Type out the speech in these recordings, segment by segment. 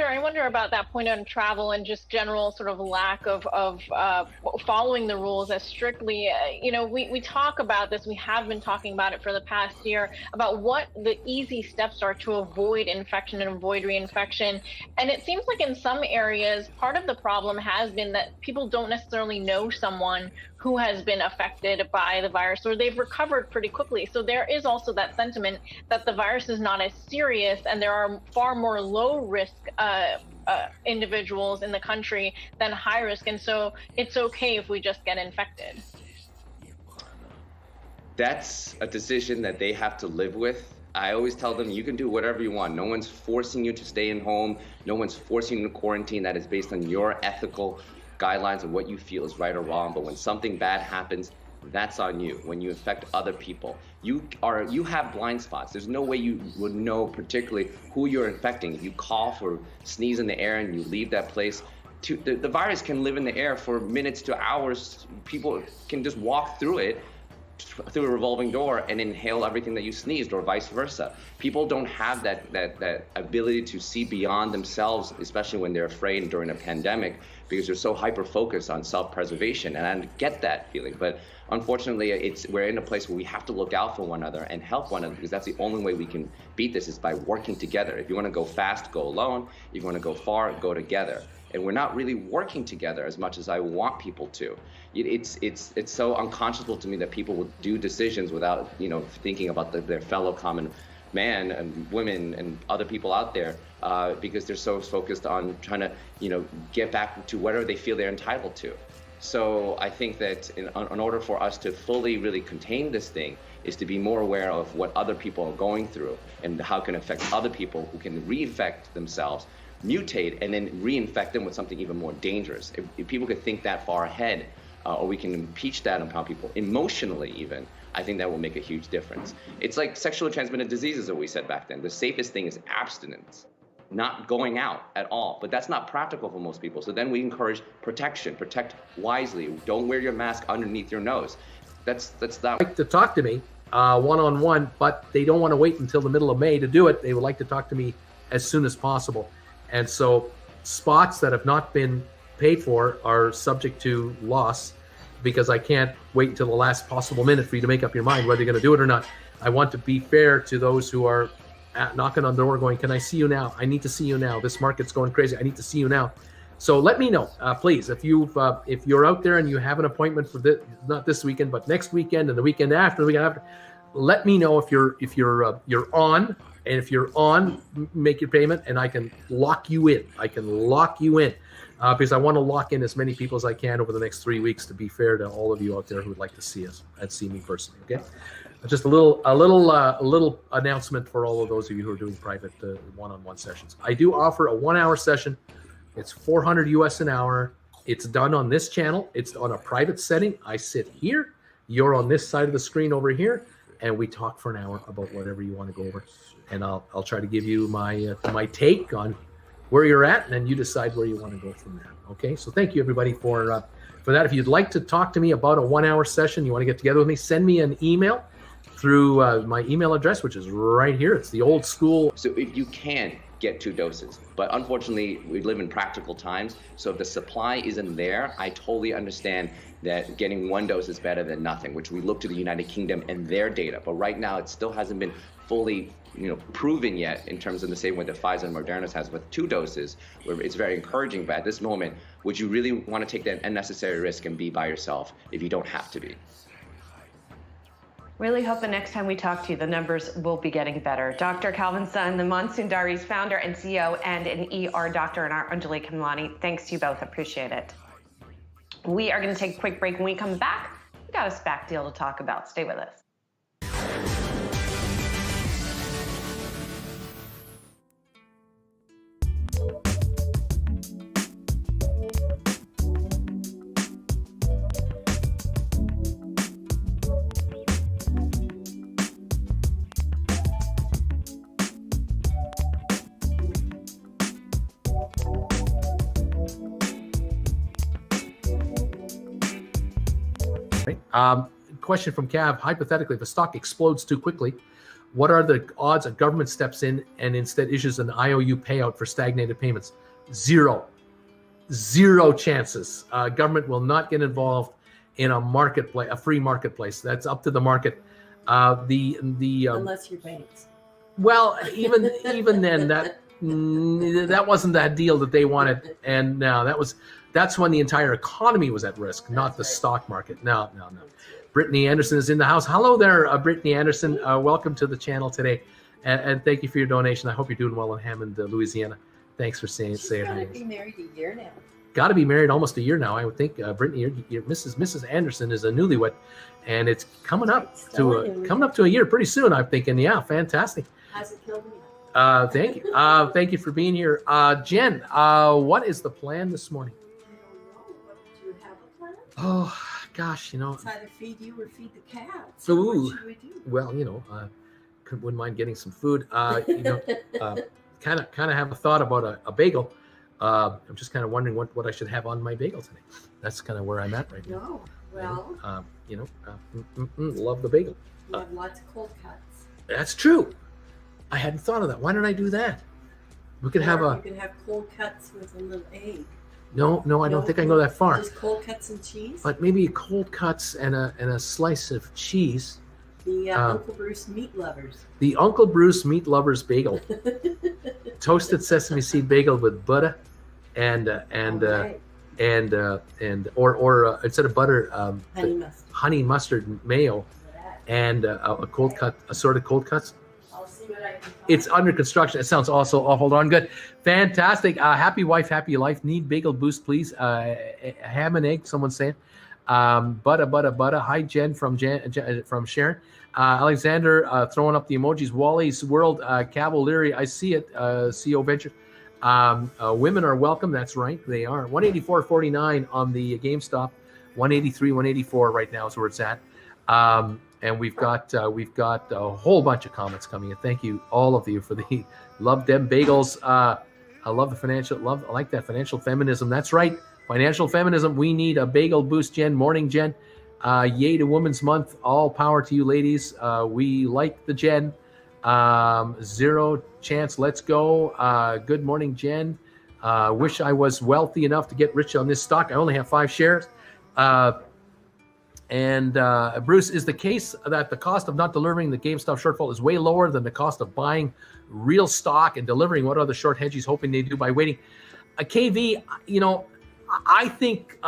I wonder about that point on travel and just general sort of lack of following the rules as strictly. We talk about this. We have been talking about it for the past year about what the easy steps are to avoid infection and avoid reinfection. And it seems like in some areas, part of the problem has been that people don't necessarily know someone who has been affected by the virus, or they've recovered pretty quickly. So there is also that sentiment that the virus is not as serious, and there are far more low risk individuals in the country than high risk. And so it's okay if we just get infected. That's a decision that they have to live with. I always tell them, you can do whatever you want. No one's forcing you to stay in home. No one's forcing you to quarantine. That is based on your ethical guidelines of what you feel is right or wrong. But when something bad happens, that's on you. When you infect other people, you have blind spots. There's no way you would know particularly who you're infecting. If you cough or sneeze in the air and you leave that place, the virus can live in the air for minutes to hours. People can just walk through it, through a revolving door, and inhale everything that you sneezed, or vice versa. People don't have that ability to see beyond themselves, especially when they're afraid during a pandemic, because they're so hyper-focused on self-preservation. And I get that feeling, but unfortunately, we're in a place where we have to look out for one another and help one another, because that's the only way we can beat this, is by working together. If you want to go fast, go alone. If you want to go far, go together. And we're not really working together as much as I want people to. It's so unconscionable to me that people would do decisions without, thinking about their fellow common man and women and other people out there, because they're so focused on trying to, get back to whatever they feel they're entitled to. So I think that in order for us to fully really contain this thing, is to be more aware of what other people are going through and how it can affect other people who can reinfect themselves, mutate, and then reinfect them with something even more dangerous. If people could think that far ahead, or we can impeach that upon people emotionally even, I think that will make a huge difference. It's like sexually transmitted diseases that we said back then. The safest thing is abstinence, not going out at all. But that's not practical for most people. So then we encourage protection, protect wisely. Don't wear your mask underneath your nose. That's not. Like to talk to me one-on-one, but they don't want to wait until the middle of May to do it. They would like to talk to me as soon as possible. And so spots that have not been paid for are subject to loss, because I can't wait until the last possible minute for you to make up your mind whether you're going to do it or not. I want to be fair to those who are knocking on the door going, can I see you now? I need to see you now. This market's going crazy. I need to see you now. So let me know, please, if you're out there and you have an appointment for this, not this weekend, but next weekend and the weekend after, let me know if you're on. And if you're on, make your payment, and I can lock you in. Because I want to lock in as many people as I can over the next 3 weeks, to be fair to all of you out there who would like to see us and see me personally. Okay, just a little announcement for all of those of you who are doing private one-on-one sessions. I do offer a 1-hour session. It's $400 US an hour. It's done on this channel. It's on a private setting. I sit here. You're on this side of the screen over here, and we talk for an hour about whatever you want to go over. And I'll try to give you my take on where you're at, and then you decide where you want to go from there. Okay, so thank you everybody for that. If you'd like to talk to me about a 1-hour session, you want to get together with me, send me an email through my email address, which is right here. It's the old school. So if you can get 2 doses, but unfortunately we live in practical times. So if the supply isn't there, I totally understand that getting 1 dose is better than nothing, which we look to the United Kingdom and their data. But right now it still hasn't been fully proven yet in terms of the same way that Pfizer and Moderna has with 2 doses, where it's very encouraging. But at this moment, would you really want to take that unnecessary risk and be by yourself if you don't have to be? Really hope the next time we talk to you, the numbers will be getting better. Dr. Calvin Sun, the Monsoon Diaries founder and CEO, and an ER doctor, and our Anjali Kamlani. Thanks to you both. Appreciate it. We are going to take a quick break. When we come back, we got a SPAC deal to talk about. Stay with us. Question from Cav. Hypothetically, if the stock explodes too quickly, What are the odds a government steps in and instead issues an IOU payout for stagnated payments? Zero chances. Government will not get involved in a marketplace, a free marketplace. That's up to the market. Unless you're banks. Well, even then, that wasn't that deal that they wanted, and now that's when the entire economy was at risk, not the stock market. No. Brittany Anderson is in the house. Hello there, Brittany Anderson. Welcome to the channel today, and thank you for your donation. I hope you're doing well in Hammond, Louisiana. Thanks for saying. She's got to be married a year now. Got to be married almost a year now, I would think. Brittany, Mrs. Anderson is a newlywed, and it's coming up to a year pretty soon. I'm thinking, yeah, fantastic. Hasn't killed me. Thank you. Thank you for being here, Jen. What is the plan this morning? I don't know. What, do you have a plan? Oh gosh, It's either feed you or feed the cats. Ooh. What should we do? Well, wouldn't mind getting some food. Kind of have a thought about a bagel. I'm just kind of wondering what I should have on my bagel today. That's kind of where I'm at right now. No. Well, love the bagel. you have lots of cold cuts. That's true. I hadn't thought of that. Why don't I do that? We could have You can have cold cuts with a little egg. No, I don't think I can go that far. Just cold cuts and cheese. But maybe cold cuts and a slice of cheese. The Uncle Bruce Meat Lovers. The Uncle Bruce Meat Lovers bagel. Toasted sesame seed bagel with butter and instead of butter, honey mustard mayo, and a cold cut, assorted cold cuts. I'll see what I can find. It's under construction. It sounds also. Oh, hold on, good, fantastic. Happy wife, happy life. Need bagel boost, please. Ham and egg. Someone's saying. Butter. Hi, Jen from Sharon. Alexander throwing up the emojis. Wally's World. Cavalieri. I see it. CO Venture. Women are welcome. That's right. They are. 184.49 on the GameStop. 183, 184 right now is where it's at. And we've got a whole bunch of comments coming in. Thank you, all of you, for the love them bagels. I love the financial love. I like that financial feminism. That's right. Financial feminism. We need a bagel boost, Jen. Morning, Jen. Yay to Women's Month. All power to you, ladies. We like the Jen. Zero chance. Let's go. Good morning, Jen. Wish I was wealthy enough to get rich on this stock. I only have 5 shares. And Bruce, is the case that the cost of not delivering the GameStop shortfall is way lower than the cost of buying real stock and delivering what other short hedges hoping they do by waiting? KV, I think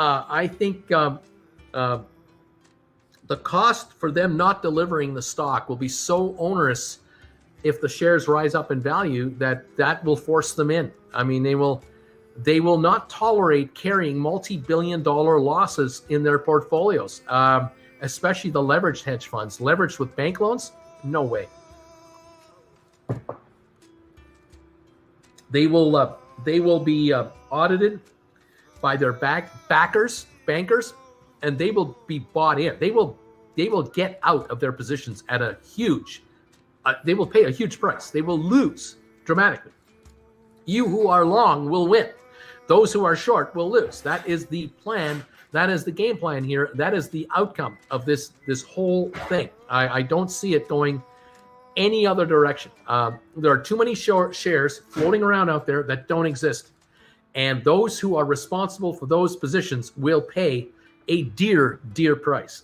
the cost for them not delivering the stock will be so onerous if the shares rise up in value that will force them in. I mean, they will not tolerate carrying multi-billion-dollar losses in their portfolios, especially the leveraged hedge funds. Leveraged with bank loans? No way. They will be audited by their bankers, and they will be bought in. They will get out of their positions at a huge. They will pay a huge price. They will lose dramatically. You who are long will win. Those who are short will lose. That is the plan. That is the game plan here. That is the outcome of this whole thing. I don't see it going any other direction. There are too many short shares floating around out there that don't exist. And those who are responsible for those positions will pay a dear, dear price.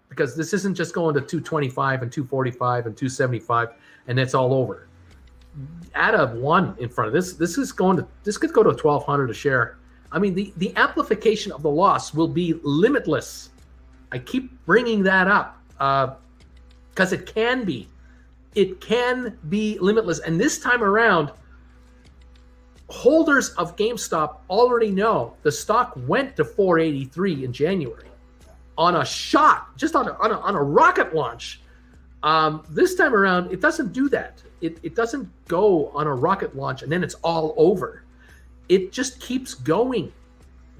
Because this isn't just going to 225 and 245 and 275 and it's all over. Add a 1 in front of this. This could go to 1,200 a share. I mean, the amplification of the loss will be limitless. I keep bringing that up because it can be limitless. And this time around, holders of GameStop already know the stock went to 483 in January on a shot, just on a rocket launch. This time around, it doesn't do that. It doesn't go on a rocket launch and then it's all over. It just keeps going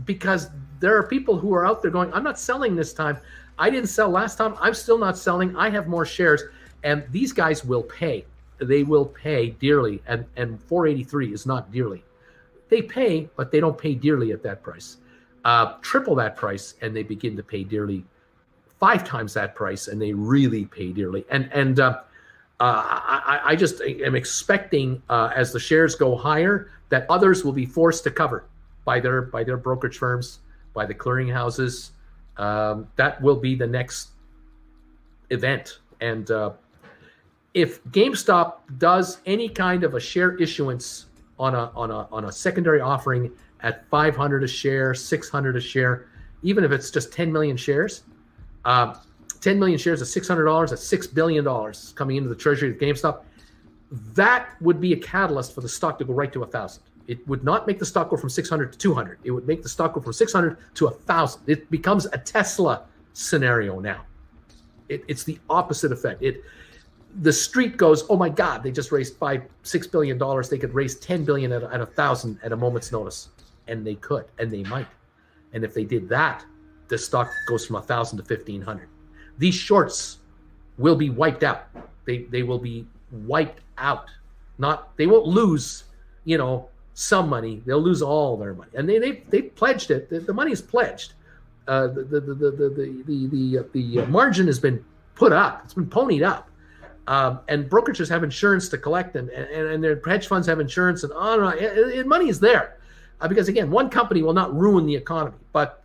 because there are people who are out there going, I'm not selling this time. I didn't sell last time. I'm still not selling. I have more shares. And these guys will pay. They will pay dearly. And 483 is not dearly. They pay, but they don't pay dearly at that price. Triple that price and they begin to pay dearly. 5 times that price and they really pay dearly. And I just am expecting as the shares go higher that others will be forced to cover by their brokerage firms, by the clearinghouses. That will be the next event. And if GameStop does any kind of a share issuance on a secondary offering at 500 a share, 600 a share, even if it's just 10 million shares, 10 million shares at $600, that's $6 billion coming into the treasury of GameStop. That would be a catalyst for the stock to go right to 1,000. It would not make the stock go from 600 to 200. It would make the stock go from 600 to 1,000. It becomes a Tesla scenario now. It's the opposite effect. The street goes, oh my God, they just raised $6 billion. They could raise 10 billion at 1,000 at a moment's notice. And they could, and they might. And if they did that, the stock goes from 1,000 to 1,500. These shorts will be wiped out. They will be wiped out. They won't lose, some money. They'll lose all their money. And they pledged it. The money is pledged. The margin has been put up. It's been ponied up. And brokerages have insurance to collect, and their hedge funds have insurance, and on and on. Money is there. Because again, one company will not ruin the economy. But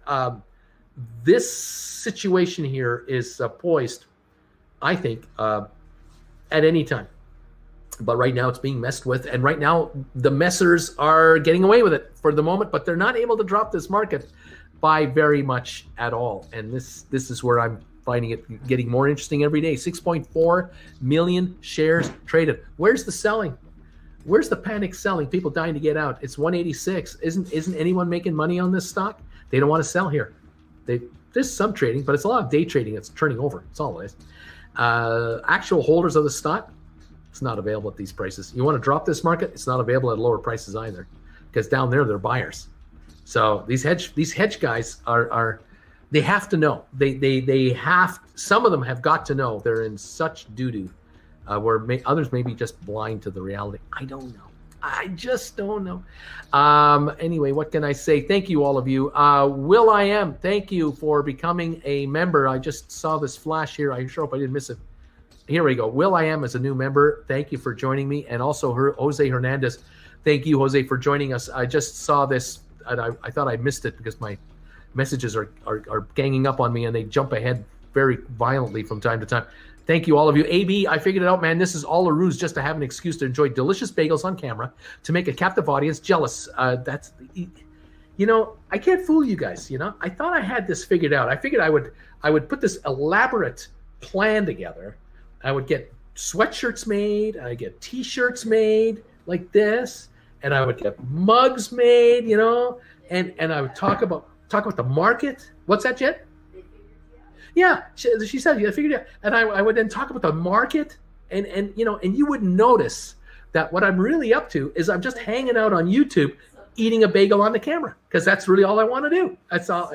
this situation here is poised, I think, at any time. But right now it's being messed with. And right now the messers are getting away with it for the moment, but they're not able to drop this market by very much at all. And this is where I'm finding it getting more interesting every day. 6.4 million shares traded. Where's the selling? Where's the panic selling? People dying to get out. It's 186. Isn't anyone making money on this stock? They don't want to sell here. There's some trading, but it's a lot of day trading that's turning over. That's all it is. Actual holders of the stock, it's not available at these prices. You want to drop this market? It's not available at lower prices either, because down there they're buyers. So these hedge guys are they have to know. They have, some of them have got to know they're in such doo-doo, where others may be just blind to the reality. I don't know. I just don't know. Anyway, what can I say? Thank you, all of you. Will I Am, thank you for becoming a member. I just saw this flash here. I sure hope I didn't miss it. Here we go. Will I Am is a new member. Thank you for joining me. And also Jose Hernandez. Thank you, Jose, for joining us. I just saw this, and I thought I missed it because my messages are ganging up on me, and they jump ahead very violently from time to time. Thank you, all of you. AB, I figured it out, man. This is all a ruse just to have an excuse to enjoy delicious bagels on camera, to make a captive audience jealous. I can't fool you guys. I thought I had this figured out. I figured I would put this elaborate plan together. I would get sweatshirts made. I get T-shirts made like this, and I would get mugs made. And I would talk about the market. What's that, Jet? Yeah, she said, I figured it out. And I would then talk about the market, and you would notice that what I'm really up to is I'm just hanging out on YouTube eating a bagel on the camera, because that's really all I want to do. That's all.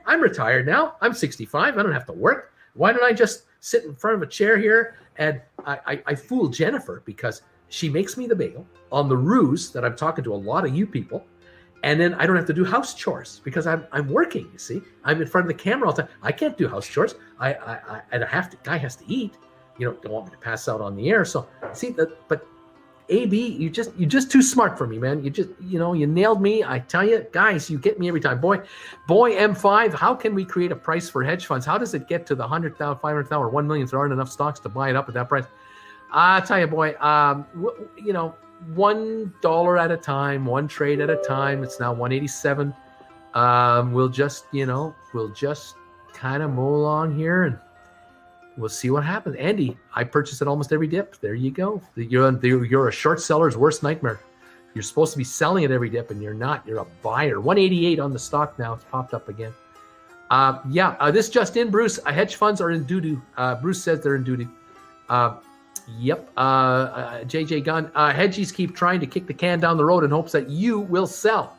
I'm retired now. I'm 65. I don't have to work. Why don't I just sit in front of a chair here, and I fool Jennifer, because she makes me the bagel on the ruse that I'm talking to a lot of you people. And then I don't have to do house chores because I'm working. You see, I'm in front of the camera all the time. I can't do house chores. Guy has to eat. Don't want me to pass out on the air. So see that, but AB, you're just too smart for me, man. You nailed me. I tell you, guys, you get me every time. Boy, M5. How can we create a price for hedge funds? How does it get to the 100,000, 500,000, or 1 million if there aren't enough stocks to buy it up at that price? I tell you, boy. $1 at a time, one trade at a time. It's now 187. We'll just kind of mow along here, and we'll see what happens. Andy, I purchase at almost every dip. There you go. You're a short seller's worst nightmare. You're supposed to be selling at every dip, and you're not. You're a buyer. 188 on the stock now. It's popped up again. This just in, Bruce. Hedge funds are in doo-doo. Bruce says they're in doo-doo. Yep. JJ Gunn. Hedgies keep trying to kick the can down the road in hopes that you will sell.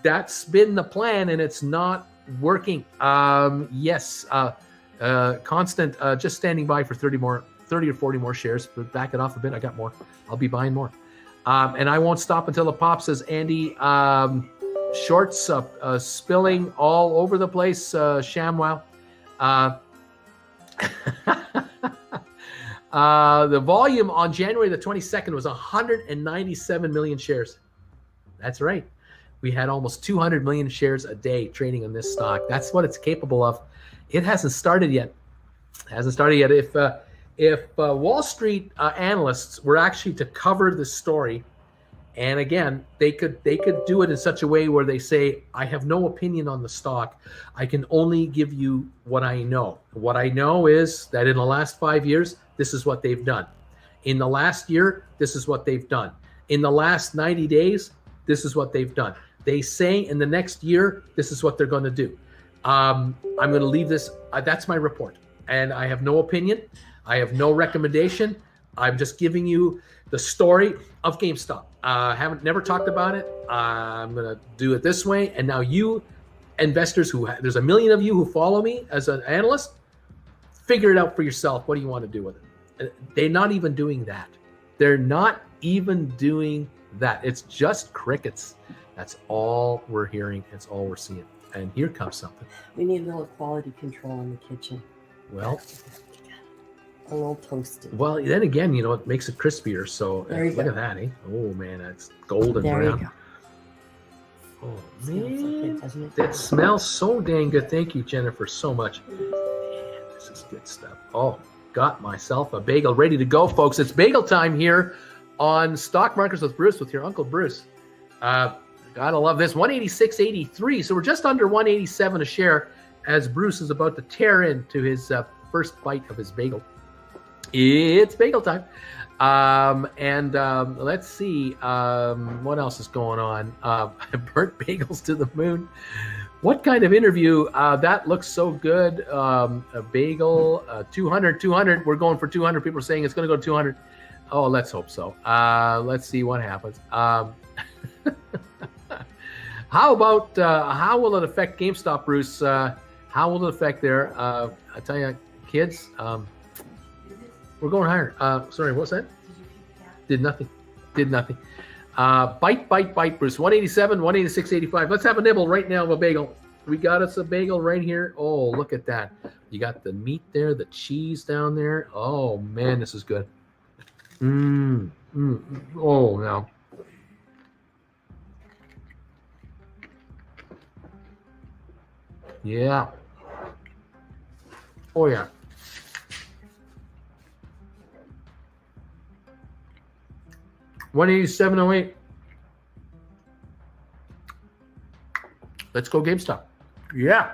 That's been the plan, and it's not working. Yes. Constant. Just standing by for 30 or 40 more shares. But back it off a bit. I got more. I'll be buying more. And I won't stop until the pop, says Andy. Shorts spilling all over the place. ShamWow. The volume on January the 22nd was 197 million shares. That's right. We had almost 200 million shares a day trading on this stock. That's what it's capable of. It hasn't started yet. If Wall Street analysts were actually to cover the story, and again, they could do it in such a way where they say, I have no opinion on the stock. I can only give you what I know. What I know is that in the last 5 years, this is what they've done. In the last year, this is what they've done. In the last 90 days, this is what they've done. They say in the next year, this is what they're going to do. I'm going to leave this. That's my report. And I have no opinion. I have no recommendation. I'm just giving you the story of GameStop. Never talked about it. I'm going to do it this way. And now you investors there's a million of you who follow me as an analyst, figure it out for yourself. What do you want to do with it? They're not even doing that. They're not even doing that. It's just crickets. That's all we're hearing. It's all we're seeing. And here comes something. We need a little quality control in the kitchen. Well, a little toasted. Well, then again, it makes it crispier. So look at that, eh? Oh man, that's golden there brown. You go. Oh Smells man, so good, doesn't it? that smells so dang good. Thank you, Jennifer, so much. Man, this is good stuff. Oh, got myself a bagel ready to go, folks. It's bagel time here on Stock Markets with Bruce, with your Uncle Bruce. Gotta love this. 186.83. So we're just under 187 a share as Bruce is about to tear into his first bite of his bagel. It's bagel time. Let's see what else is going on. Burnt bagels to the moon. What kind of interview? That looks so good. A bagel, 200. We're going for 200. People are saying it's going to go 200. Oh, let's hope so. Let's see what happens. How about how will it affect GameStop, Bruce? How will it affect there? I tell you, kids, we're going higher. Sorry, what's that? Did nothing. Bite, Bruce. 187, 186.85. Let's have a nibble right now of a bagel. We got us a bagel right here. Oh, look at that. You got the meat there, the cheese down there. Oh, man, this is good. Oh, no. Yeah. Oh, yeah. $187.08. Let's go GameStop. Yeah.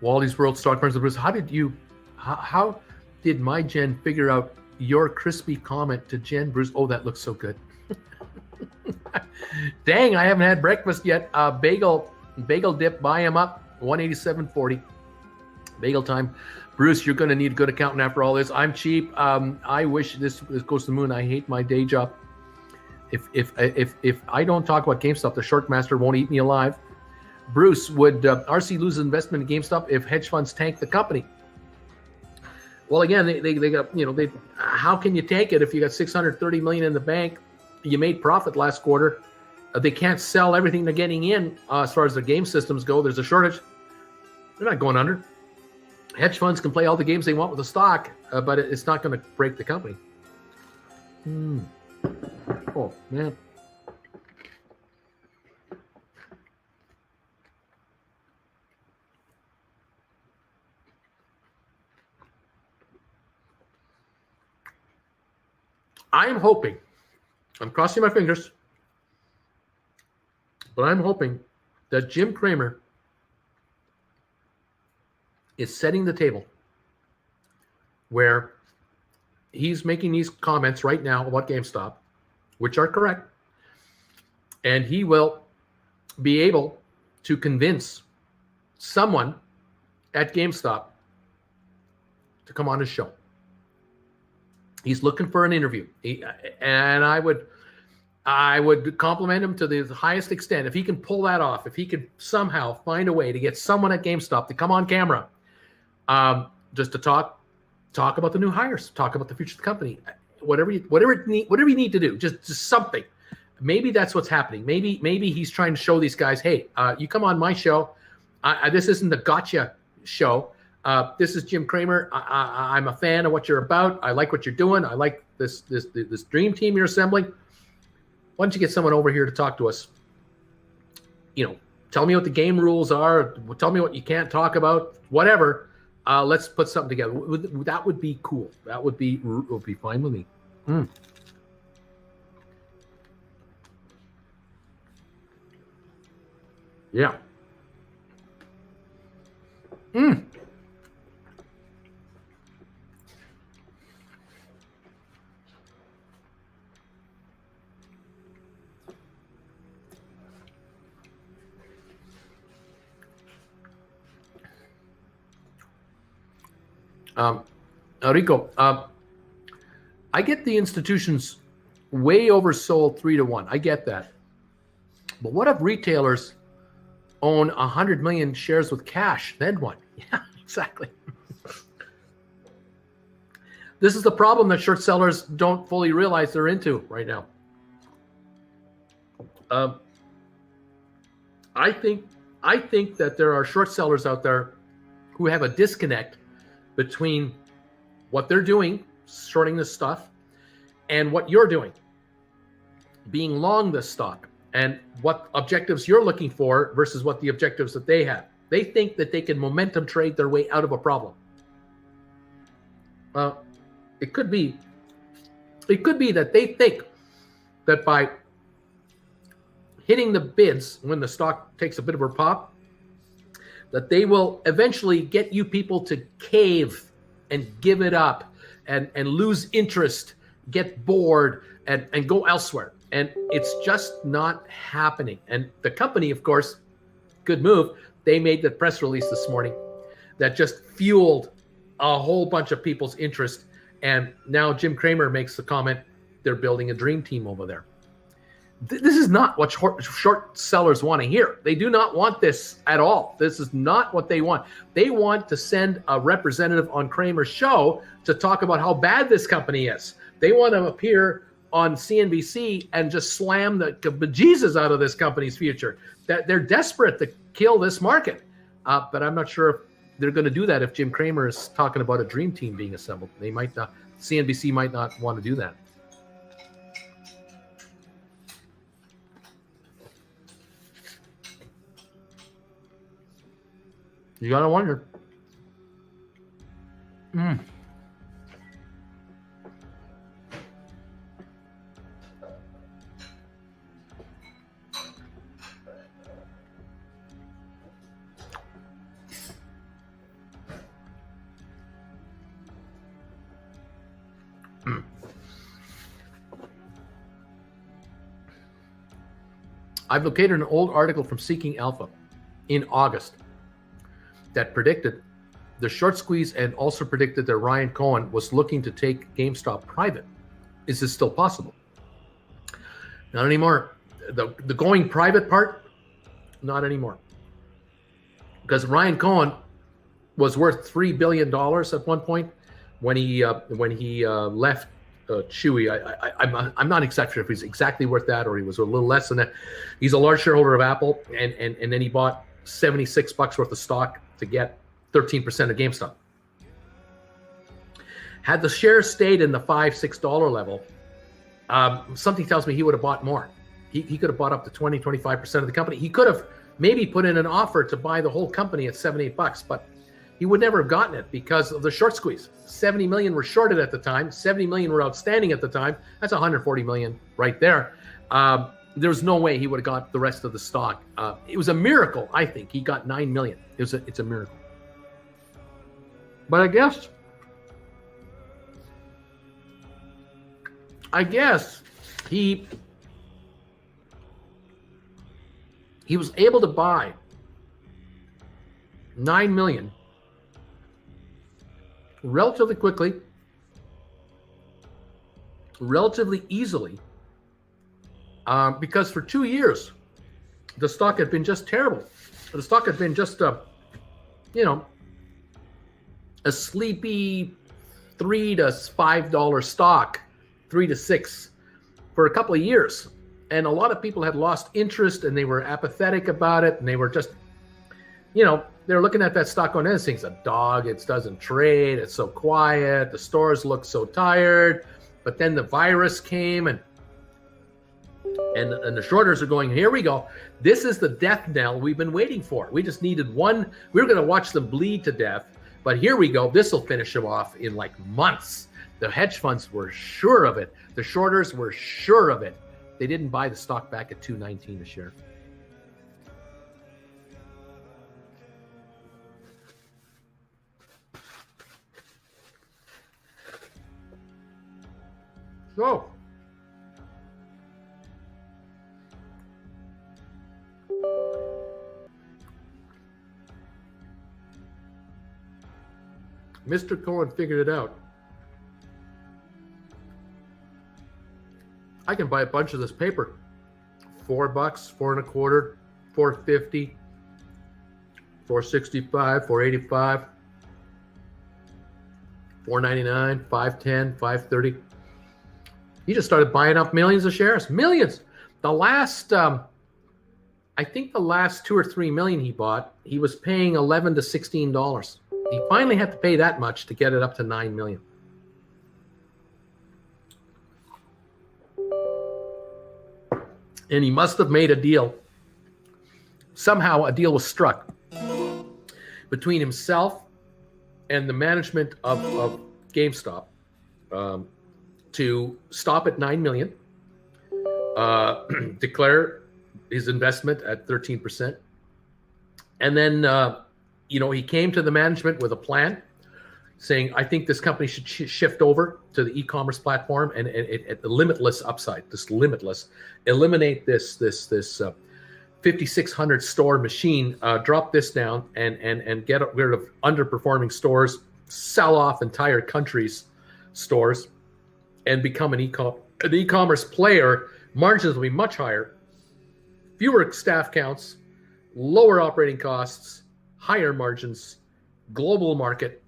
Wally's World Stock Markets. Bruce, how did my Jen figure out your crispy comment to Jen? Bruce, oh, that looks so good. Dang, I haven't had breakfast yet. Bagel dip, buy him up, 187.40. Bagel time. Bruce, you're going to need a good accountant after all this. I'm cheap. I wish this goes to the moon. I hate my day job. If I don't talk about GameStop, the short master won't eat me alive. Bruce, would RC lose investment in GameStop if hedge funds tank the company? Well, again, they got, how can you tank it if you got $630 million in the bank? You made profit last quarter. They can't sell everything they're getting in as far as their game systems go. There's a shortage. They're not going under. Hedge funds can play all the games they want with the stock, but it's not going to break the company. Oh, man. I'm hoping, I'm crossing my fingers, but I'm hoping that Jim Cramer is setting the table where he's making these comments right now about GameStop, which are correct, and he will be able to convince someone at GameStop to come on his show. He's looking for an interview, and I would compliment him to the highest extent if he can pull that off. If he could somehow find a way to get someone at GameStop to come on camera, just to talk about the new hires, talk about the future of the company. whatever you need to do, just something. Maybe that's what's happening. Maybe he's trying to show these guys, hey, you come on my show. This isn't the gotcha show. This is Jim Cramer. I'm a fan of what you're about. I like what you're doing. I like this dream team you're assembling. Why don't you get someone over here to talk to us? Tell me what the game rules are. Tell me what you can't talk about. Whatever. Let's put something together. That would be cool. That would be fine with me. Yeah. Rico, I get the institutions way oversold 3-1. I get that. But what if retailers own 100 million shares with cash? Then what? Yeah, exactly. This is the problem that short sellers don't fully realize they're into right now. I think that there are short sellers out there who have a disconnect between what they're doing, shorting this stuff, and what you're doing, being long this stock, and what objectives you're looking for versus what the objectives that they have. They think that they can momentum trade their way out of a problem. It could be that they think that by hitting the bids when the stock takes a bit of a pop, that they will eventually get you people to cave and give it up and lose interest, get bored, and go elsewhere. And it's just not happening. And the company, of course, good move. They made the press release this morning that just fueled a whole bunch of people's interest. And now Jim Cramer makes the comment, they're building a dream team over there. This is not what short sellers want to hear. They do not want this at all. This is not what they want. They want to send a representative on Cramer's show to talk about how bad this company is. They want to appear on CNBC and just slam the bejesus out of this company's future. That they're desperate to kill this market. But I'm not sure if they're going to do that if Jim Cramer is talking about a dream team being assembled. They might not. CNBC might not want to do that. You gotta wonder. I've located an old article from Seeking Alpha in August that predicted the short squeeze and also predicted that Ryan Cohen was looking to take GameStop private. Is this still possible? Not anymore. The going private part, not anymore. Because Ryan Cohen was worth $3 billion at one point when he left Chewy. I'm not exactly sure if he's exactly worth that or he was a little less than that. He's a large shareholder of Apple, and then he bought $76 worth of stock to get 13% of GameStop. Had the shares stayed in the $5-6 level, something tells me he would have bought more. He could have bought up to 20-25% of the company. He could have maybe put in an offer to buy the whole company at $7-8, but he would never have gotten it because of the short squeeze. 70 million were shorted at the time. 70 million were outstanding at the time. That's 140 million right there. There's no way he would have got the rest of the stock. It was a miracle, I think. He got 9 million. It's a miracle. But I guess he was able to buy 9 million relatively quickly, relatively easily, because for 2 years, the stock had been just terrible. The stock had been just a sleepy $3 to $5 stock 3 to 6 for a couple of years. And a lot of people had lost interest and they were apathetic about it. And they were just, they're looking at that stock going, this thing's a dog. It doesn't trade. It's so quiet. The stores look so tired. But then the virus came and the shorters are going, here we go. This is the death knell we've been waiting for. We just needed one. We were going to watch them bleed to death. But here we go. This will finish them off in like months. The hedge funds were sure of it. The shorters were sure of it. They didn't buy the stock back at $2.19 a share. So, Mr. Cohen figured it out. I can buy a bunch of this paper. $4, $4.25, $4.50, $4.65, $4.85, $4.99, $5.10, $5.30. He just started buying up millions of shares. Millions. The last, I think the last 2 or 3 million he bought, he was paying $11 to $16. He finally had to pay that much to get it up to 9 million. And he must have made a deal. Somehow a deal was struck between himself and the management of GameStop to stop at 9 million, declare his investment at 13%. And then, he came to the management with a plan saying, I think this company should shift over to the e-commerce platform and at the limitless upside, this limitless, eliminate this 5,600 store machine, drop this down and get rid of underperforming stores, sell off entire countries' stores, and become an e-commerce player. Margins will be much higher, fewer staff counts, lower operating costs, higher margins, global market.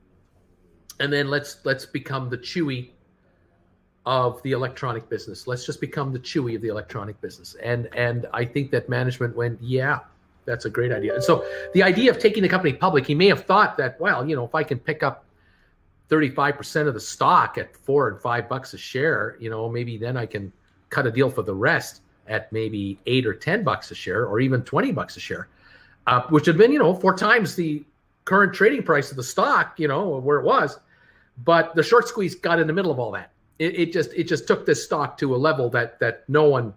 And then let's become the Chewy of the electronic business. Let's just become the Chewy of the electronic business. And I think that management went, yeah, that's a great idea. And so the idea of taking the company public, he may have thought that, well, if I can pick up 35% of the stock at $4 and $5 a share, maybe then I can cut a deal for the rest at maybe $8 or $10 a share, or even $20 a share, which had been, 4 times the current trading price of the stock, where it was. But the short squeeze got in the middle of all that. It just took this stock to a level that no one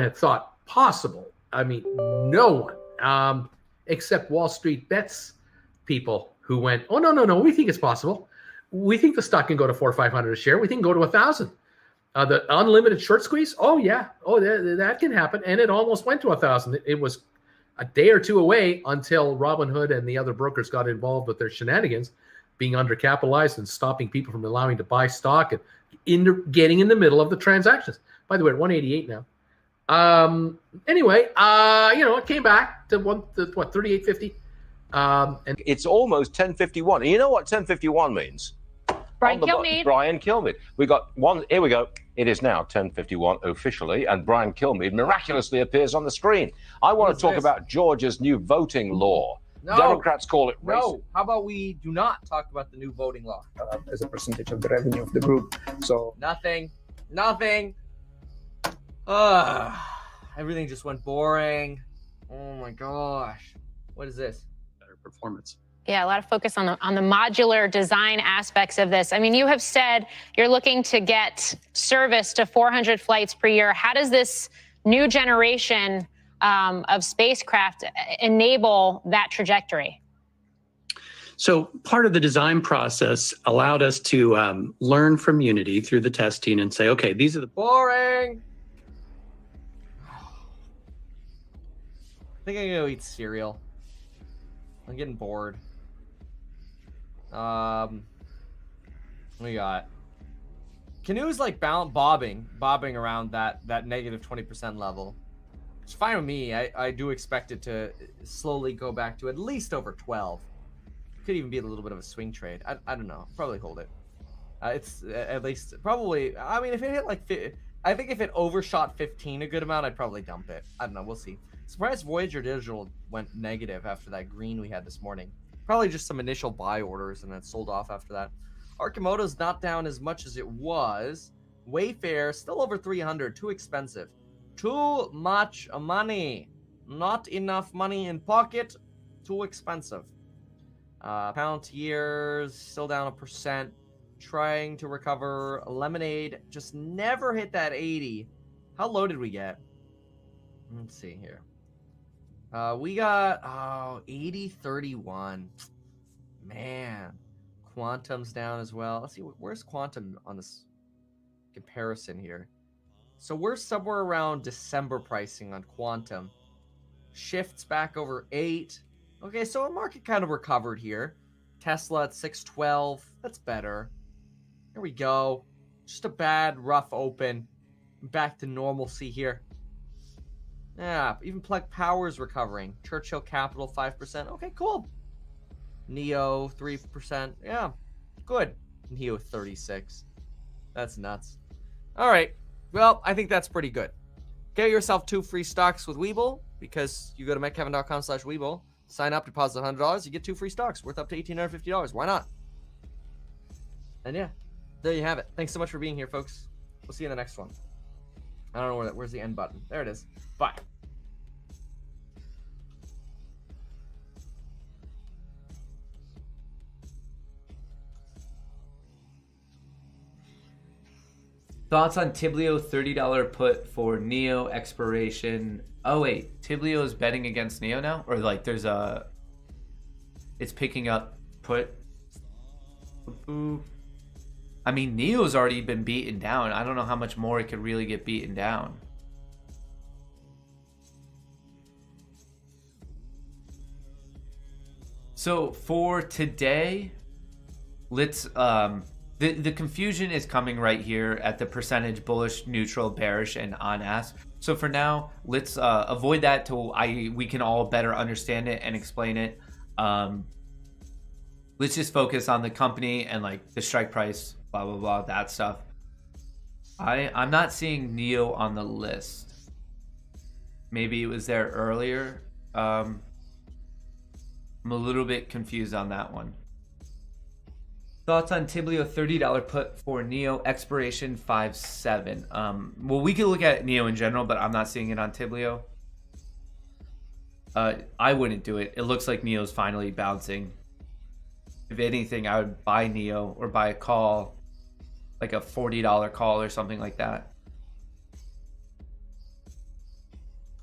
had thought possible. I mean, no one, except Wall Street Bets people who went, oh, no, we think it's possible. We think the stock can go to 400 or 500 a share. We think go to 1,000. The unlimited short squeeze. Oh yeah. Oh, that can happen. And it almost went to 1,000. It was a day or two away until Robinhood and the other brokers got involved with their shenanigans, being undercapitalized and stopping people from allowing to buy stock and getting in the middle of the transactions. By the way, at 188 now. Anyway, it came back to 38.50. And it's almost 10:51. And you know what 10:51 means? Brian Kilmeade. Brian Kilmeade. We got one. Here we go. It is now 10:51 officially, and Brian Kilmeade miraculously appears on the screen. I want to talk about Georgia's new voting law. No. Democrats call it racist. No. How about we do not talk about the new voting law? As a percentage of the revenue of the group. So nothing. Everything just went boring. Oh my gosh. What is this? Better performance. Yeah, a lot of focus on the modular design aspects of this. I mean, you have said you're looking to get service to 400 flights per year. How does this new generation of spacecraft enable that trajectory? So part of the design process allowed us to learn from Unity through the testing and say, okay, these are the... Boring. I think I'm gonna go eat cereal. I'm getting bored. What we got? Canoe's like bobbing around that negative 20% level. It's fine with me. I do expect it to slowly go back to at least over 12. Could even be a little bit of a swing trade. I don't know. Probably hold it. It's at least probably. I mean, if it hit like, I think if it overshot 15 a good amount, I'd probably dump it. I don't know. We'll see. Surprised Voyager Digital went negative after that green we had this morning. Probably just some initial buy orders and then sold off after that. Arcimoto's not down as much as it was. Wayfair still over 300. Too expensive. Too much money. Not enough money in pocket. Too expensive. Palantir's still down 1%. Trying to recover. Lemonade just never hit that 80. How low did we get? Let's see here. We got 80.31. Man, Quantum's down as well. Let's see, where's Quantum on this comparison here? So we're somewhere around December pricing on Quantum. Shifts back over 8. Okay, so our market kind of recovered here. Tesla at 612. That's better. Here we go. Just a bad, rough open. Back to normalcy here. Yeah, even Plug Power's recovering. Churchill Capital 5%. Okay, cool. Neo 3%. Yeah, good. Neo 36. That's nuts. All right. Well, I think that's pretty good. Get yourself 2 free stocks with Webull because you go to metcalvin.com/Webull, sign up, deposit $100, you get 2 free stocks worth up to $1,850. Why not? And yeah, there you have it. Thanks so much for being here, folks. We'll see you in the next one. I don't know where's the end button. There it is. Bye. Thoughts on Tiblio $30 put for Neo expiration? Oh wait, Tiblio is betting against Neo now, or like there's a, it's picking up put. I mean, Neo's already been beaten down. I don't know how much more it could really get beaten down. So for today, let's the confusion is coming right here at the percentage bullish, neutral, bearish, and on-ask. So for now, let's avoid that till we can all better understand it and explain it. Let's just focus on the company and like the strike price, blah blah blah, that stuff. I'm not seeing Neo on the list. Maybe it was there earlier. I'm a little bit confused on that one. Thoughts on Tiblio $30 put for Neo expiration 5/7. Well, we could look at Neo in general, but I'm not seeing it on Tiblio. I wouldn't do it. It looks like Neo's finally bouncing. If anything, I would buy Neo or buy a call, like a $40 call or something like that.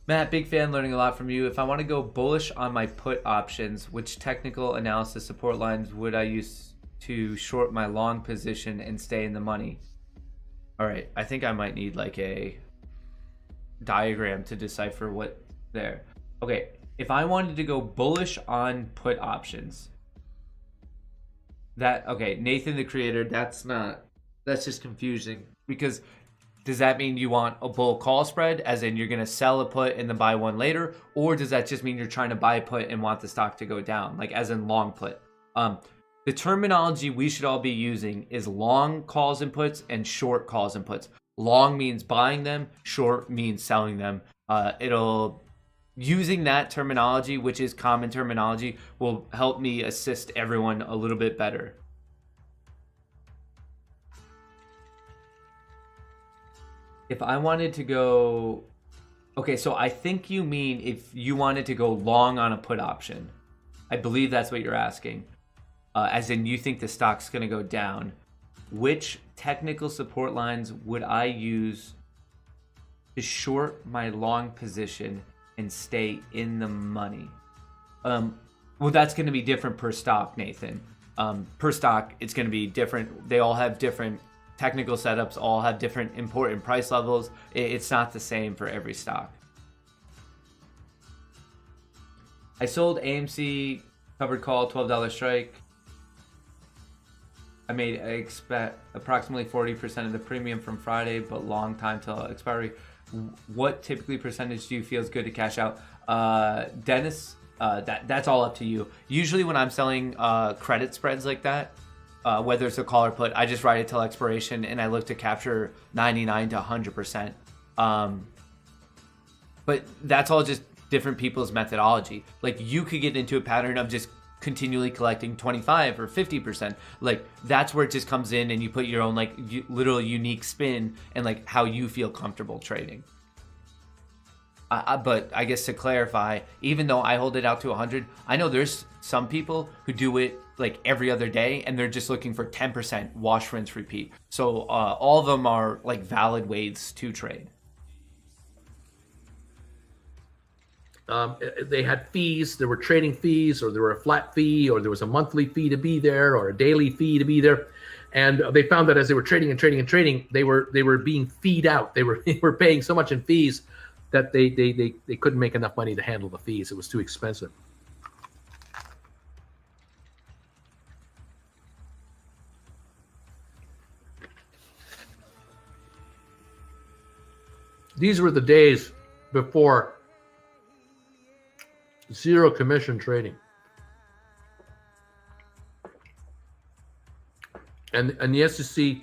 Matt, big fan, learning a lot from you. If I want to go bullish on my put options, which technical analysis support lines would I use to short my long position and stay in the money? All right, I think I might need like a diagram to decipher what there. Okay, if I wanted to go bullish on put options, okay, Nathan the creator, that's just confusing, because does that mean you want a bull call spread, as in you're going to sell a put and then buy one later, or does that just mean you're trying to buy a put and want the stock to go down, like as in long put? The terminology we should all be using is long calls and puts and short calls and puts. Long means buying them, short means selling them. Using that terminology, which is common terminology, will help me assist everyone a little bit better. If I wanted to go, okay, so I think you mean if you wanted to go long on a put option. I believe that's what you're asking. As in you think the stock's going to go down. Which technical support lines would I use to short my long position and stay in the money? Well, that's going to be different per stock, Nathan. Per stock, it's going to be different. They all have different technical setups, all have different important price levels. It's not the same for every stock. I sold AMC covered call, $12 strike. I expect approximately 40% of the premium from Friday, but long time till expiry. What typically percentage do you feel is good to cash out? Dennis, that's all up to you. Usually when I'm selling credit spreads like that, whether it's a call or put, I just ride it till expiration and I look to capture 99 to 100%. But that's all just different people's methodology. Like you could get into a pattern of just continually collecting 25 or 50%. Like that's where it just comes in and you put your own like literal unique spin and like how you feel comfortable trading. But I guess to clarify, even though I hold it out to 100, I know there's some people who do it like every other day and they're just looking for 10% wash, rinse, repeat. So all of them are like valid ways to trade. They had fees. There were trading fees, or there were a flat fee, or there was a monthly fee to be there, or a daily fee to be there. And they found that as they were trading and trading and trading, they were being feed out. They were paying so much in fees that they couldn't make enough money to handle the fees. It was too expensive. These were the days before zero commission trading. And the SEC,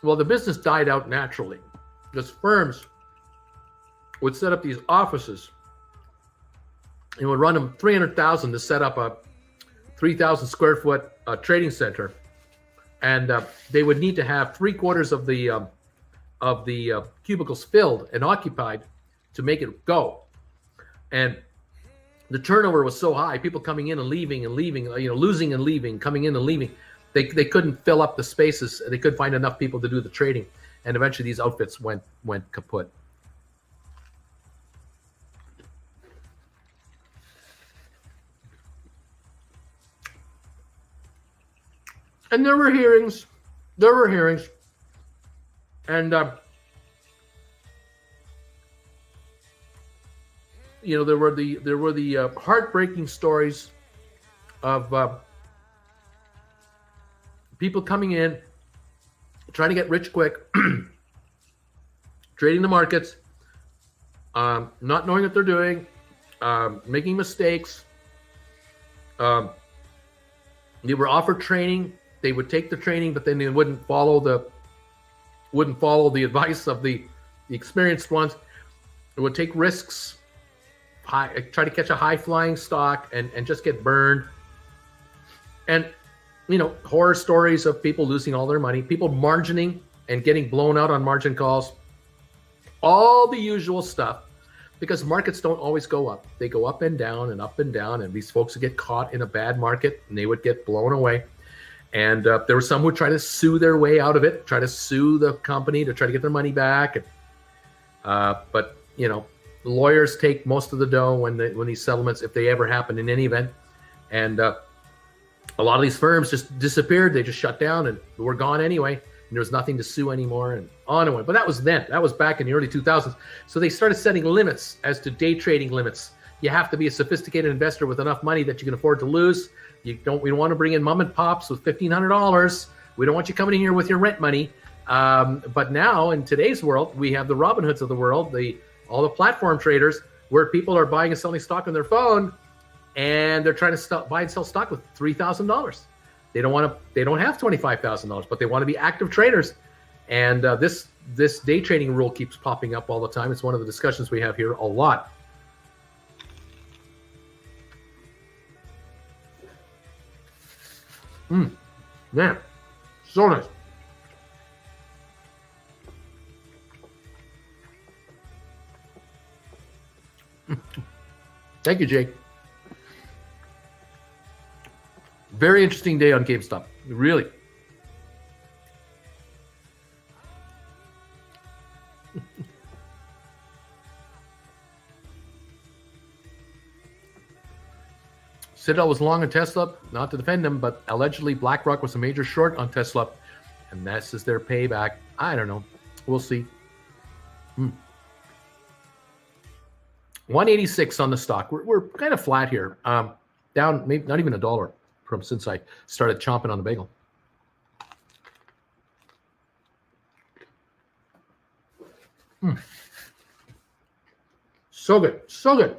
well, the business died out naturally because firms would set up these offices and would run them $300,000 to set up a 3,000 square foot trading center, and they would need to have 3/4 of the cubicles filled and occupied to make it go. And the turnover was so high, people coming in and leaving, losing and leaving, coming in and leaving. They couldn't fill up the spaces. They couldn't find enough people to do the trading, and eventually these outfits went kaput. And there were hearings, and there were the heartbreaking stories of people coming in, trying to get rich quick, trading the markets, not knowing what they're doing, making mistakes. They were offered training. They would take the training, but then they wouldn't follow the advice of the experienced ones. They would take risks, try to catch a high flying stock and just get burned. And horror stories of people losing all their money, people margining and getting blown out on margin calls, all the usual stuff, because markets don't always go up. They go up and down, and these folks would get caught in a bad market and they would get blown away. And there were some who try to sue their way out of it, try to sue the company to try to get their money back. But lawyers take most of the dough when these settlements, if they ever happen in any event. And a lot of these firms just disappeared. They just shut down and were gone anyway. And there was nothing to sue anymore, and on and on. But that was then. That was back in the early 2000s. So they started setting limits as to day trading limits. You have to be a sophisticated investor with enough money that you can afford to lose. We don't want to bring in mom and pops with $1,500. We don't want you coming in here with your rent money. But now in today's world, we have the Robin Hoods of the world, all the platform traders, where people are buying and selling stock on their phone, and they're trying to buy and sell stock with $3,000. They don't have $25,000, but they want to be active traders. And this day trading rule keeps popping up all the time. It's one of the discussions we have here a lot. Man, so nice. Thank you, Jake. Very interesting day on GameStop. Really. Citadel was long on Tesla, not to defend them, but allegedly BlackRock was a major short on Tesla, and this is their payback. I don't know. We'll see. 186 on the stock. We're kind of flat here. Down, maybe not even $1 from since I started chomping on the bagel. So good. So good.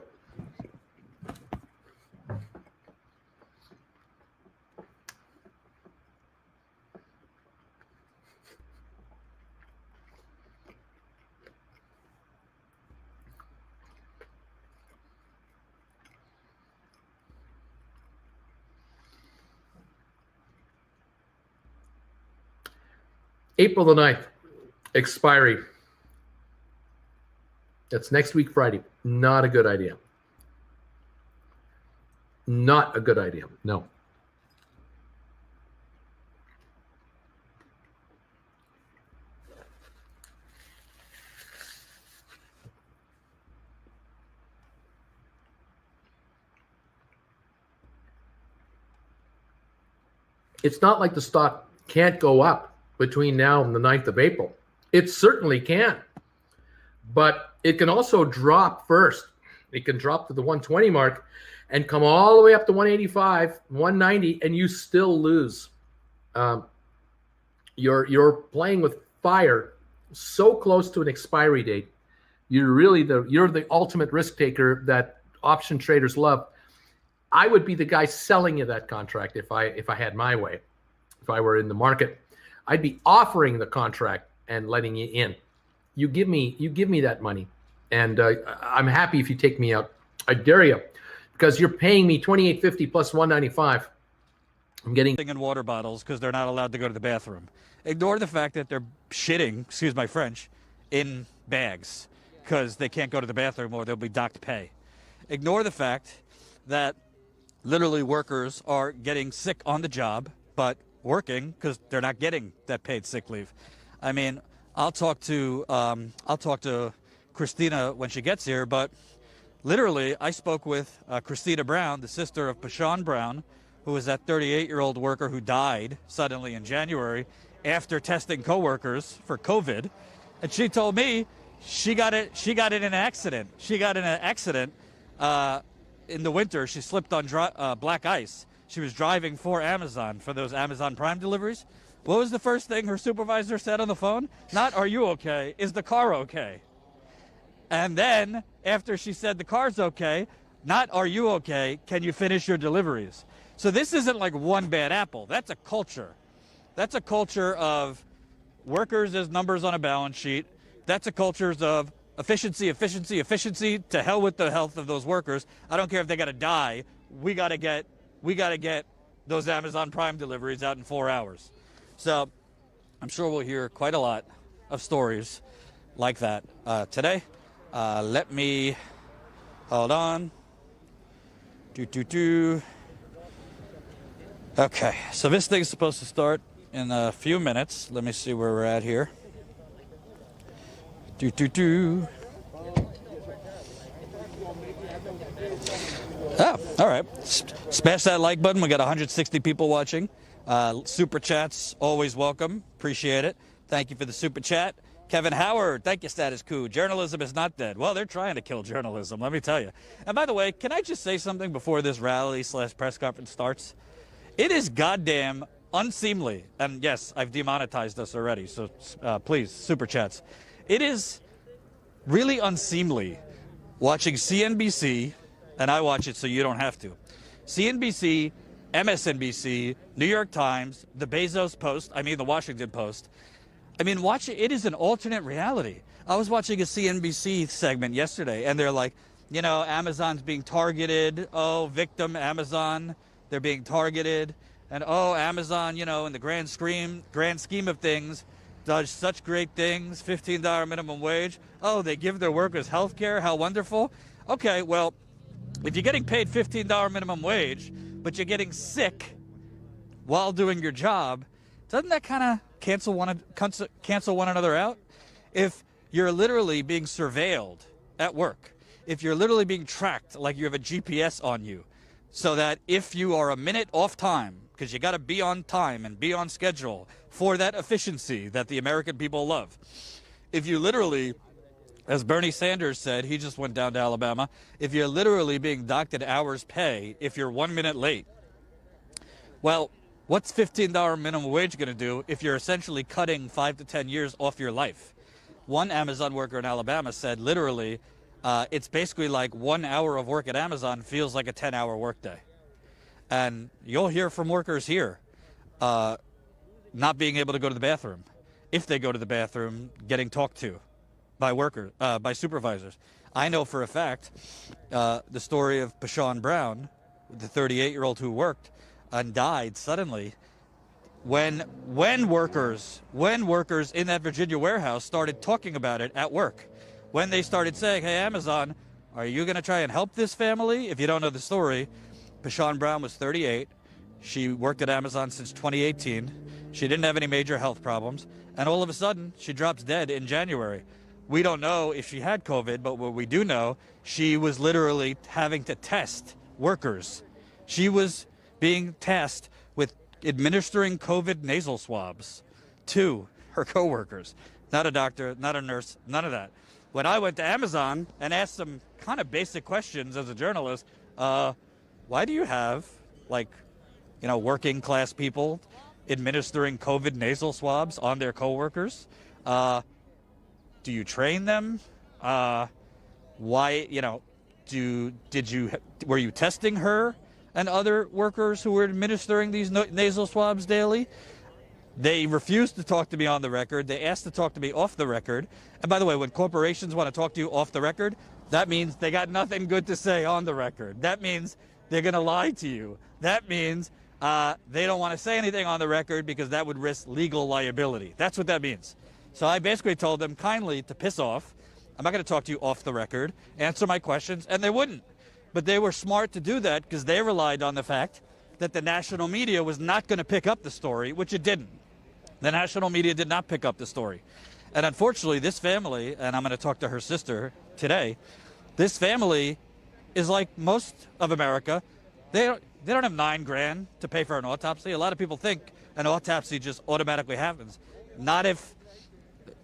April the 9th, expiry. That's next week, Friday. Not a good idea. Not a good idea. No. It's not like the stock can't go up between now and the 9th of April. It certainly can. But it can also drop first. It can drop to the 120 mark and come all the way up to 185, 190, and you still lose. You're playing with fire so close to an expiry date. You're the ultimate risk taker that option traders love. I would be the guy selling you that contract if I had my way. If I were in the market, I'd be offering the contract and letting you in. You give me that money, and I'm happy if you take me out. I dare you, because you're paying me $28.50 plus $195. I'm getting in water bottles because they're not allowed to go to the bathroom. Ignore the fact that they're shitting, excuse my French, in bags because they can't go to the bathroom or they'll be docked pay. Ignore the fact that literally workers are getting sick on the job, but working because they're not getting that paid sick leave. I mean, I'll talk to Christina when she gets here, but literally I spoke with Christina Brown, the sister of Pashawn Brown, who was that 38-year-old worker who died suddenly in January after testing coworkers for COVID, and she told me she got it in an accident. She got in an accident in the winter. She slipped on black ice. She was driving for Amazon for those Amazon Prime deliveries. What was the first thing her supervisor said on the phone? Not, "Are you okay? Is the car okay?" And then after she said the car's okay, not, "Are you okay? Can you finish your deliveries?" So this isn't like one bad apple. That's a culture. That's a culture of workers as numbers on a balance sheet. That's a culture of efficiency, efficiency, efficiency. To hell with the health of those workers. I don't care if they got to die. We got to get those Amazon Prime deliveries out in 4 hours. So I'm sure we'll hear quite a lot of stories like that today. Let me hold on. Okay, so this thing's supposed to start in a few minutes. Let me see where we're at here. Oh, all right. Smash that like button. We got 160 people watching. Super chats, always welcome. Appreciate it. Thank you for the super chat. Kevin Howard, thank you, Status Coup. Journalism is not dead. Well, they're trying to kill journalism, let me tell you. And by the way, can I just say something before this rally/press conference starts? It is goddamn unseemly. And yes, I've demonetized us already, so please, super chats. It is really unseemly watching CNBC, and I watch it so you don't have to. CNBC, MSNBC, New York Times, the the Washington Post. I mean, it is an alternate reality. I was watching a CNBC segment yesterday, and they're like, Amazon's being targeted. Oh, victim Amazon, they're being targeted. And oh, Amazon, in the grand scheme of things, does such great things, $15 minimum wage. Oh, they give their workers health care. How wonderful. Okay, well, if you're getting paid $15 minimum wage, but you're getting sick while doing your job, doesn't that kind of cancel one another out? If you're literally being surveilled at work, if you're literally being tracked like you have a GPS on you, so that if you are a minute off time, because you got to be on time and be on schedule for that efficiency that the American people love, if you literally, as Bernie Sanders said, he just went down to Alabama, if you're literally being docked at hours pay if you're 1 minute late, well, what's $15 minimum wage going to do if you're essentially cutting 5 to 10 years off your life? One Amazon worker in Alabama said literally, it's basically like 1 hour of work at Amazon feels like a 10-hour workday. And you'll hear from workers here not being able to go to the bathroom. If they go to the bathroom, getting talked to by supervisors. I know for a fact the story of Pashawn Brown, the 38-year-old who worked and died suddenly. when workers in that Virginia warehouse started talking about it at work, when they started saying, hey, Amazon, are you going to try and help this family? If you don't know the story, Pashawn Brown was 38. She worked at Amazon since 2018. She didn't have any major health problems. And all of a sudden, she drops dead in January. We don't know if she had COVID, but what we do know, she was literally having to test workers. She was being tasked with administering COVID nasal swabs to her coworkers. Not a doctor, not a nurse, none of that. When I went to Amazon and asked some kind of basic questions as a journalist, why do you have, working class people administering COVID nasal swabs on their coworkers? Do you train them? Why, were you testing her and other workers who were administering these nasal swabs daily? They refused to talk to me on the record. They asked to talk to me off the record. And by the way, when corporations want to talk to you off the record, that means they got nothing good to say on the record. That means they're going to lie to you. That means they don't want to say anything on the record because that would risk legal liability. That's what that means. So I basically told them kindly to piss off. I'm not going to talk to you off the record, answer my questions, and they wouldn't. But they were smart to do that because they relied on the fact that the national media was not going to pick up the story, which it didn't. The national media did not pick up the story. And unfortunately, this family, and I'm going to talk to her sister today, this family is like most of America. They don't have $9 grand to pay for an autopsy. A lot of people think an autopsy just automatically happens.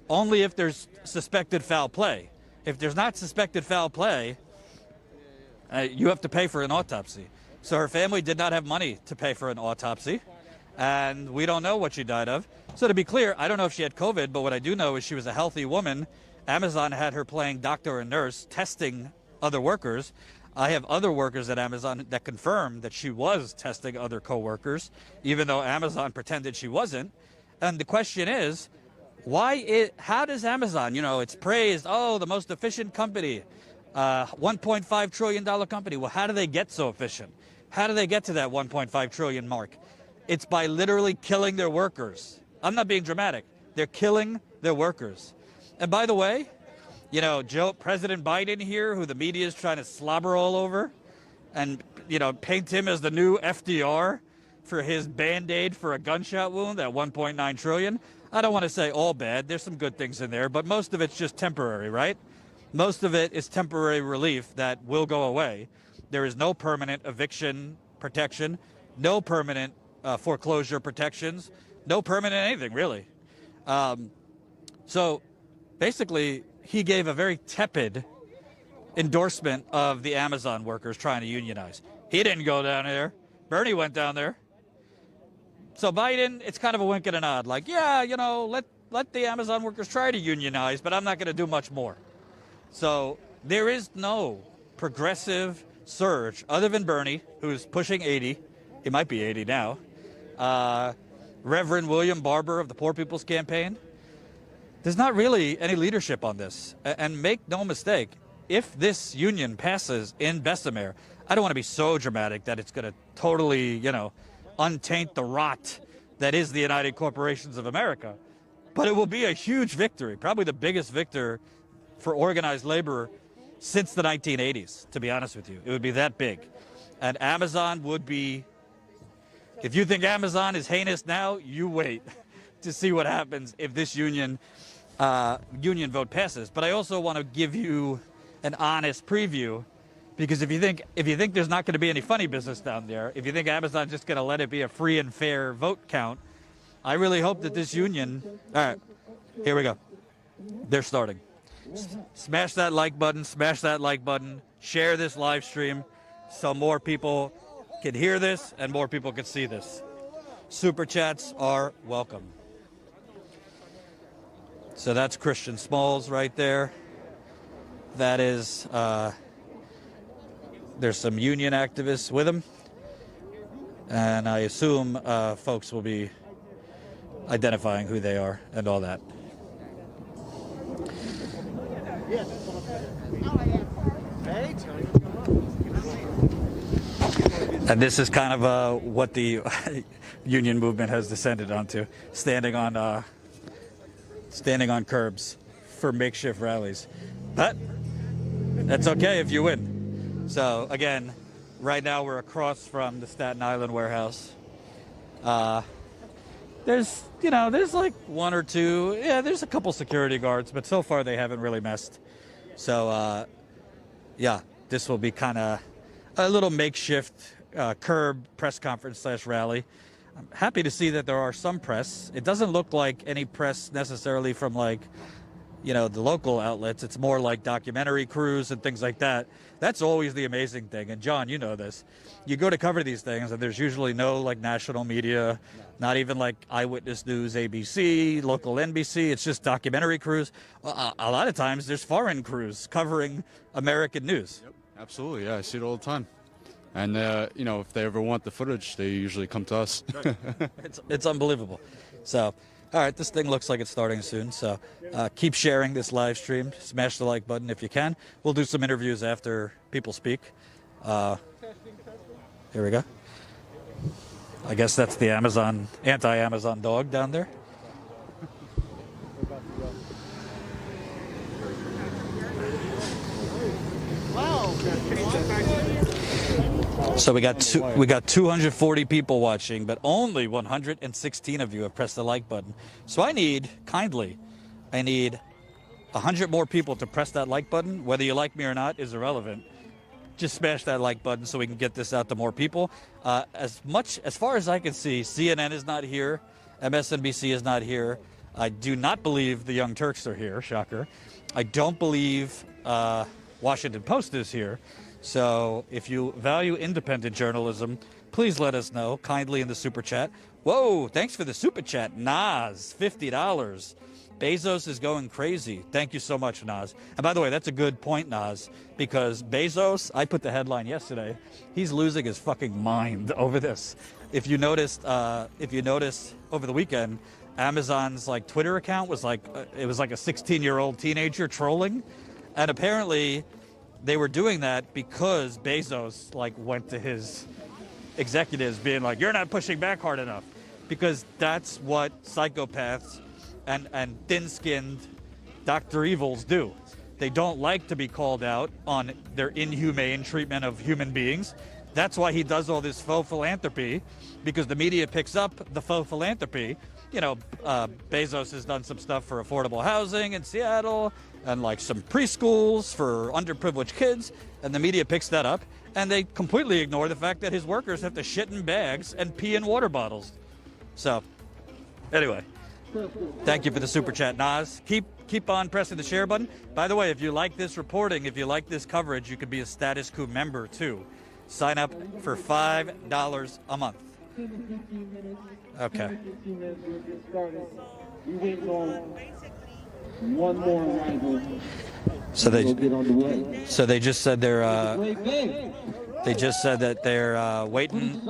Only if there's suspected foul play. If there's not suspected foul play, you have to pay for an autopsy. So her family did not have money to pay for an autopsy, and we don't know what she died of. So to be clear, I don't know if she had COVID, but what I do know is she was a healthy woman. Amazon had her playing doctor and nurse, testing other workers. I have other workers at Amazon that confirm that she was testing other coworkers, even though Amazon pretended she wasn't. And the question is, how does Amazon, it's praised, the most efficient company, $1.5 trillion company. Well, how do they get so efficient? How do they get to that 1.5 trillion mark? It's by literally killing their workers. I'm not being dramatic. They're killing their workers. And by the way, President Biden here, who the media is trying to slobber all over and, paint him as the new FDR for his Band-Aid for a gunshot wound at 1.9 trillion. I don't want to say all bad. There's some good things in there, but most of it's just temporary, right? Most of it is temporary relief that will go away. There is no permanent eviction protection, no permanent foreclosure protections, no permanent anything, really. So basically, he gave a very tepid endorsement of the Amazon workers trying to unionize. He didn't go down there. Bernie went down there. So Biden, it's kind of a wink and a nod, like, yeah, let the Amazon workers try to unionize, but I'm not going to do much more. So there is no progressive surge other than Bernie, who's pushing 80. He might be 80 now. Reverend William Barber of the Poor People's Campaign. There's not really any leadership on this. And make no mistake, if this union passes in Bessemer, I don't want to be so dramatic that it's going to totally, untaint the rot that is the United Corporations of America. But it will be a huge victory, probably the biggest victor for organized labor since the 1980s, to be honest with you. It would be that big. And Amazon would be, if you think Amazon is heinous now, you wait to see what happens if this union vote passes. But I also want to give you an honest preview, because if you think there's not going to be any funny business down there, if you think Amazon's just going to let it be a free and fair vote count, I really hope that this union, all right, here we go. They're starting. Smash that like button, share this live stream so more people can hear this and more people can see this. Super chats are welcome. So that's Christian Smalls right there. That is, there's some union activists with him. And I assume folks will be identifying who they are and all that. And this is kind of what the union movement has descended onto, standing on curbs for makeshift rallies. But that's okay if you win. So again, right now we're across from the Staten Island warehouse. There's like one or two. Yeah, there's a couple security guards, but so far they haven't really messed. So yeah, this will be kind of a little makeshift curb press conference / rally. I'm happy to see that there are some press. It doesn't look like any press necessarily from like, the local outlets. It's more like documentary crews and things like that. That's always the amazing thing. And John, you know this. You go to cover these things and there's usually no like national media, not even like Eyewitness News, ABC, local NBC. It's just documentary crews. Well, a lot of times there's foreign crews covering American news. Yep, absolutely. Yeah, I see it all the time. And, if they ever want the footage, they usually come to us. It's unbelievable. So, all right, this thing looks like it's starting soon. So keep sharing this live stream. Smash the like button if you can. We'll do some interviews after people speak. Here we go. I guess that's the anti-Amazon dog down there. So we got 240 people watching, but only 116 of you have pressed the like button. So I need 100 more people to press that like button. Whether you like me or not is irrelevant. Just smash that like button so we can get this out to more people. As far as I can see, CNN is not here, MSNBC is not here. I do not believe the Young Turks are here. Shocker. I don't believe Washington Post is here. So if you value independent journalism, please let us know kindly in the super chat. Whoa, thanks for the super chat. Nas, $50. Bezos is going crazy. Thank you so much, Nas. And by the way, that's a good point, Nas, because Bezos, I put the headline yesterday, he's losing his fucking mind over this. If you noticed over the weekend, Amazon's like Twitter account was like it was like a 16-year-old teenager trolling, and apparently they were doing that because Bezos like went to his executives being like, "You're not pushing back hard enough," because that's what psychopaths and thin-skinned Dr. Evils do. They don't like to be called out on their inhumane treatment of human beings. That's why he does all this faux philanthropy, because the media picks up the faux philanthropy. Bezos has done some stuff for affordable housing in Seattle and like some preschools for underprivileged kids, and the media picks that up, and they completely ignore the fact that his workers have to shit in bags and pee in water bottles. So, anyway, thank you for the super chat, Nas. Keep on pressing the share button. By the way, if you like this reporting, if you like this coverage, you could be a Status Coup member too. Sign up for $5 a month. Okay. So they just said they're waiting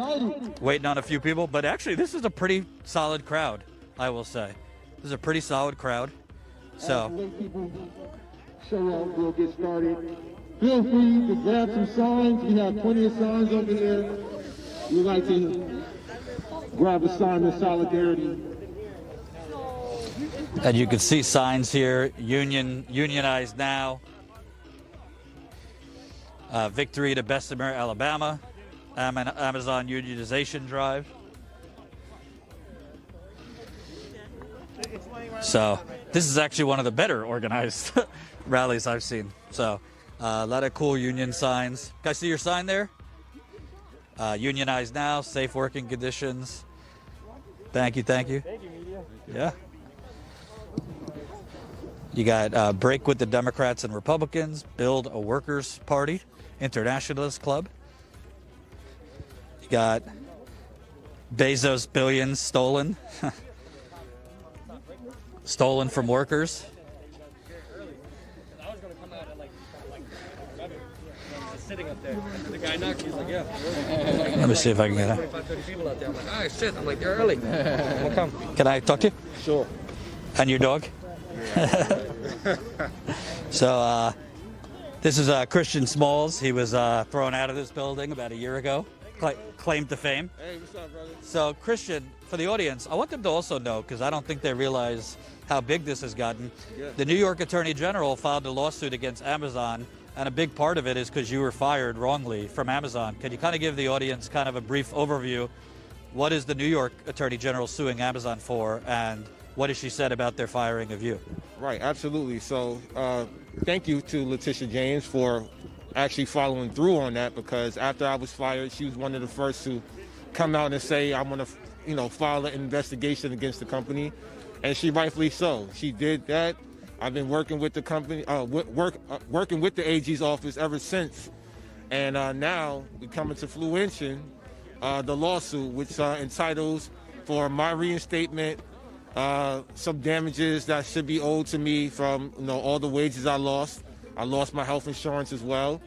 on a few people, but actually this is a pretty solid crowd, I will say. This is a pretty solid crowd. So show up, we'll get started. Feel free to grab some signs. We have plenty of signs over there. We'd like to grab a sign of solidarity. And you can see signs here: unionize now, victory to Bessemer, Alabama, Amazon unionization drive. So this is actually one of the better organized rallies I've seen. So a lot of cool union signs. Can I see your sign there? Unionize now, safe working conditions. Thank you. Thank you, media. Yeah. You got break with the Democrats and Republicans, build a workers' party, internationalist club. You got Bezos billions stolen. Stolen from workers. I was going to come out at like sitting up there. The guy knocked. He's like, "Yeah." Let me see if I can get it. 25, 30 people out there. I'm like, "Ah, shit." I'm like, "You're early." I'll come. Can I talk to you? Sure. And your dog? So this is Christian Smalls. He was thrown out of this building about a year ago. claim to fame. Hey, what's up, brother? So, Christian, for the audience, I want them to also know, because I don't think they realize how big this has gotten. Yeah. The New York Attorney General filed a lawsuit against Amazon, and a big part of it is because you were fired wrongly from Amazon. Can you kind of give the audience kind of a brief overview? What is the New York Attorney General suing Amazon for, and what has she said about their firing of you? Right, absolutely. So thank you to Letitia James for actually following through on that, because after I was fired, she was one of the first to come out and say, I'm going to file an investigation against the company. And she rightfully so. She did that. I've been working with the company, working with the AG's office ever since. And now we come into fruition the lawsuit, which entitles for my reinstatement, some damages that should be owed to me from all the wages I lost. I lost my health insurance as well,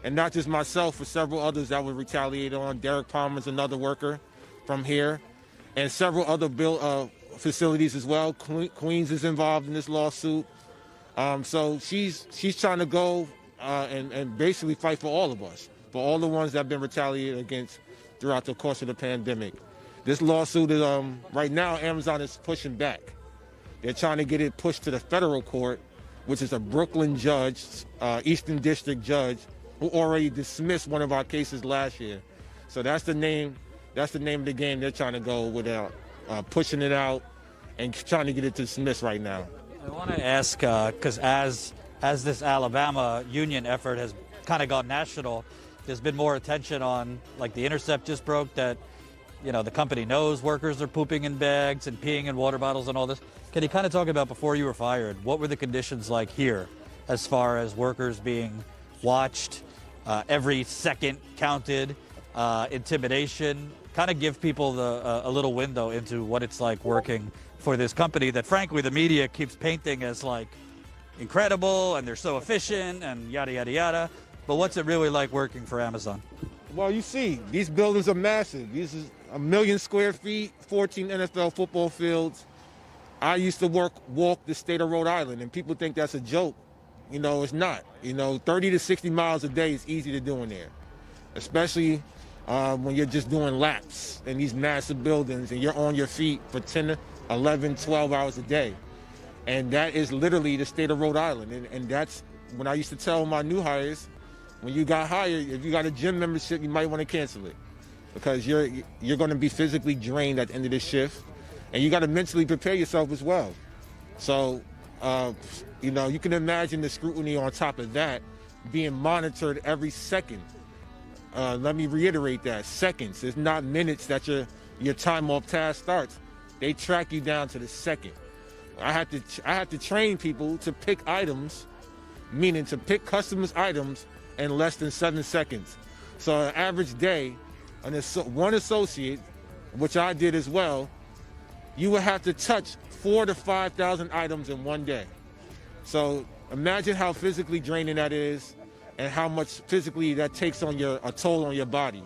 and not just myself, for several others that were retaliated on. Derek Palmer's another worker from here, and several other facilities as well. Queens is involved in this lawsuit. So she's trying to go and basically fight for all of us, for all the ones that have been retaliated against throughout the course of the pandemic. This lawsuit is, right now, Amazon is pushing back. They're trying to get it pushed to the federal court, which is a Brooklyn judge, Eastern District judge, who already dismissed one of our cases last year. So that's the name of the game they're trying to go without pushing it out and trying to get it dismissed right now. I want to ask, because as this Alabama union effort has kind of gone national, there's been more attention on, like The Intercept just broke that, the company knows workers are pooping in bags and peeing in water bottles and all this. Can you kind of talk about, before you were fired, what were the conditions like here as far as workers being watched, every second counted, intimidation? Kind of give people a little window into what it's like working for this company that, frankly, the media keeps painting as like incredible and they're so efficient and yada, yada, yada. But what's it really like working for Amazon? Well, you see, these buildings are massive. This is 1 million square feet, 14 NFL football fields. I used to walk the state of Rhode Island, and people think that's a joke. It's not. 30 to 60 miles a day is easy to do in there, especially when you're just doing laps in these massive buildings and you're on your feet for 10, 11, 12 hours a day. And that is literally the state of Rhode Island. And that's when I used to tell my new hires, when you got hired, if you got a gym membership, you might want to cancel it, because you're going to be physically drained at the end of this shift, and you got to mentally prepare yourself as well. So, you can imagine the scrutiny on top of that, being monitored every second. Let me reiterate that, seconds. It's not minutes that your time off task starts. They track you down to the second. I had to train people to pick items, meaning to pick customers' items in less than 7 seconds. So an average day, one associate, which I did as well, you would have to touch 4,000 to 5,000 items in one day. So imagine how physically draining that is, and how much physically that takes on a toll on your body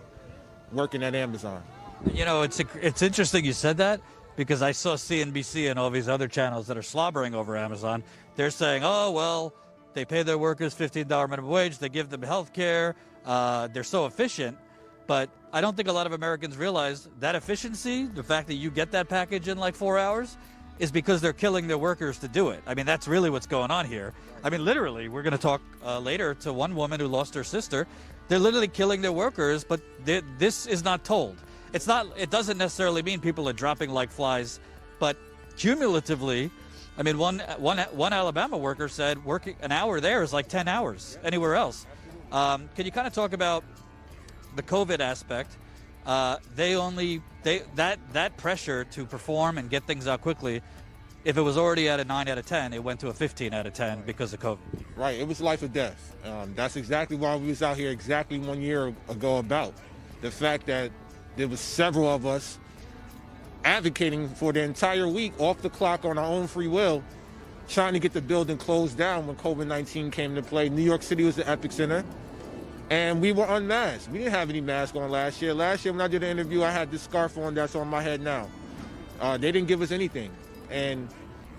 working at Amazon. It's interesting you said that, because I saw CNBC and all these other channels that are slobbering over Amazon. They're saying, oh, well, they pay their workers $15 minimum wage, they give them health care, they're so efficient. But I don't think a lot of Americans realize that efficiency, the fact that you get that package in like 4 hours, is because they're killing their workers to do it. I mean, that's really what's going on here. I mean, literally, we're going to talk later to one woman who lost her sister. They're literally killing their workers, but this is not told. It doesn't necessarily mean people are dropping like flies, but cumulatively, I mean, one Alabama worker said working an hour there is like 10 hours anywhere else. Can you kind of talk about the COVID aspect? That pressure to perform and get things out quickly, if it was already at a 9 out of 10, it went to a 15 out of 10 because of COVID. Right, it was life or death. That's exactly why we was out here exactly 1 year ago about the fact that there was several of us advocating for the entire week off the clock on our own free will, trying to get the building closed down when COVID-19 came into play. New York City was the epicenter, and we were unmasked. We didn't have any masks on last year. Last year when I did an interview, I had this scarf on that's on my head now. They didn't give us anything. And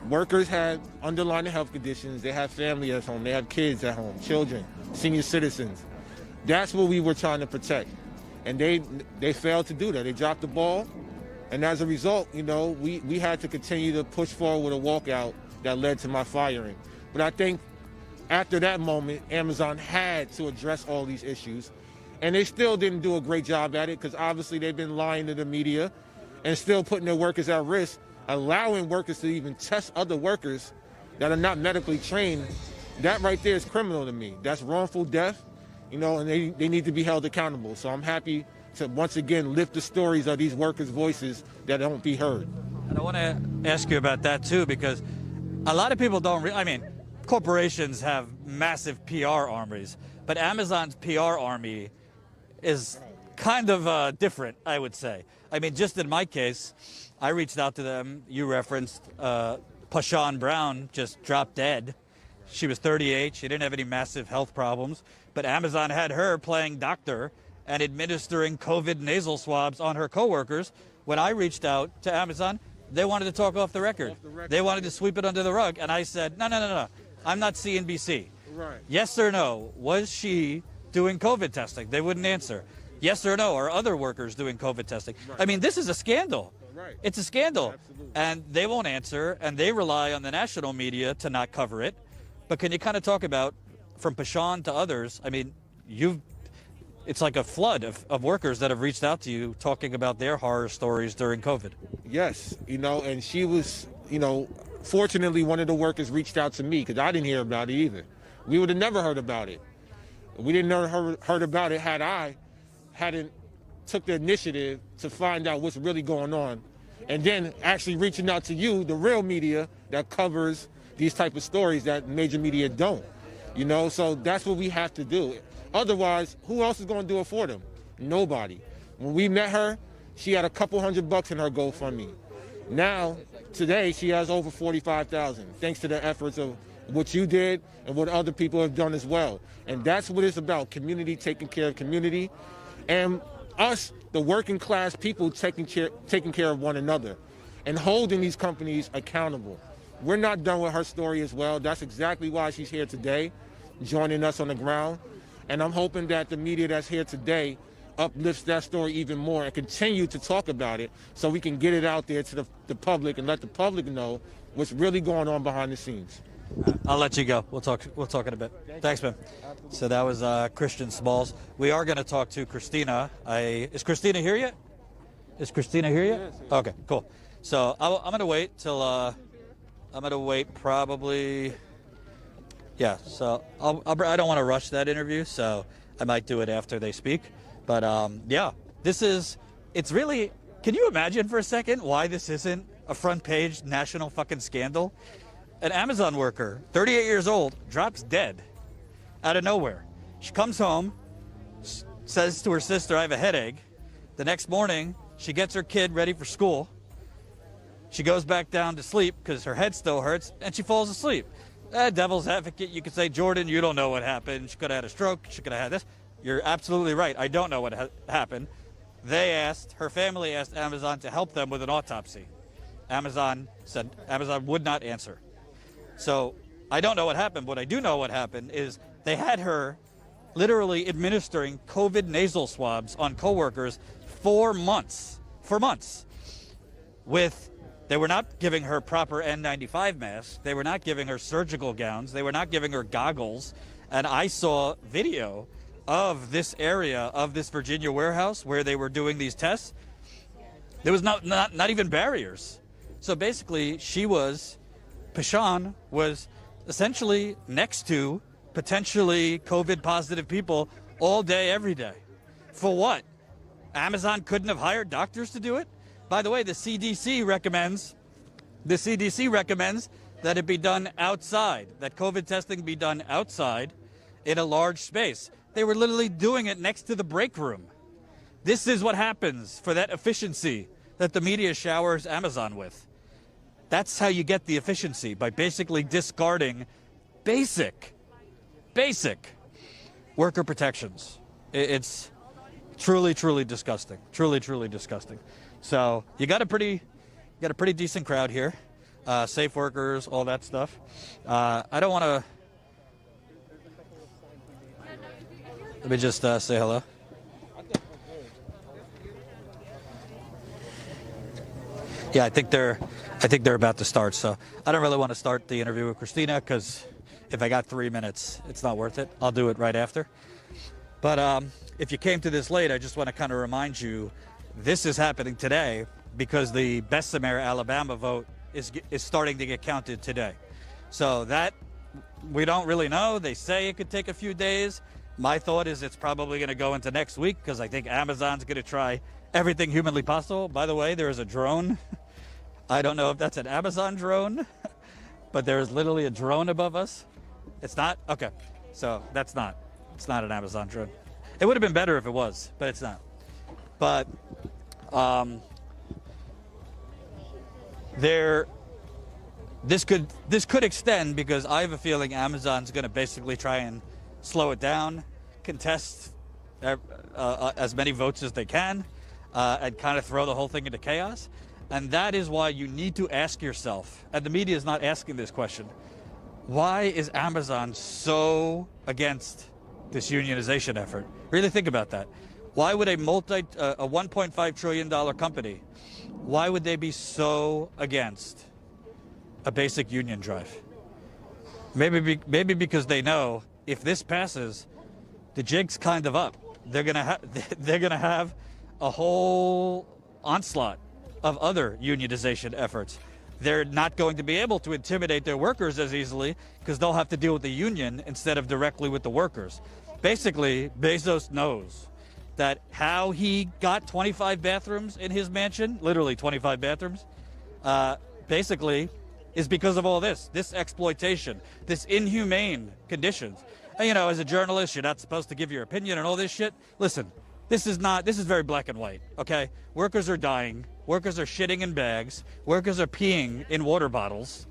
workers had underlying health conditions. They have family at home. They have kids at home, children, senior citizens. That's what we were trying to protect. And they failed to do that. They dropped the ball. And as a result, you know, we had to continue to push forward with a walkout that led to my firing. But I think after that moment, Amazon had to address all these issues. And they still didn't do a great job at it because obviously they've been lying to the media and still putting their workers at risk, allowing workers to even test other workers that are not medically trained. That right there is criminal to me. That's wrongful death, you know, and they need to be held accountable. So I'm happy to once again lift the stories of these workers' voices that don't be heard. And I want to ask you about that too, because a lot of people don't, I mean, corporations have massive PR armies, but Amazon's PR army is kind of different, I would say. I mean, just in my case, I reached out to them. You referenced Pashan Brown just dropped dead. She was 38. She didn't have any massive health problems, but Amazon had her playing doctor and administering COVID nasal swabs on her coworkers. When I reached out to Amazon, they wanted to talk off the record. They wanted to sweep it under the rug, and I said, no. I'm not CNBC. Right. Yes or no, was she doing COVID testing? They wouldn't answer. Yes or no, are other workers doing COVID testing? Right. I mean, this is a scandal. Right. It's a scandal. Absolutely. And they won't answer, and they rely on the national media to not cover it. But can you kind of talk about, from Pashan to others, I mean, it's like a flood of workers that have reached out to you talking about their horror stories during COVID. Yes, you know, and she was, you know, fortunately one of the workers reached out to me because I didn't hear about it either. We would have never heard about it. We didn't know heard about it had I hadn't took the initiative to find out what's really going on, and then actually reaching out to you, the real media that covers these type of stories that major media don't. You know, so that's what we have to do. Otherwise, who else is going to do it for them? Nobody. When we met her, she had a couple $100 in her GoFundMe. Now, today, she has over 45,000, thanks to the efforts of what you did and what other people have done as well. And that's what it's about, community taking care of community, and us, the working class people, taking care of one another and holding these companies accountable. We're not done with her story as well. That's exactly why she's here today, joining us on the ground. And I'm hoping that the media that's here today uplifts that story even more and continue to talk about it so we can get it out there to the public and let the public know what's really going on behind the scenes. I'll let you go. We'll talk in a bit. Thanks, man. So that was Christian Smalls. We are going to talk to Christina. Is Christina here yet? Is Christina here yet? Okay, cool. So I'm going to wait till I'm going to wait probably. Yeah. So I don't want to rush that interview, so I might do it after they speak. But yeah, it's really. Can you imagine for a second why this isn't a front page national fucking scandal? An Amazon worker, 38 years old, drops dead out of nowhere. She comes home, says to her sister, I have a headache. The next morning, she gets her kid ready for school. She goes back down to sleep because her head still hurts, and she falls asleep. Devil's advocate, you could say, Jordan, you don't know what happened. She could have had a stroke. She could have had this. You're absolutely right. I don't know what happened. Her family asked Amazon to help them with an autopsy. Amazon would not answer. So I don't know what happened. What I do know what happened is they had her literally administering COVID nasal swabs on coworkers for months. They were not giving her proper N95 masks. They were not giving her surgical gowns. They were not giving her goggles. And I saw video of this area of this Virginia warehouse where they were doing these tests. There was not even barriers. So basically, Pashan was essentially next to potentially COVID positive people all day, every day. For what? Amazon couldn't have hired doctors to do it? By the way, the CDC recommends that it be done outside, that COVID testing be done outside in a large space. They were literally doing it next to the break room. This is what happens for that efficiency that the media showers Amazon with. That's how you get the efficiency, by basically discarding basic worker protections. It's truly, truly disgusting. Truly, truly disgusting. So you got a pretty decent crowd here. Safe workers, all that stuff. I don't want to. Let me just say hello. Yeah, I think they're about to start. So I don't really want to start the interview with Christina because if I got 3 minutes, it's not worth it. I'll do it right after. But if you came to this late, I just want to kind of remind you, this is happening today because the Bessemer, Alabama vote is starting to get counted today. So that we don't really know. They say it could take a few days. My thought is it's probably going to go into next week because I think Amazon's going to try everything humanly possible. By the way, there is a drone. I don't know if that's an Amazon drone, but there is literally a drone above us. It's not? Okay. So it's not an Amazon drone. It would have been better if it was, but it's not. But this could extend because I have a feeling Amazon's going to basically try and slow it down, contest as many votes as they can, and kind of throw the whole thing into chaos. And that is why you need to ask yourself, and the media is not asking this question, why is Amazon so against this unionization effort? Really think about that. Why would a $1.5 trillion company, why would they be so against a basic union drive? Maybe because they know if this passes, the jig's kind of up. They're gonna have a whole onslaught of other unionization efforts. They're not going to be able to intimidate their workers as easily because they'll have to deal with the union instead of directly with the workers. Basically, Bezos knows that how he got 25 bathrooms in his mansion, literally 25 bathrooms, basically is because of all this exploitation, this inhumane conditions. And, you know, as a journalist, you're not supposed to give your opinion and all this shit. Listen, this is very black and white, okay? Workers are dying. Workers are shitting in bags. Workers are peeing in water bottles.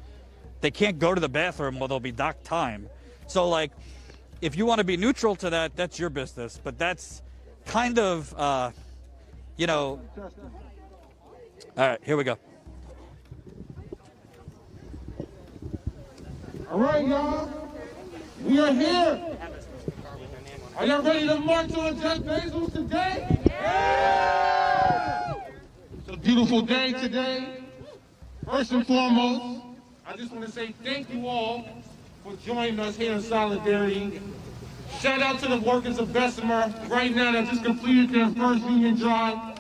They can't go to the bathroom or they'll be docked time. So, like, if you want to be neutral to that, that's your business. But that's kind of, you know... All right, here we go. All right, y'all. We are here. Are y'all ready to march on Jeff Bezos today? Yeah! It's a beautiful day today. First and foremost, I just want to say thank you all for joining us here in solidarity. Shout out to the workers of Bessemer right now that just completed their first union drive.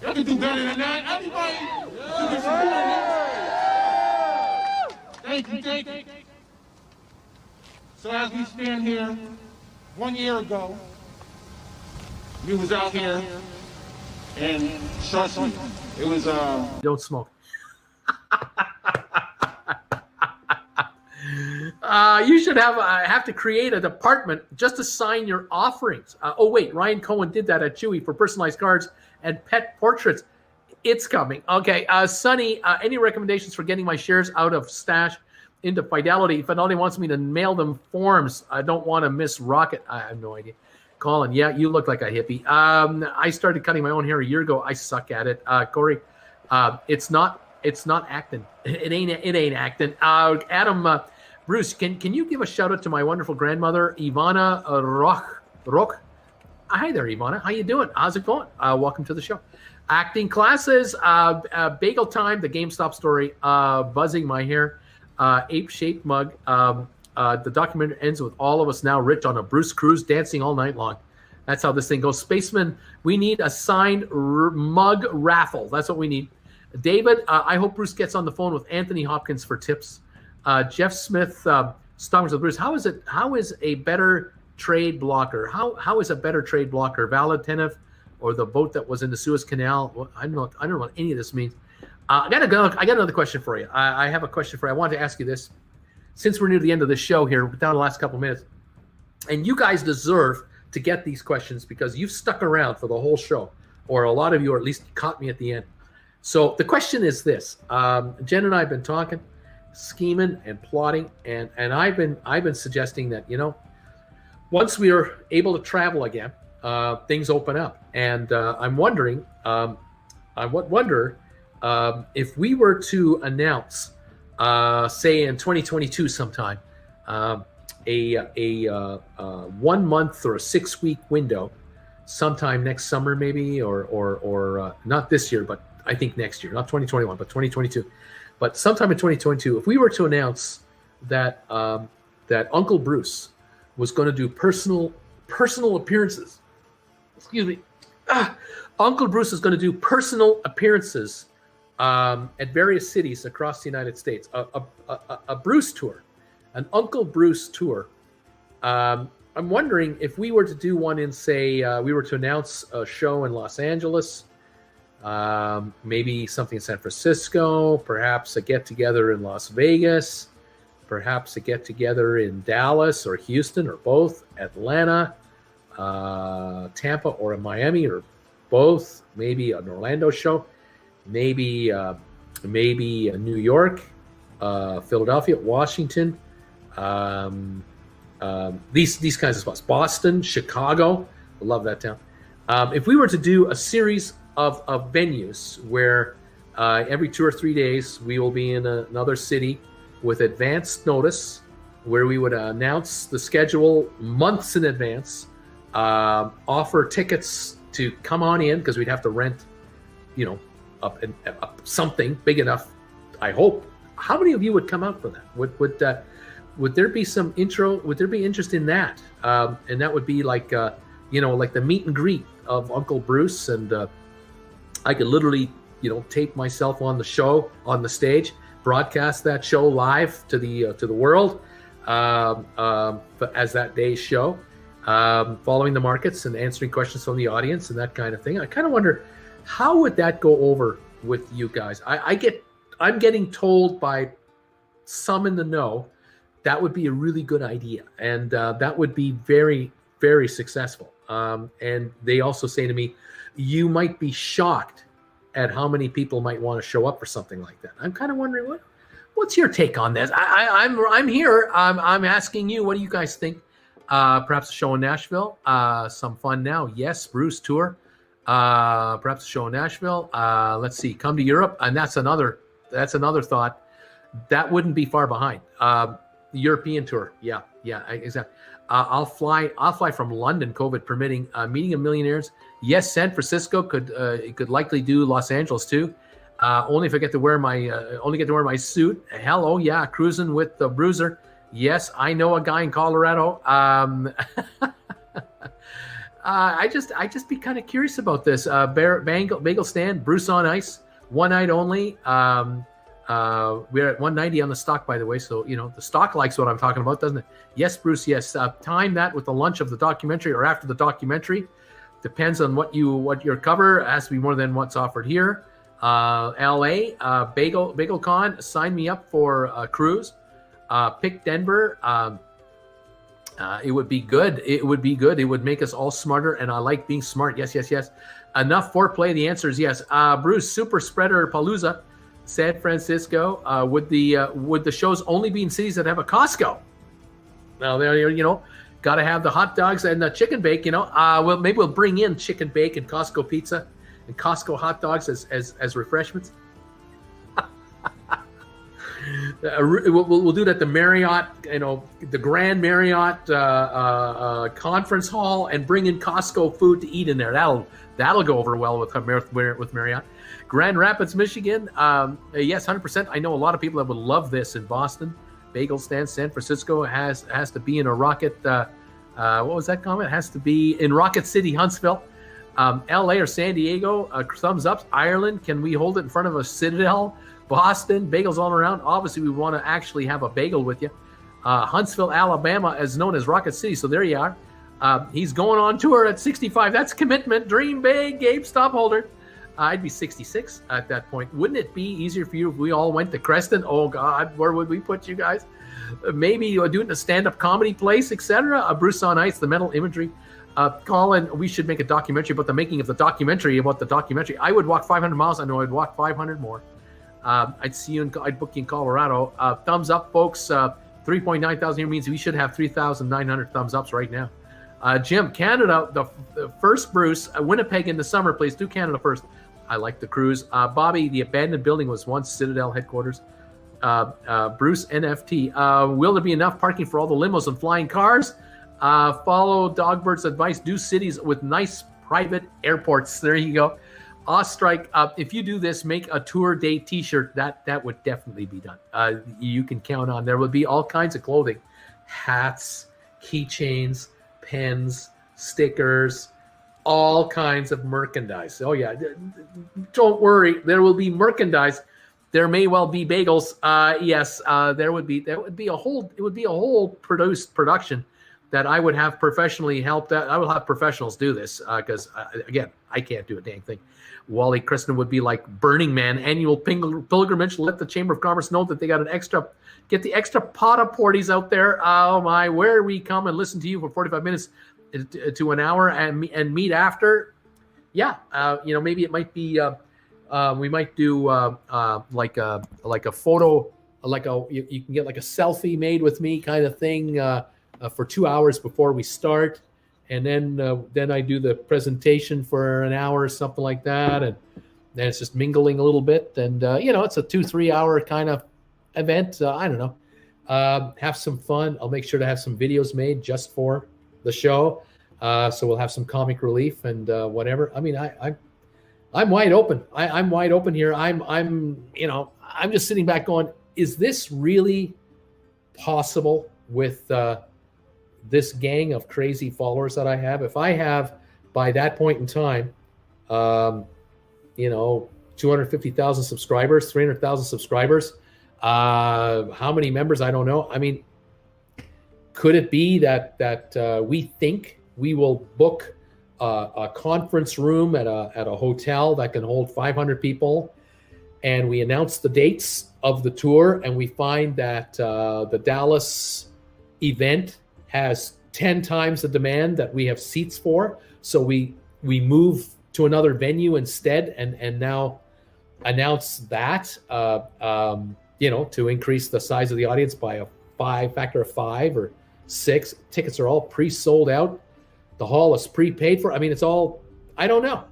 Y'all can do better than that. Everybody should be supporting this. Thank you. So as we stand here, 1 year ago, we was out here, and trust me, it was Don't smoke. You should have to create a department just to sign your offerings. Oh wait, Ryan Cohen did that at Chewy for personalized cards and pet portraits. It's coming. Okay, Sonny, any recommendations for getting my shares out of Stash into Fidelity? Fidelity wants me to mail them forms. I don't want to miss Rocket. I have no idea. Colin, yeah, you look like a hippie. I started cutting my own hair a year ago. I suck at it. Corey, it's not acting. It ain't acting. Adam, Bruce, can you give a shout out to my wonderful grandmother, Ivana Roch? Hi there, Ivana. How you doing? How's it going? Welcome to the show. Acting classes, bagel time, the GameStop story, buzzing my hair, ape-shaped mug. The documentary ends with all of us now rich on a Bruce cruise, dancing all night long. That's how this thing goes. Spaceman, we need a signed mug raffle. That's what we need. David, I hope Bruce gets on the phone with Anthony Hopkins for tips. Jeff Smith, Stoners with Bruce, how is a better trade blocker? How is a better trade blocker? Valatenov or the boat that was in the Suez Canal? Well, I don't know what any of this means. I got another question for you. I have a question for you. I wanted to ask you this. Since we're near the end of the show here, down the last couple of minutes, and you guys deserve to get these questions because you've stuck around for the whole show, or a lot of you, or at least caught me at the end. So the question is this: Jen and I have been talking, scheming and plotting, and I've been suggesting that, you know, once we are able to travel again, things open up, and I'm wondering, if we were to announce, say in 2022 sometime, a 1 month or a 6 week window, sometime next summer maybe, or not this year, but I think next year, not 2021, but 2022. But sometime in 2022, if we were to announce that that Uncle Bruce was going to do personal appearances, excuse me, Uncle Bruce is going to do personal appearances at various cities across the United States, a Bruce tour, an Uncle Bruce tour. I'm wondering if we were to do one in, say, we were to announce a show in Los Angeles, maybe something in San Francisco, perhaps a get-together in Las Vegas, perhaps a get-together in Dallas or Houston or both, Atlanta, Tampa or in Miami or both, maybe an Orlando show, maybe New York, Philadelphia, Washington, these kinds of spots, Boston, Chicago, I love that town. If we were to do a series of venues where every 2 or 3 days we will be in another city with advanced notice, where we would announce the schedule months in advance, offer tickets to come on in, because we'd have to rent, up something big enough, I hope. How many of you would come out for that? Would there be some intro? Would there be interest in that? And that would be like like the meet and greet of Uncle Bruce, and I could literally tape myself on the show, on the stage, broadcast that show live to the world as that day's show, following the markets and answering questions from the audience and that kind of thing. I kind of wonder, how would that go over with you guys? I'm getting told by some in the know that would be a really good idea, and that would be very, very successful. And they also say to me, you might be shocked at how many people might want to show up for something like that. I'm kind of wondering, what's your take on this? I'm here. I'm asking you, what do you guys think? Perhaps a show in Nashville, some fun now. Yes, Bruce tour. Perhaps a show in Nashville. Let's see, come to Europe, and that's another thought. That wouldn't be far behind. The European tour, yeah, exactly. I'll fly from London, COVID permitting. Meeting of millionaires. Yes, San Francisco could likely do Los Angeles too. Only if I get to wear my suit. Hell, oh yeah, cruising with the Bruiser. Yes, I know a guy in Colorado. I just be kind of curious about this. Bagel stand, Bruce on Ice, one night only. We're at 190 on the stock, by the way. So, the stock likes what I'm talking about, doesn't it? Yes, Bruce, yes. Time that with the lunch of the documentary or after the documentary. Depends on what your cover. It has to be more than what's offered here. LA, Bagel Con, sign me up for a cruise. Pick Denver. It would be good. It would be good. It would make us all smarter, and I like being smart. Yes. Enough foreplay. The answer is yes. Bruce, Super Spreader Palooza, San Francisco. Would the shows only be in cities that have a Costco? Now, there, got to have the hot dogs and the chicken bake. Well, maybe we'll bring in chicken bake and Costco pizza and Costco hot dogs as refreshments. We'll do that at the Marriott, the Grand Marriott conference hall, and bring in Costco food to eat in there. That'll go over well with Marriott. Grand Rapids, Michigan. Yes, 100%. I know a lot of people that would love this in Boston. Bagel stand, San Francisco has to be in a rocket. What was that comment? Has to be in Rocket City, Huntsville. LA or San Diego, thumbs up. Ireland, can we hold it in front of a Citadel? Boston, bagels all around. Obviously, we want to actually have a bagel with you. Huntsville, Alabama, is known as Rocket City. So there you are. He's going on tour at 65. That's commitment. Dream big, Gabe Stopholder. I'd be 66 at that point. Wouldn't it be easier for you if we all went to Creston? Oh, God, where would we put you guys? Maybe doing a stand-up comedy place, etc. Bruce on Ice, the mental imagery. Colin, we should make a documentary about the making of the documentary about the documentary. I would walk 500 miles. I know I'd walk 500 more. I'd book you in Colorado. Thumbs up, folks. 3.9 thousand here means we should have 3,900 thumbs ups right now. Jim, Canada, the first Bruce, Winnipeg in the summer, please do Canada first. I like the cruise. Bobby, the abandoned building was once Citadel headquarters. Bruce NFT. Will there be enough parking for all the limos and flying cars? Follow Dogbird's advice. Do cities with nice private airports. There you go. Ostrike, if you do this, make a tour day T-shirt. That would definitely be done. You can count on. There will be all kinds of clothing, hats, keychains, pens, stickers, all kinds of merchandise. Oh yeah, don't worry. There will be merchandise. There may well be bagels. Yes, there would be a whole production that I would have professionally helped. I will have professionals do this because again, I can't do a dang thing. Wally Kristen would be like Burning Man annual pilgrimage. Let the Chamber of Commerce know that they got get the extra pot of porties out there. Oh my, where we come and listen to you for 45 minutes to an hour and meet after. Yeah, maybe it might be. We might do like a photo, you can get like a selfie made with me kind of thing for 2 hours before we start. And then I do the presentation for an hour or something like that, and then it's just mingling a little bit, and it's a 2-3 hour kind of event. I don't know. Have some fun. I'll make sure to have some videos made just for the show, so we'll have some comic relief and whatever. I mean, I'm wide open. I'm wide open here. I'm just sitting back going, is this really possible with this gang of crazy followers that I have? If I have, by that point in time, 250,000 subscribers, 300,000 subscribers, how many members? I don't know. I mean, could it be that we think we will book a conference room at a hotel that can hold 500 people, and we announce the dates of the tour, and we find that the Dallas event has 10 times the demand that we have seats for, so we move to another venue instead, and now announce that to increase the size of the audience by a factor of 5 or 6. Tickets are all pre-sold out. The hall is prepaid for. I mean, it's all. I don't know.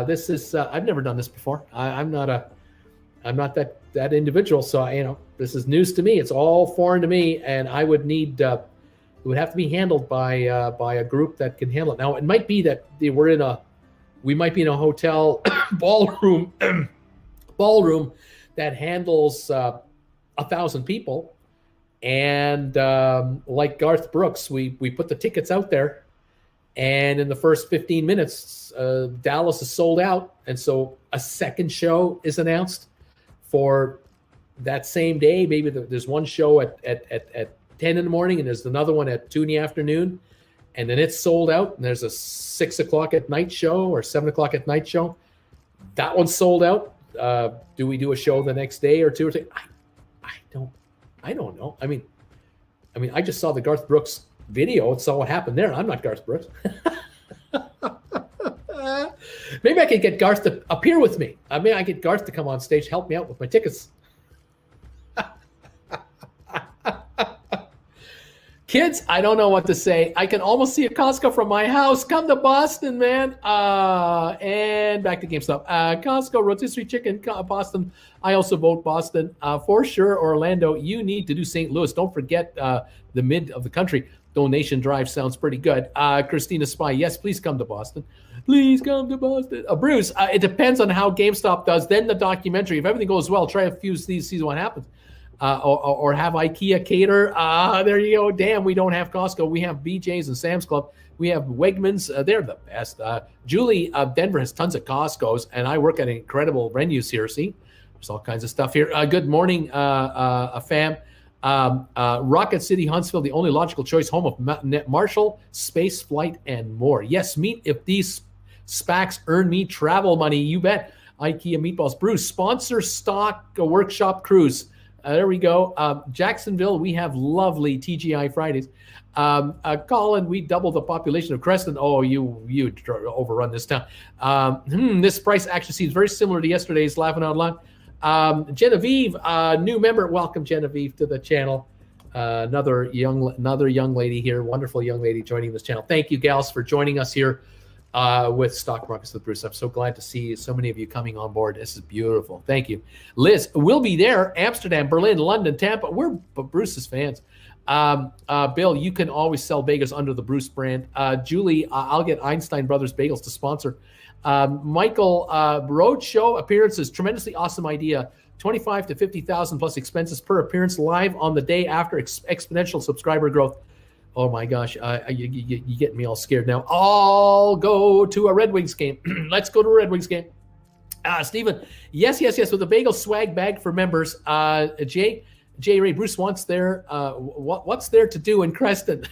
This is. I've never done this before. I'm not that individual. So this is news to me. It's all foreign to me, and I would need. It would have to be handled by a group that can handle it. Now, it might be that we might be in a hotel ballroom that handles 1,000 people. And like Garth Brooks, we put the tickets out there, and in the first 15 minutes, Dallas is sold out. And so a second show is announced for that same day. Maybe there's one show at 10 in the morning, and there's another one at 2 in the afternoon, and then it's sold out. And there's a 6 o'clock at night show or 7 o'clock at night show. That one's sold out. Do we do a show the next day or 2 or 3? I don't know. I mean, I just saw the Garth Brooks video and saw what happened there. I'm not Garth Brooks. Maybe I could get Garth to appear with me. I mean, I get Garth to come on stage, help me out with my tickets. Kids, I don't know what to say. I can almost see a Costco from my house. Come to Boston, man. And back to GameStop. Costco, rotisserie chicken, Boston. I also vote Boston. For sure, Orlando, you need to do St. Louis. Don't forget the mid of the country. Donation drive sounds pretty good. Christina Spy, yes, please come to Boston. Please come to Boston. Bruce, it depends on how GameStop does. Then the documentary. If everything goes well, try a few of these, see what happens. Or have IKEA cater. There you go. Damn, we don't have Costco. We have BJ's and Sam's Club. We have Wegmans. They're the best. Julie, Denver has tons of Costco's, and I work at incredible venues here. See, there's all kinds of stuff here. Good morning, fam. Rocket City, Huntsville, the only logical choice, home of Marshall, Space Flight, and more. Yes, meet if these SPACs earn me travel money. You bet. IKEA meatballs. Bruce, sponsor stock workshop cruise. There we go. Jacksonville, we have lovely TGI Fridays. Colin, we double the population of Creston. Oh, you overrun this town. This price actually seems very similar to yesterday's. Laughing out loud. Genevieve, new member. Welcome, Genevieve, to the channel. Another young lady here. Wonderful young lady joining this channel. Thank you, gals, for joining us here with Stock Markets with Bruce. I'm so glad to see so many of you coming on board. This is beautiful. Thank you. Liz, we'll be there. Amsterdam, Berlin, London, Tampa. We're Bruce's fans. Bill, you can always sell bagels under the Bruce brand. Julie, I'll get Einstein Brothers Bagels to sponsor. Michael, road show appearances, tremendously awesome idea. 25 to 50,000 plus expenses per appearance live on the day after exponential subscriber growth. Oh my gosh, you get me all scared now. I'll go to a Red Wings game. Let's go to a Red Wings game. Stephen, yes, with a bagel swag bag for members. Jay Ray, Bruce wants there. What's there to do in Creston?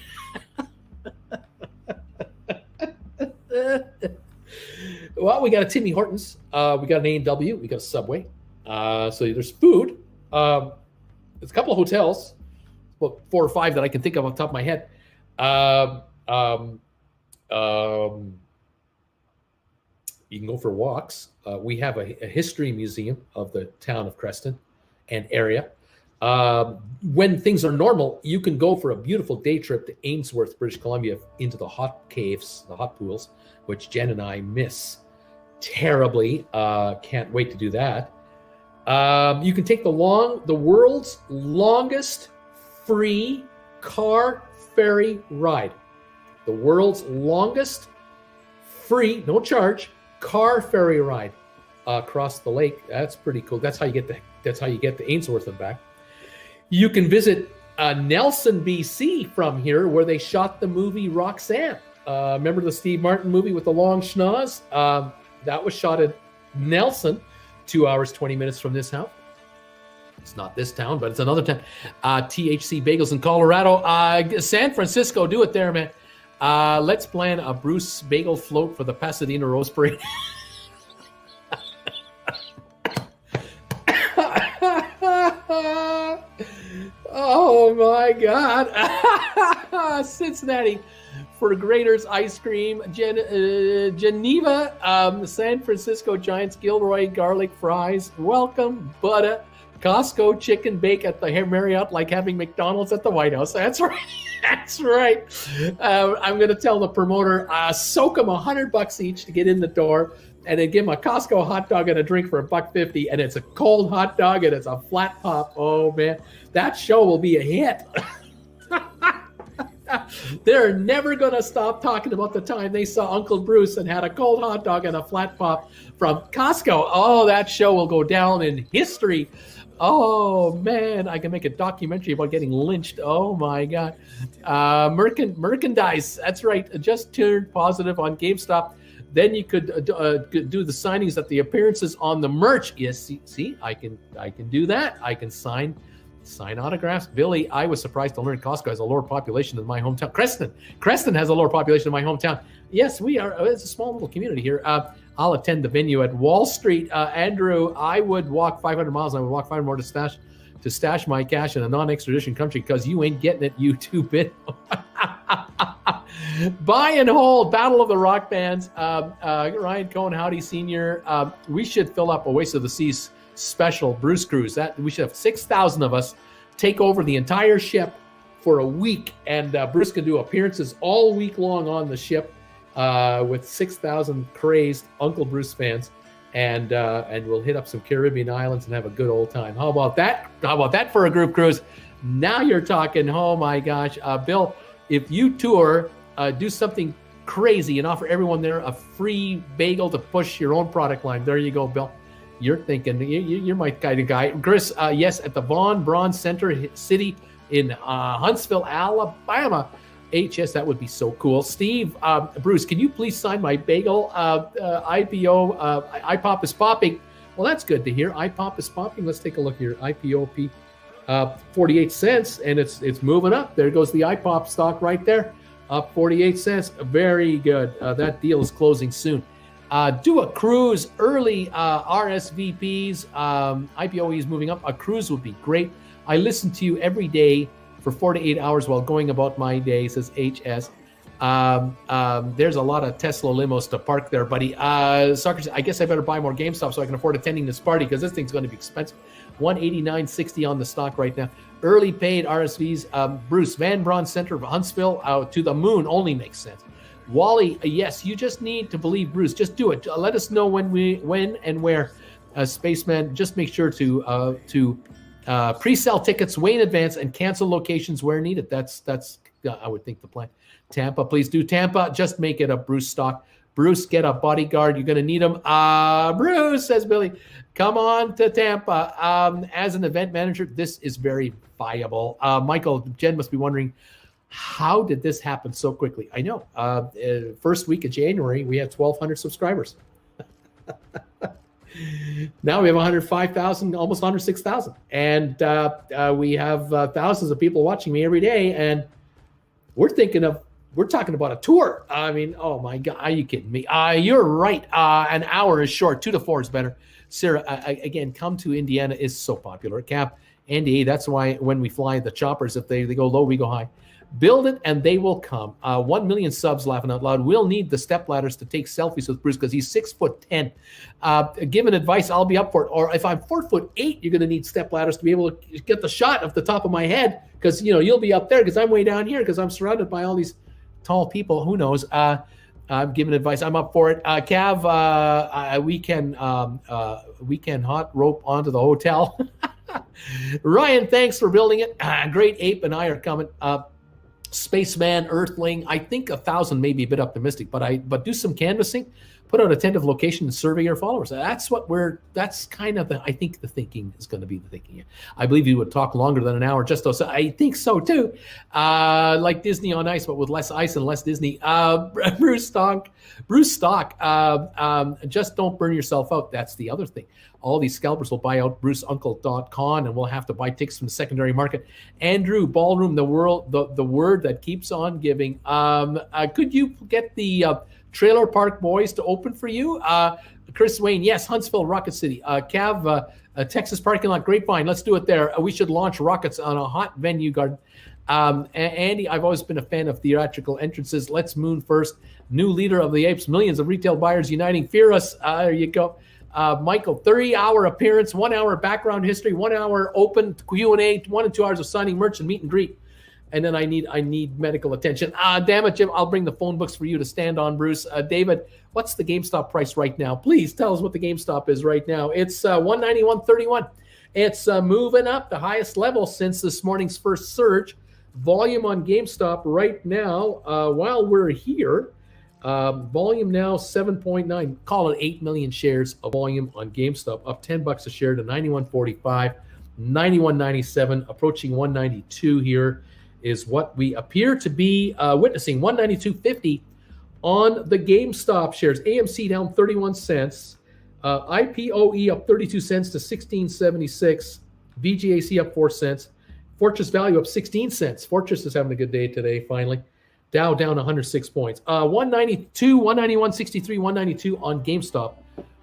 Well, we got a Timmy Hortons. We got an A&W. We got a Subway. So there's food. There's a couple of hotels. Well, 4 or 5 that I can think of off the top of my head. You can go for walks. We have a history museum of the town of Creston and area. When things are normal, you can go for a beautiful day trip to Ainsworth, British Columbia, into the hot caves, the hot pools, which Jen and I miss terribly. Can't wait to do that. You can take the world's longest free car ferry ride. The world's longest free, no charge, car ferry ride across the lake. That's pretty cool. That's how you get to Ainsworth and back. You can visit Nelson, BC from here, where they shot the movie Roxanne. Remember the Steve Martin movie with the long schnoz? That was shot in Nelson, 2 hours, 20 minutes from this house. It's not this town, but it's another town. THC Bagels in Colorado. San Francisco, do it there, man. Let's plan a Bruce bagel float for the Pasadena Rose Parade. Oh my God. Cincinnati for Graders Ice Cream. Geneva, San Francisco Giants, Gilroy Garlic Fries. Welcome, Butter. Costco chicken bake at the Marriott, like having McDonald's at the White House. That's right. That's right. I'm going to tell the promoter, soak them $100 each to get in the door, and then give them a Costco hot dog and a drink for $1.50, and it's a cold hot dog and it's a flat pop. Oh man, that show will be a hit. They're never going to stop talking about the time they saw Uncle Bruce and had a cold hot dog and a flat pop from Costco. Oh, that show will go down in history. Oh man, I can make a documentary about getting lynched. Oh my God. Merchandise. That's right. Just turned positive on GameStop. Then you could do the signings at the appearances on the merch. Yes, see, I can do that. I can sign autographs. Billy, I was surprised to learn Costco has a lower population than my hometown. Creston has a lower population than my hometown. Yes, we are. It's a small little community here. I'll attend the venue at Wall Street. Andrew, I would walk 500 miles. I would walk 500 more to stash my cash in a non-extradition country because you ain't getting it, you 2-bit. Buy and hold, Battle of the Rock Bands. Ryan Cohen, howdy, senior. We should fill up Oasis of the Seas special Bruce cruise. That we should have 6,000 of us take over the entire ship for a week, and Bruce can do appearances all week long on the ship with 6,000 crazed Uncle Bruce fans, and we'll hit up some Caribbean islands and have a good old time. How about that? How about that for a group cruise? Now you're talking. Oh my gosh, Bill, if you tour, do something crazy and offer everyone there a free bagel to push your own product line. There you go, Bill. You're thinking, you're my kind of guy. Chris, yes, at the Von Braun Center City in Huntsville, Alabama. HS, that would be so cool. Steve, Bruce, can you please sign my bagel? IPO, IPOP is popping. Well, that's good to hear. IPOP is popping. Let's take a look here. IPOP, 48 cents, and it's moving up. There goes the IPOP stock right there, up 48 cents. Very good. That deal is closing soon. Do a cruise early, RSVPs. IPOE is moving up. A cruise would be great. I listen to you every day for 4 to 8 hours while going about my day, says HS. There's a lot of Tesla limos to park there, buddy. Soccer, I guess I better buy more GameStop so I can afford attending this party because this thing's going to be expensive. $189.60 on the stock right now. Early paid RSVs. Bruce, Van Braun Center of Huntsville to the moon only makes sense. Wally, yes, you just need to believe Bruce. Just do it. Let us know when and where. Spaceman, just make sure to Pre-sell tickets way in advance and cancel locations where needed. That's I would think the plan. Tampa, please do Tampa. Just make it a Bruce stock. Bruce, get a bodyguard. You're going to need him. Bruce, says Billy, come on to Tampa. As an event manager, this is very viable. Michael, Jen must be wondering, how did this happen so quickly? I know. First week of January, we had 1,200 subscribers. Now we have 105,000, almost 106,000. And we have thousands of people watching me every day. And we're talking about a tour. I mean, oh my God, are you kidding me? You're right. An hour is short. 2 to 4 is better. Sarah, again, come to Indiana is so popular. Cap, Andy, that's why when we fly the choppers, if they go low, we go high. Build it and they will come. 1 million subs, laughing out loud. We'll need the step ladders to take selfies with Bruce because he's 6'10". Given advice, I'll be up for it. Or if I'm 4'8", you're going to need step ladders to be able to get the shot of the top of my head because you'll be up there because I'm way down here because I'm surrounded by all these tall people. Who knows? I'm giving advice. I'm up for it. Cav, we can hot rope onto the hotel. Ryan, thanks for building it. Great Ape and I are coming. Spaceman, Earthling. I think 1,000 may be a bit optimistic, but do some canvassing, put out a tentative location and survey your followers. That's kind of I think the thinking is going to be the thinking. I believe you would talk longer than an hour just so I think so too. Like Disney on Ice, but with less ice and less Disney. Bruce Stock. Just don't burn yourself out. That's the other thing. All these scalpers will buy out bruceuncle.com and we'll have to buy tickets from the secondary market. Andrew, Ballroom, the word that keeps on giving. Could you get the Trailer Park Boys to open for you? Chris Wayne, yes, Huntsville, Rocket City. Cav, Texas parking lot, Grapevine, let's do it there. We should launch rockets on a hot venue garden. Andy, I've always been a fan of theatrical entrances. Let's moon first. New leader of the apes, millions of retail buyers uniting. Fear us. There you go. Michael, 30-hour appearance, 1 hour background history, 1 hour open Q&A, 1 and 2 hours of signing merch and meet and greet. And then I need medical attention. Damn it, Jim. I'll bring the phone books for you to stand on, Bruce. David, what's the GameStop price right now? Please tell us what the GameStop is right now. It's $191.31. It's moving up the highest level since this morning's first surge. Volume on GameStop right now, while we're here, volume now 7.9. Call it 8 million shares of volume on GameStop, up $10 a share to 91.45, 91.97, approaching 192 here is what we appear to be witnessing. 192.50 on the GameStop shares. AMC down 31 cents. IPOE up 32 cents to 16.76. VGAC up 4 cents. Fortress Value up 16 cents. Fortress is having a good day today, finally. Dow down 106 points. 192, 191.63, 192 on GameStop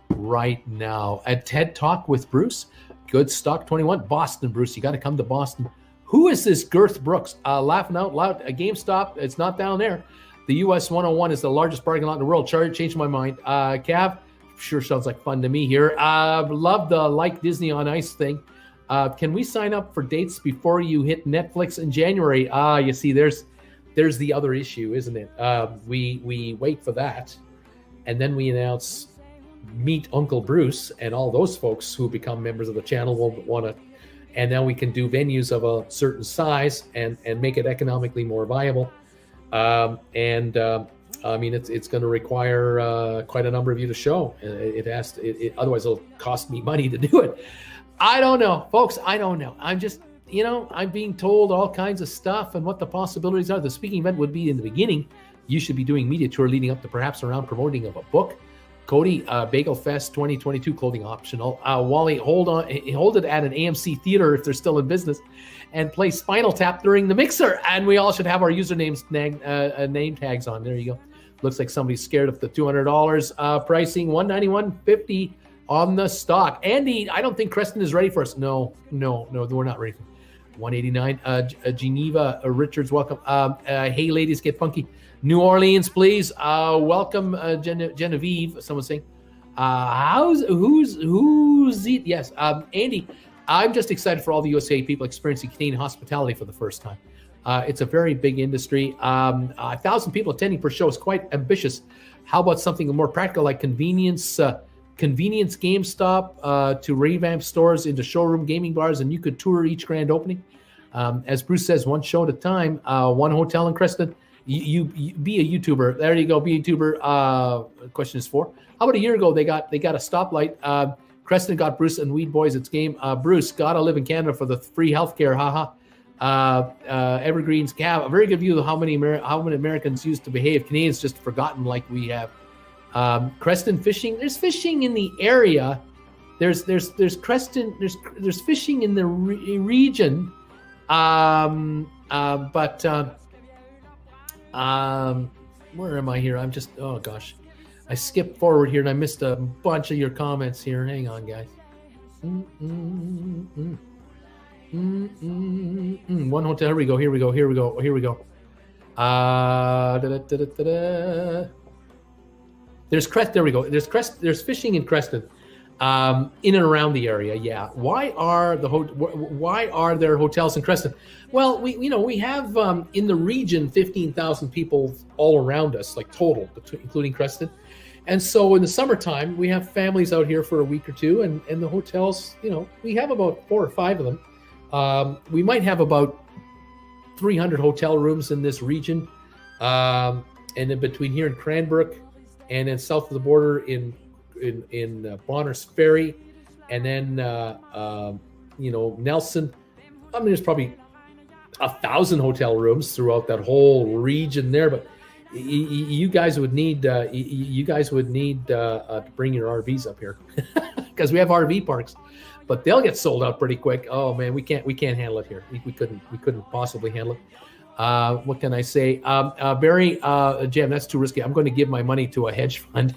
right now. At TED Talk with Bruce. Good stock 21. Boston, Bruce. You got to come to Boston. Who is this Girth Brooks? Laughing out loud. GameStop, it's not down there. The US 101 is the largest parking lot in the world. Changed my mind. Cav, sure sounds like fun to me here. Love the like Disney on Ice thing. Can we sign up for dates before you hit Netflix in January? You see, there's the other issue, isn't it? We wait for that, and then we announce Meet Uncle Bruce, and all those folks who become members of the channel will want to, and then we can do venues of a certain size and make it economically more viable. I mean, it's going to require quite a number of you to show. Otherwise it'll cost me money to do it. I don't know, folks. I don't know. I'm just, I'm being told all kinds of stuff and what the possibilities are. The speaking event would be in the beginning. You should be doing media tour leading up to perhaps around promoting of a book. Cody, Bagel Fest 2022 clothing optional. Wally, hold it at an AMC theater if they're still in business, and play Spinal Tap during the mixer. And we all should have our usernames name tags on. There you go. Looks like somebody's scared of the $200 pricing. $191.50 on the stock. Andy, I don't think Creston is ready for us. No, we're not ready. 189. Geneva Richards, welcome. Hey, ladies, get funky. New Orleans, please. Welcome, Genevieve. Someone's saying, who's it? Yes, Andy. I'm just excited for all the USA people experiencing Canadian hospitality for the first time. It's a very big industry. 1,000 people attending per show is quite ambitious. How about something more practical like convenience convenience GameStop to revamp stores into showroom gaming bars, and you could tour each grand opening. As Bruce says, one show at a time, one hotel in Creston. You be a YouTuber. There you go, be a YouTuber. Question is 4. How about a year ago, they got a stoplight. Creston got Bruce and Weed Boys its game. Bruce, gotta live in Canada for the free healthcare. Haha. Evergreen's Cav, a very good view of how many Americans used to behave. Canadians just forgotten like we have. Creston fishing. There's fishing in the area. There's Creston. There's fishing in the region. But where am I here? I'm just, oh gosh, I skipped forward here and I missed a bunch of your comments here. Hang on, guys. One hotel. Here we go. There's Crest. There we go. There's fishing in Creston, in and around the area. Yeah. Why are there hotels in Creston? Well, we have in the region 15,000 people all around us, like total, including Creston. And so in the summertime, we have families out here for a week or two, and the hotels, we have about 4 or 5 of them. We might have about 300 hotel rooms in this region, and then between here in Cranbrook, and then south of the border in Bonners Ferry, and then Nelson. I mean, there's probably 1,000 hotel rooms throughout that whole region there. But you guys would need to bring your RVs up here because we have RV parks. But they'll get sold out pretty quick. Oh man, we can't handle it here. We couldn't possibly handle it. What can I say? Barry, Jim, that's too risky. I'm going to give my money to a hedge fund.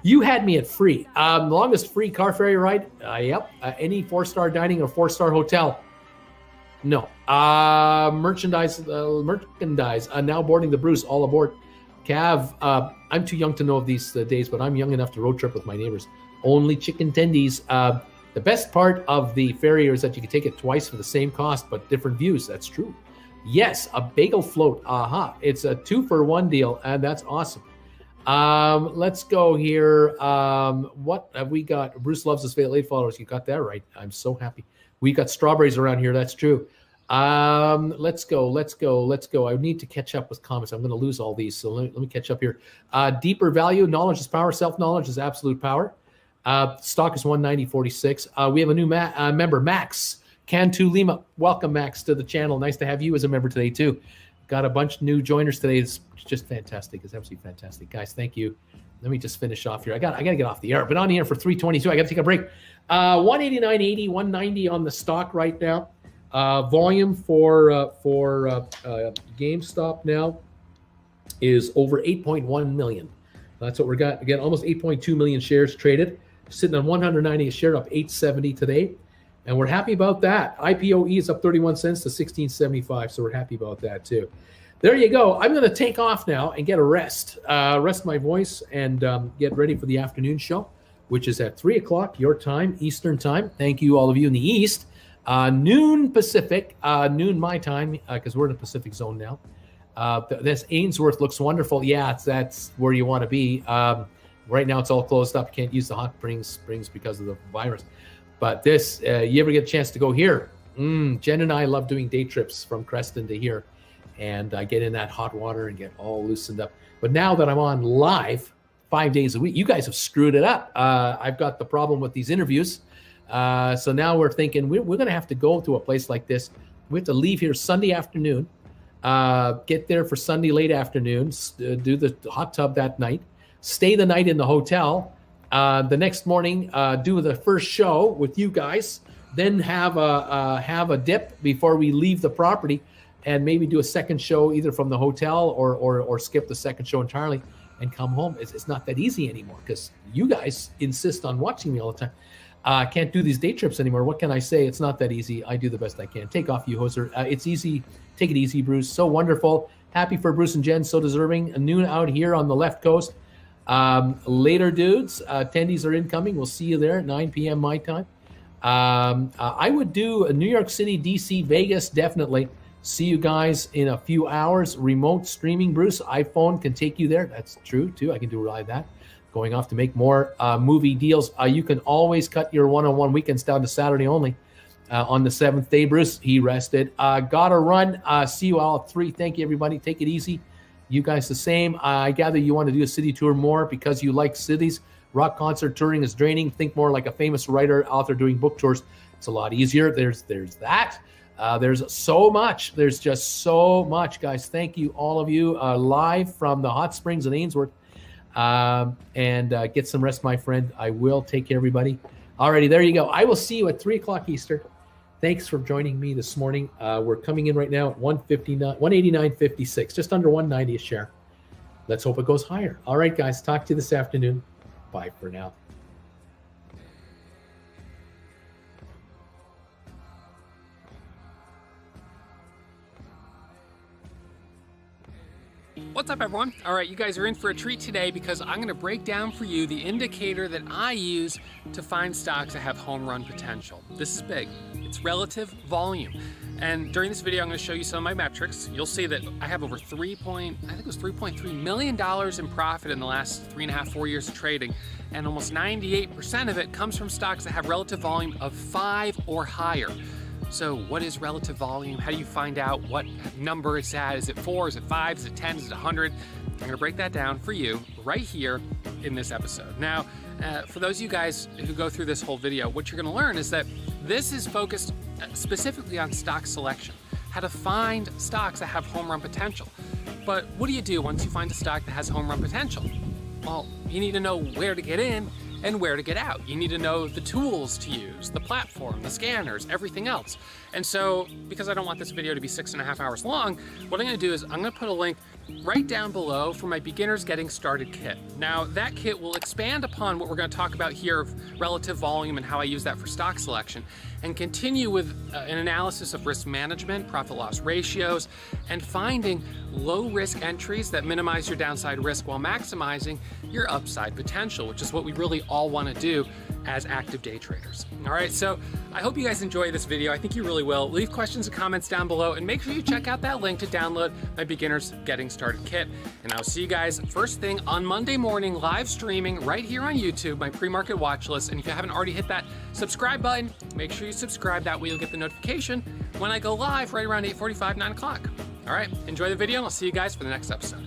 You had me at free. Longest free car ferry ride? Yep. Any 4-star dining or 4-star hotel? No. Merchandise. Now boarding the Bruce. All aboard. Cav, I'm too young to know of these days, but I'm young enough to road trip with my neighbors. Only chicken tendies. The best part of the ferry is that you can take it twice for the same cost, but different views. That's true. Yes, a bagel float. Aha. It's a 2-for-1 deal, and that's awesome. Let's go here. What have we got? Bruce loves his late followers. You got that right. I'm so happy. We got strawberries around here. That's true. Let's go. I need to catch up with comments. I'm going to lose all these, so let me catch up here. Deeper value. Knowledge is power. Self-knowledge is absolute power. Stock is 190.46. We have a new member, Max Cantu Lima. Welcome, Max, to the channel. Nice to have you as a member today too. Got a bunch of new joiners today. It's just fantastic. It's absolutely fantastic, guys. Thank you. Let me just finish off here. I got to get off the air. I've been on the air for 3:22. I got to take a break. 189.80, 190 on the stock right now. Volume for GameStop now is over 8.1 million. That's what we got. Again, almost 8.2 million shares traded. Sitting on 190 a share, up 870 today. And we're happy about that. IPOE is up 31 cents to 16.75. So we're happy about that too. There you go. I'm going to take off now and get a rest. Rest my voice and get ready for the afternoon show, which is at 3 o'clock your time, Eastern time. Thank you, all of you in the East. Noon Pacific, noon my time, because we're in the Pacific zone now. This Ainsworth looks wonderful. Yeah, that's where you want to be. Right now it's all closed up. Can't use the hot springs because of the virus. But this, you ever get a chance to go here? Jen and I love doing day trips from Creston to here, and get in that hot water and get all loosened up. But now that I'm on live 5 days a week, you guys have screwed it up. I've got the problem with these interviews. So now we're thinking we're going to have to go to a place like this. We have to leave here Sunday afternoon, get there for Sunday late afternoon, do the hot tub that night, stay the night in the hotel. The next morning, do the first show with you guys, then have a dip before we leave the property, and maybe do a second show either from the hotel or skip the second show entirely and come home. It's not that easy anymore because you guys insist on watching me all the time. Can't do these day trips anymore. What can I say? It's not that easy. I do the best I can. Take off, you hoser. It's easy. Take it easy, Bruce. So wonderful. Happy for Bruce and Jen. So deserving. A noon out here on the left coast. Later, dudes. Attendees are incoming. We'll see you there at 9 p.m. my time. I would do a New York City, DC, Vegas, definitely. See you guys in a few hours. Remote streaming, Bruce. iPhone can take you there. That's true, too. I can do like that. going off to make more movie deals. You can always cut your one-on-one weekends down to Saturday only. On the 7th day, Bruce, he rested. Gotta run. See you all at 3. Thank you, everybody. Take it easy. You guys the same. I gather you want to do a city tour more because you like cities. Rock concert touring is draining. Think more like a famous writer, author doing book tours. It's a lot easier. There's that. There's so much. There's just so much, guys. Thank you, all of you, live from the hot springs in Ainsworth. Get some rest, my friend. I will take care, everybody. Alrighty, there you go. I will see you at 3 o'clock Eastern. Thanks for joining me this morning. We're coming in right now at 189.56, just under 190 a share. Let's hope it goes higher. All right, guys, talk to you this afternoon. Bye for now. What's up, everyone? All right, you guys are in for a treat today because I'm going to break down for you the indicator that I use to find stocks that have home run potential. This is big. It's relative volume. And during this video, I'm going to show you some of my metrics. You'll see that I have over $3.3 million in profit in the last 3.5-4 years of trading. And almost 98% of it comes from stocks that have relative volume of 5 or higher. So what is relative volume? How do you find out what number it's at? Is it 4? Is it 5? Is it 10? Is it 100? I'm going to break that down for you right here in this episode. Now, for those of you guys who go through this whole video, what you're going to learn is that this is focused specifically on stock selection, how to find stocks that have home run potential. But what do you do once you find a stock that has home run potential? Well, you need to know where to get in and where to get out. You need to know the tools to use, the platform, the scanners, everything else. And so, because I don't want this video to be 6.5 hours long, what I'm gonna do is I'm gonna put a link right down below for my Beginners Getting Started kit. Now, that kit will expand upon what we're gonna talk about here of relative volume and how I use that for stock selection, and continue with an analysis of risk management, profit-loss ratios, and finding low-risk entries that minimize your downside risk while maximizing your upside potential, which is what we really all want to do as active day traders. All right, so I hope you guys enjoy this video. I think you really will. Leave questions and comments down below, and make sure you check out that link to download my Beginners Getting Started kit. And I'll see you guys first thing on Monday morning, live streaming right here on YouTube, my pre-market watch list. And if you haven't already hit that subscribe button, make sure you subscribe. That way you'll get the notification when I go live right around 8:45, 9 o'clock. All right, enjoy the video, and I'll see you guys for the next episode.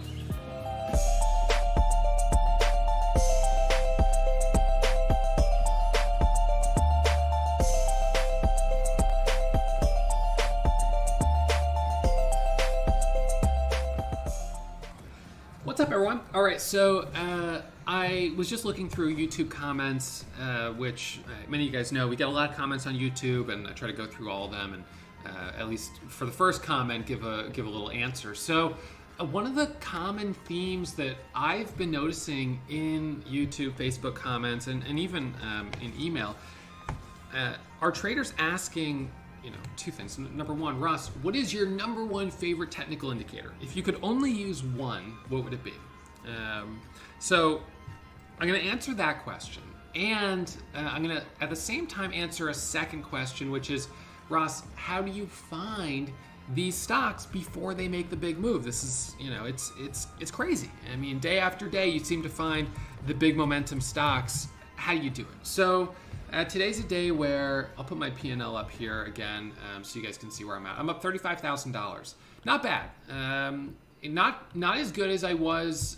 What's up, everyone? All right, so I was just looking through YouTube comments, which many of you guys know. We get a lot of comments on YouTube, and I try to go through all of them, and at least for the first comment, give a little answer. So one of the common themes that I've been noticing in YouTube, Facebook comments, and even in email, are traders asking, two things. Number one, Ross, what is your number one favorite technical indicator? If you could only use one, what would it be? So I'm going to answer that question, and I'm going to at the same time answer a second question, which is, Ross, how do you find these stocks before they make the big move? This is, it's crazy. I mean, day after day, you seem to find the big momentum stocks. How do you do it? So today's a day where I'll put my P&L up here again, so you guys can see where I'm at. I'm up $35,000. Not bad. Not as good as I was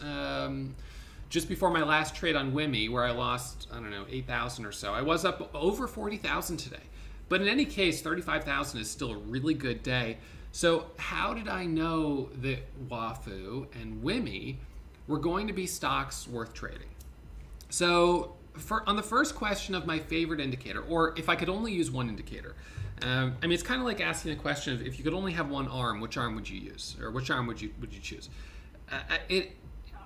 just before my last trade on WIMI, where I lost, 8,000 or so. I was up over 40,000 today. But in any case, 35,000 is still a really good day. So how did I know that WAFU and WIMI were going to be stocks worth trading? So on the first question of my favorite indicator, or if I could only use one indicator, it's kind of like asking a question of, if you could only have one arm, which arm would you use? Or which arm would you choose?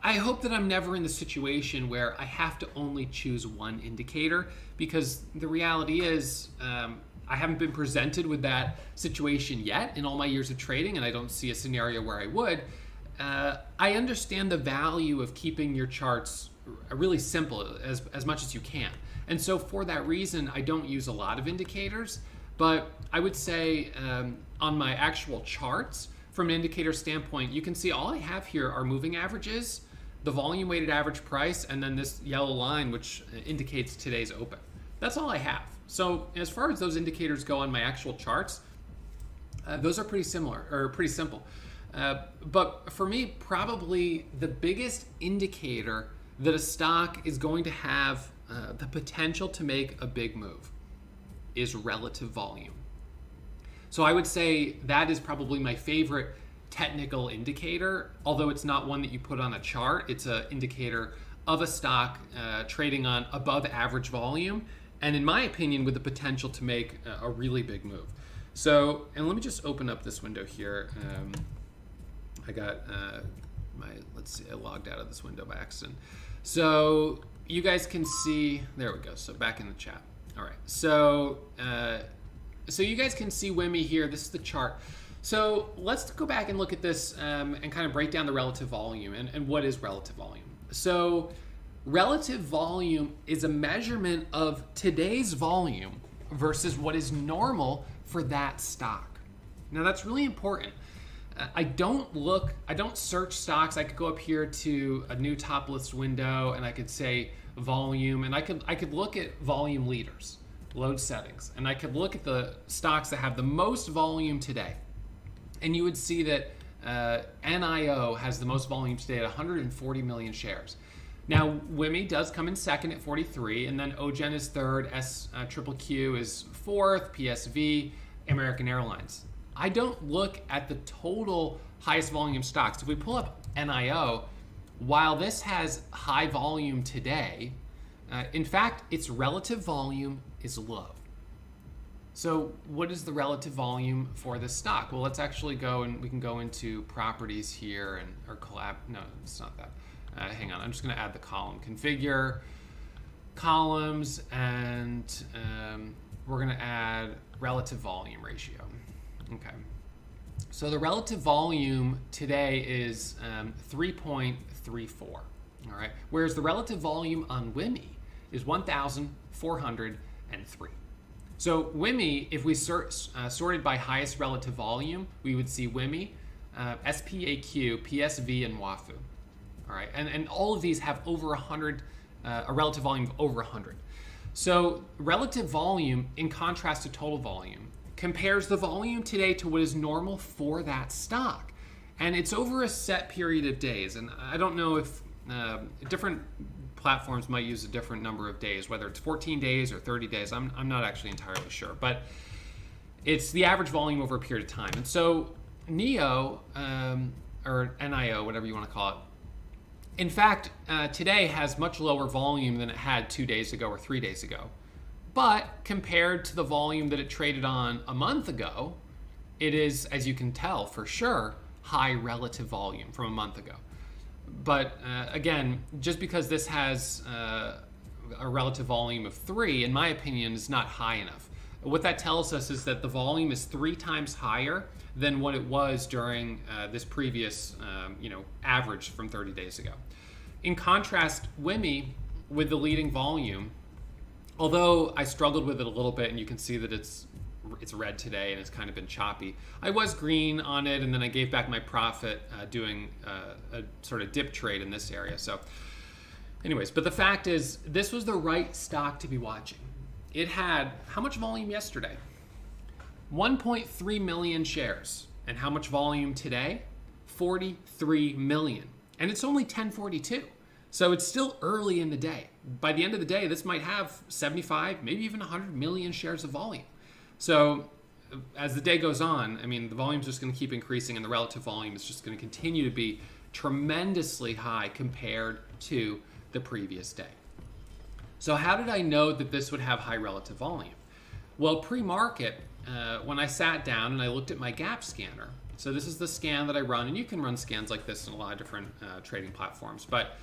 I hope that I'm never in the situation where I have to only choose one indicator, because the reality is I haven't been presented with that situation yet in all my years of trading, and I don't see a scenario where I would. I understand the value of keeping your charts really simple as much as you can. And so for that reason, I don't use a lot of indicators, but I would say on my actual charts, from an indicator standpoint, you can see all I have here are moving averages, the volume weighted average price, and then this yellow line, which indicates today's open. That's all I have. So as far as those indicators go on my actual charts, those are pretty similar, or pretty simple. But for me, probably the biggest indicator that a stock is going to have the potential to make a big move is relative volume. So I would say that is probably my favorite technical indicator, although it's not one that you put on a chart. It's an indicator of a stock trading on above average volume, and in my opinion, with the potential to make a really big move. So, and let me just open up this window here. I got let's see, I logged out of this window by accident. So you guys can see, there we go. So back in the chat. All right. So, so you guys can see WIMI here. This is the chart. So let's go back and look at this and kind of break down the relative volume and what is relative volume. So relative volume is a measurement of today's volume versus what is normal for that stock. Now that's really important. I don't search stocks. I could go up here to a new top list window and I could say volume, and I could look at volume leaders, load settings, and I could look at the stocks that have the most volume today. And you would see that NIO has the most volume today at 140 million shares. Now, WIMI does come in second at 43, and then OGen is third, SQQQ is fourth, PSV, American Airlines. I don't look at the total highest volume stocks. If we pull up NIO, while this has high volume today, in fact, its relative volume is low. So what is the relative volume for this stock? Well, let's actually go and we can go into properties here and or collab. No, it's not that. Hang on, I'm just going to add the column. Configure columns, and we're going to add relative volume ratio. Okay. So the relative volume today is 3.34. All right. Whereas the relative volume on WIMI is 1,403. So WIMI, if we sorted by highest relative volume, we would see WIMI, SPAQ, PSV, and WAFU. All right, and all of these have over 100, a relative volume of over 100. So relative volume, in contrast to total volume, compares the volume today to what is normal for that stock. And it's over a set period of days. And I don't know if different platforms might use a different number of days, whether it's 14 days or 30 days. I'm not actually entirely sure, but it's the average volume over a period of time. And so NIO, or NIO, whatever you want to call it, in fact, today has much lower volume than it had 2 days ago or 3 days ago. But compared to the volume that it traded on a month ago, it is, as you can tell for sure, high relative volume from a month ago. But again, just because this has a relative volume of 3, in my opinion, is not high enough. What that tells us is that the volume is 3 times higher than what it was during this previous average from 30 days ago. In contrast, WIMI, with the leading volume, although I struggled with it a little bit, and you can see that it's red today and it's kind of been choppy. I was green on it, and then I gave back my profit doing a sort of dip trade in this area. So anyways, but the fact is, this was the right stock to be watching. It had how much volume yesterday? 1.3 million shares. And how much volume today? 43 million. And it's only 10:42. So it's still early in the day. By the end of the day, this might have 75, maybe even 100 million shares of volume. So as the day goes on, I mean, the volume is just going to keep increasing, and the relative volume is just going to continue to be tremendously high compared to the previous day. So how did I know that this would have high relative volume? Well, pre-market, when I sat down and I looked at my gap scanner, so this is the scan that I run, and you can run scans like this in a lot of different trading platforms, but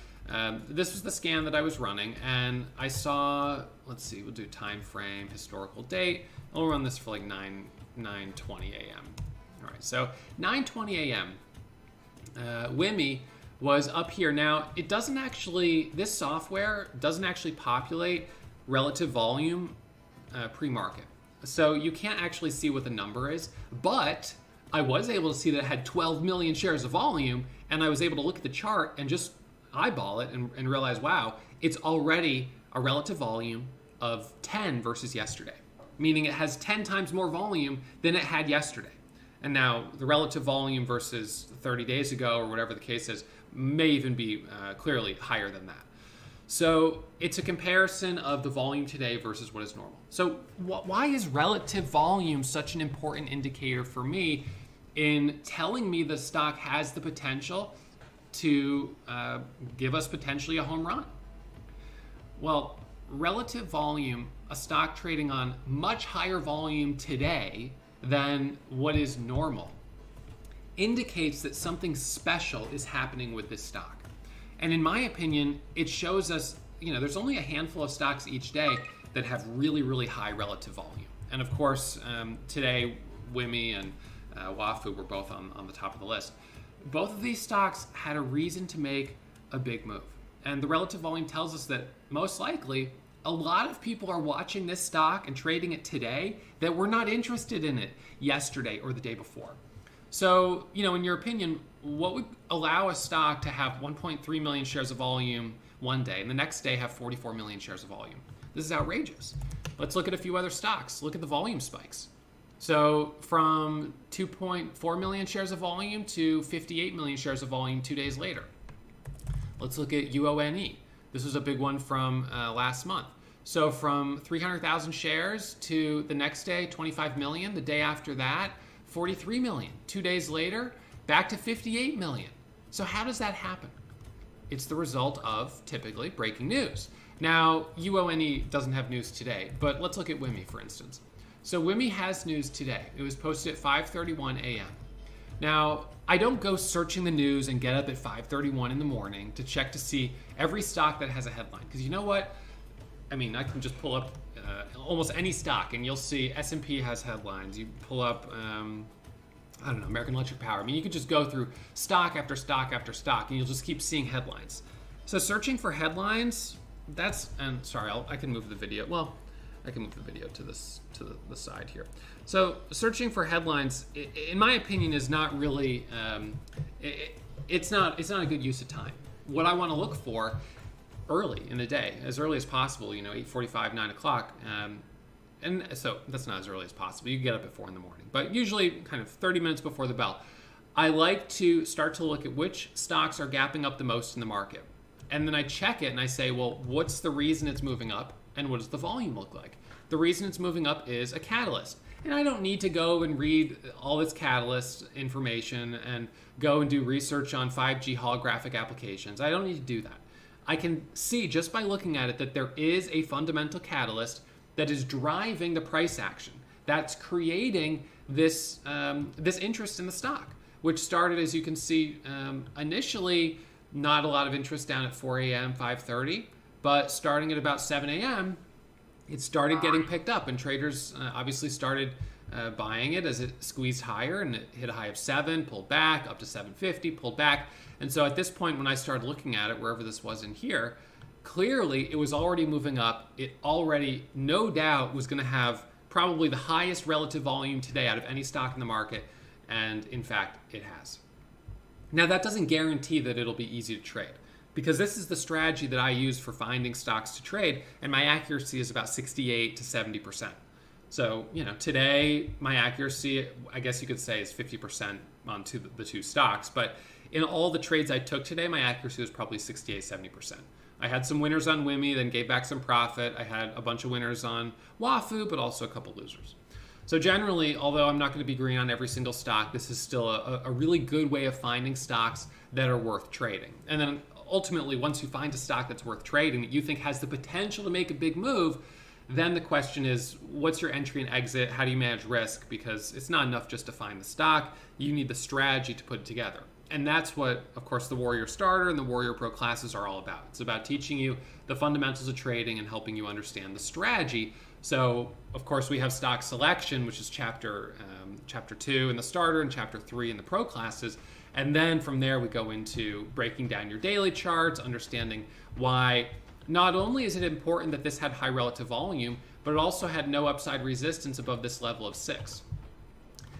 this was the scan that I was running, and I saw, let's see, we'll do time frame, historical date. I'll run this for like 9:20 a.m. All right, so 9:20 a.m. WIMI was up here. Now, it doesn't actually, this software doesn't actually populate relative volume pre-market. So you can't actually see what the number is, but I was able to see that it had 12 million shares of volume, and I was able to look at the chart and just eyeball it and realize, wow, it's already a relative volume of 10 versus yesterday, meaning it has 10 times more volume than it had yesterday. And now the relative volume versus 30 days ago, or whatever the case is, may even be clearly higher than that. So it's a comparison of the volume today versus what is normal. So why is relative volume such an important indicator for me in telling me the stock has the potential to give us potentially a home run? Well, relative volume, a stock trading on much higher volume today than what is normal, indicates that something special is happening with this stock. And in my opinion, it shows us, there's only a handful of stocks each day that have really, really high relative volume. And of course, today, WIMI and WAFU were both on the top of the list. Both of these stocks had a reason to make a big move. And the relative volume tells us that most likely a lot of people are watching this stock and trading it today that were not interested in it yesterday or the day before. So, in your opinion, what would allow a stock to have 1.3 million shares of volume one day and the next day have 44 million shares of volume? This is outrageous. Let's look at a few other stocks. Look at the volume spikes. So from 2.4 million shares of volume to 58 million shares of volume 2 days later. Let's look at UONE. This was a big one from last month. So from 300,000 shares to the next day, 25 million. The day after that, 43 million. 2 days later, back to 58 million. So how does that happen? It's the result of typically breaking news. Now, UONE doesn't have news today, but let's look at WIMI, for instance. So WIMI has news today. It was posted at 5:31 a.m. Now, I don't go searching the news and get up at 5:31 in the morning to check to see every stock that has a headline. Because you know what? I mean, I can just pull up almost any stock and you'll see S&P has headlines. You pull up, I don't know, American Electric Power. I mean, you could just go through stock after stock after stock and you'll just keep seeing headlines. So searching for headlines, and sorry, I can move the video. Well, I can move the video to the side here. So searching for headlines, in my opinion, is not really, it's not a good use of time. What I want to look for early in the day, as early as possible, 8:45, 9 o'clock. And so that's not as early as possible. You can get up at 4 in the morning, but usually kind of 30 minutes before the bell. I like to start to look at which stocks are gapping up the most in the market. And then I check it and I say, well, what's the reason it's moving up and what does the volume look like? The reason it's moving up is a catalyst. And I don't need to go and read all this catalyst information and go and do research on 5G holographic applications. I don't need to do that. I can see just by looking at it that there is a fundamental catalyst that is driving the price action, that's creating this interest in the stock, which started, as you can see, initially not a lot of interest down at 4 a.m., 5:30, but starting at about 7 a.m., it started getting picked up, and traders obviously started buying it as it squeezed higher, and it hit a high of 7, pulled back up to 750, pulled back. And so at this point, when I started looking at it, wherever this was in here, clearly it was already moving up. It already, no doubt, was going to have probably the highest relative volume today out of any stock in the market, and in fact, it has. Now, that doesn't guarantee that it'll be easy to trade, because this is the strategy that I use for finding stocks to trade, and my accuracy is about 68 to 70%. So, today my accuracy, I guess you could say, is 50% on the two stocks, but in all the trades I took today, my accuracy was probably 68, 70%. I had some winners on WIMI, then gave back some profit. I had a bunch of winners on WAFU, but also a couple losers. So generally, although I'm not going to be green on every single stock, this is still a really good way of finding stocks that are worth trading. And then ultimately, once you find a stock that's worth trading that you think has the potential to make a big move, then the question is, what's your entry and exit? How do you manage risk? Because it's not enough just to find the stock. You need the strategy to put it together. And that's what, of course, the Warrior Starter and the Warrior Pro classes are all about. It's about teaching you the fundamentals of trading and helping you understand the strategy. So, of course, we have stock selection, which is chapter 2 in the starter and chapter 3 in the pro classes. And then from there, we go into breaking down your daily charts, understanding why not only is it important that this had high relative volume, but it also had no upside resistance above this level of 6.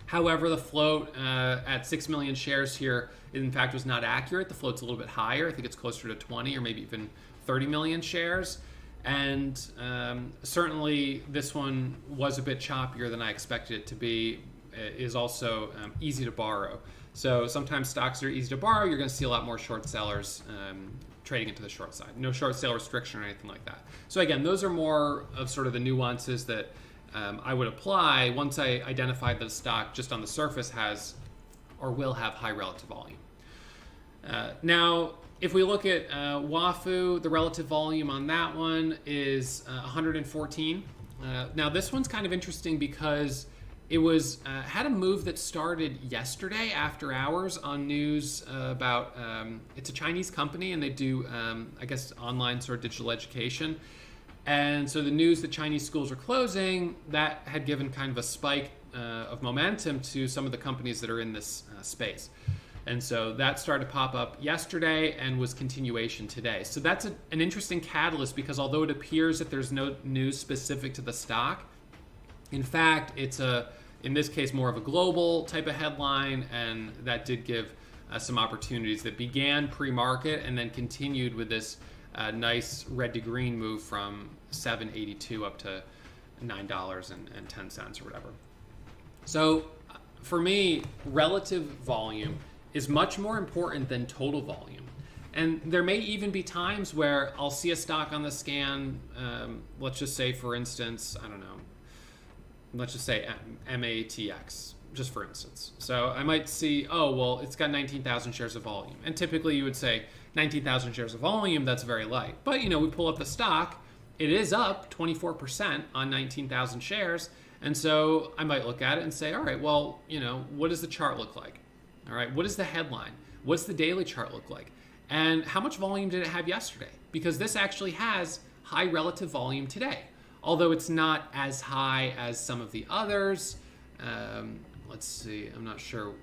However, the float at 6 million shares here, in fact, was not accurate. The float's a little bit higher. I think it's closer to 20 or maybe even 30 million shares. And certainly this one was a bit choppier than I expected it to be. It is also easy to borrow. So sometimes stocks are easy to borrow. You're going to see a lot more short sellers trading into the short side. No short sale restriction or anything like that. So again, those are more of sort of the nuances that I would apply once I identify that a stock just on the surface has or will have high relative volume. Now, if we look at WAFU, the relative volume on that one is 114. Now, this one's kind of interesting because it was had a move that started yesterday after hours on news about it's a Chinese company and they do, I guess, online sort of digital education. And so the news that Chinese schools are closing, that had given kind of a spike of momentum to some of the companies that are in this space. And so that started to pop up yesterday and was continuation today. So that's an interesting catalyst because although it appears that there's no news specific to the stock, in fact, it's in this case, more of a global type of headline, and that did give some opportunities that began pre-market and then continued with this nice red to green move from $7.82 up to $9.10 or whatever. So for me, relative volume is much more important than total volume. And there may even be times where I'll see a stock on the scan, let's just say, for instance, I don't know, let's just say MATX, just for instance. So I might see, oh, well, it's got 19,000 shares of volume. And typically you would say 19,000 shares of volume, that's very light. But, you know, we pull up the stock, it is up 24% on 19,000 shares. And so I might look at it and say, all right, well, you know, what does the chart look like? All right, what is the headline? What's the daily chart look like? And how much volume did it have yesterday? Because this actually has high relative volume today, although it's not as high as some of the others. Let's see, I'm not sure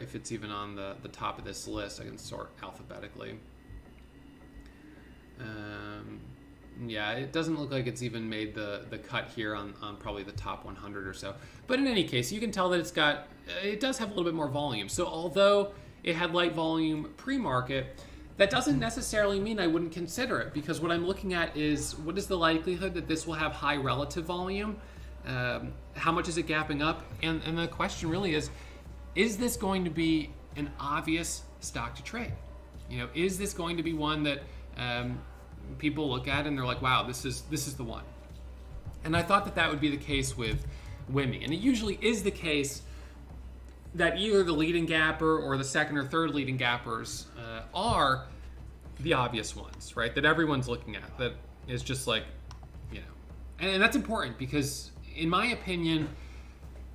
if it's even on the top of this list. I can sort alphabetically. Yeah, it doesn't look like it's even made the cut here on probably the top 100 or so. But in any case, you can tell that it does have a little bit more volume. So although it had light volume pre-market, that doesn't necessarily mean I wouldn't consider it, because what I'm looking at is what is the likelihood that this will have high relative volume? How much is it gapping up? And the question really is this going to be an obvious stock to trade? You know, is this going to be one that people look at and they're like, wow, this is the one? And I thought that would be the case with WIMI. And it usually is the case that either the leading gapper or the second or third leading gappers are the obvious ones, right? That everyone's looking at, that is just like, you know. And that's important because, in my opinion,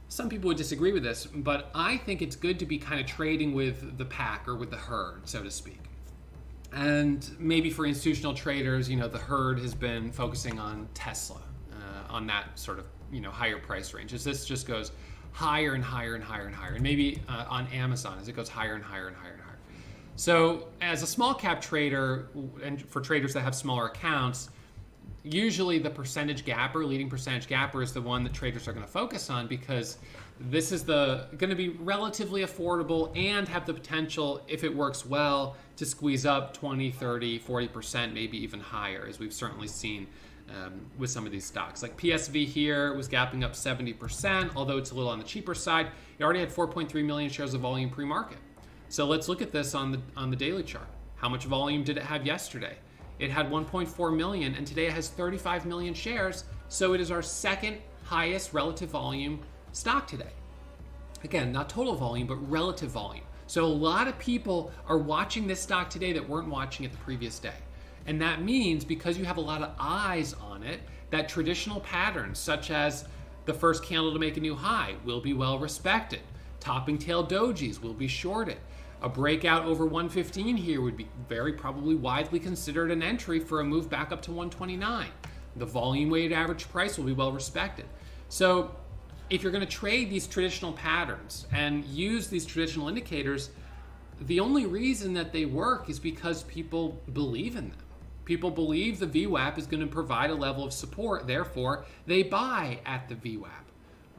some people would disagree with this, but I think it's good to be kind of trading with the pack or with the herd, so to speak. And maybe for institutional traders, you know, the herd has been focusing on Tesla, on that sort of, you know, higher price range, as this just goes higher and higher and higher and higher, and maybe on Amazon as it goes higher and higher and higher and higher. So as a small cap trader, and for traders that have smaller accounts, usually the percentage gapper, leading percentage gapper, is the one that traders are going to focus on, because this is going to be relatively affordable and have the potential, if it works well, to squeeze up 20, 30, 40%, maybe even higher, as we've certainly seen with some of these stocks. Like PSV here was gapping up 70%, although it's a little on the cheaper side. It already had 4.3 million shares of volume pre-market. So let's look at this on the daily chart. How much volume did it have yesterday? It had 1.4 million, and today it has 35 million shares. So it is our second highest relative volume stock today. Again, not total volume, but relative volume. So a lot of people are watching this stock today that weren't watching it the previous day. And that means, because you have a lot of eyes on it, that traditional patterns, such as the first candle to make a new high, will be well respected. Topping tail dojis will be shorted. A breakout over 115 here would be very probably widely considered an entry for a move back up to 129. The volume weighted average price will be well respected. So if you're going to trade these traditional patterns and use these traditional indicators, the only reason that they work is because people believe in them. People believe the VWAP is going to provide a level of support, therefore they buy at the VWAP,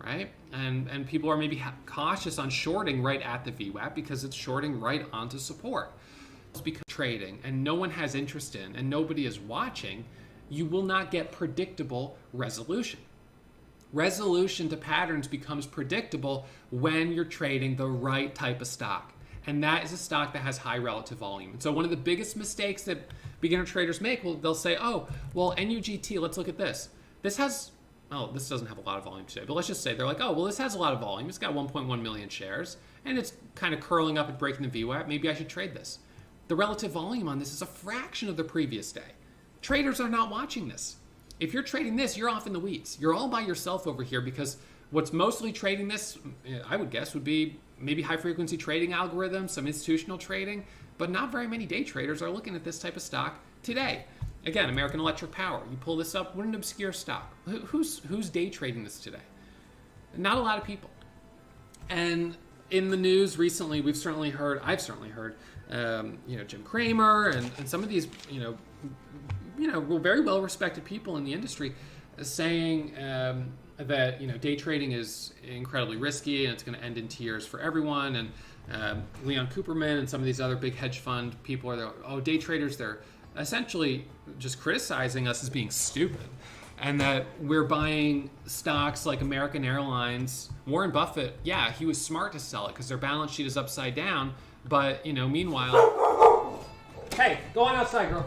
right? And people are maybe cautious on shorting right at the VWAP because it's shorting right onto support. It's because trading and no one has interest in and nobody is watching, you will not get predictable resolution. Resolution to patterns becomes predictable when you're trading the right type of stock. And that is a stock that has high relative volume. And so one of the biggest mistakes that beginner traders make, well, they'll say, oh, well, NUGT, let's look at this. This doesn't have a lot of volume today, but let's just say they're like, oh, well, this has a lot of volume. It's got 1.1 million shares, and it's kind of curling up and breaking the VWAP. Maybe I should trade this. The relative volume on this is a fraction of the previous day. Traders are not watching this. If you're trading this, you're off in the weeds. You're all by yourself over here because what's mostly trading this, I would guess, would be maybe high-frequency trading algorithms, some institutional trading, but not very many day traders are looking at this type of stock today. Again, American Electric Power. You pull this up, what an obscure stock. Who's day trading this today? Not a lot of people. And in the news recently, I've certainly heard, Jim Cramer and some of these, very well-respected people in the industry saying that, day trading is incredibly risky and it's going to end in tears for everyone. And Leon Cooperman and some of these other big hedge fund people are, day traders, they're essentially just criticizing us as being stupid, and that we're buying stocks like American Airlines. Warren Buffett, yeah, he was smart to sell it because their balance sheet is upside down, but meanwhile, hey, go on outside, girl.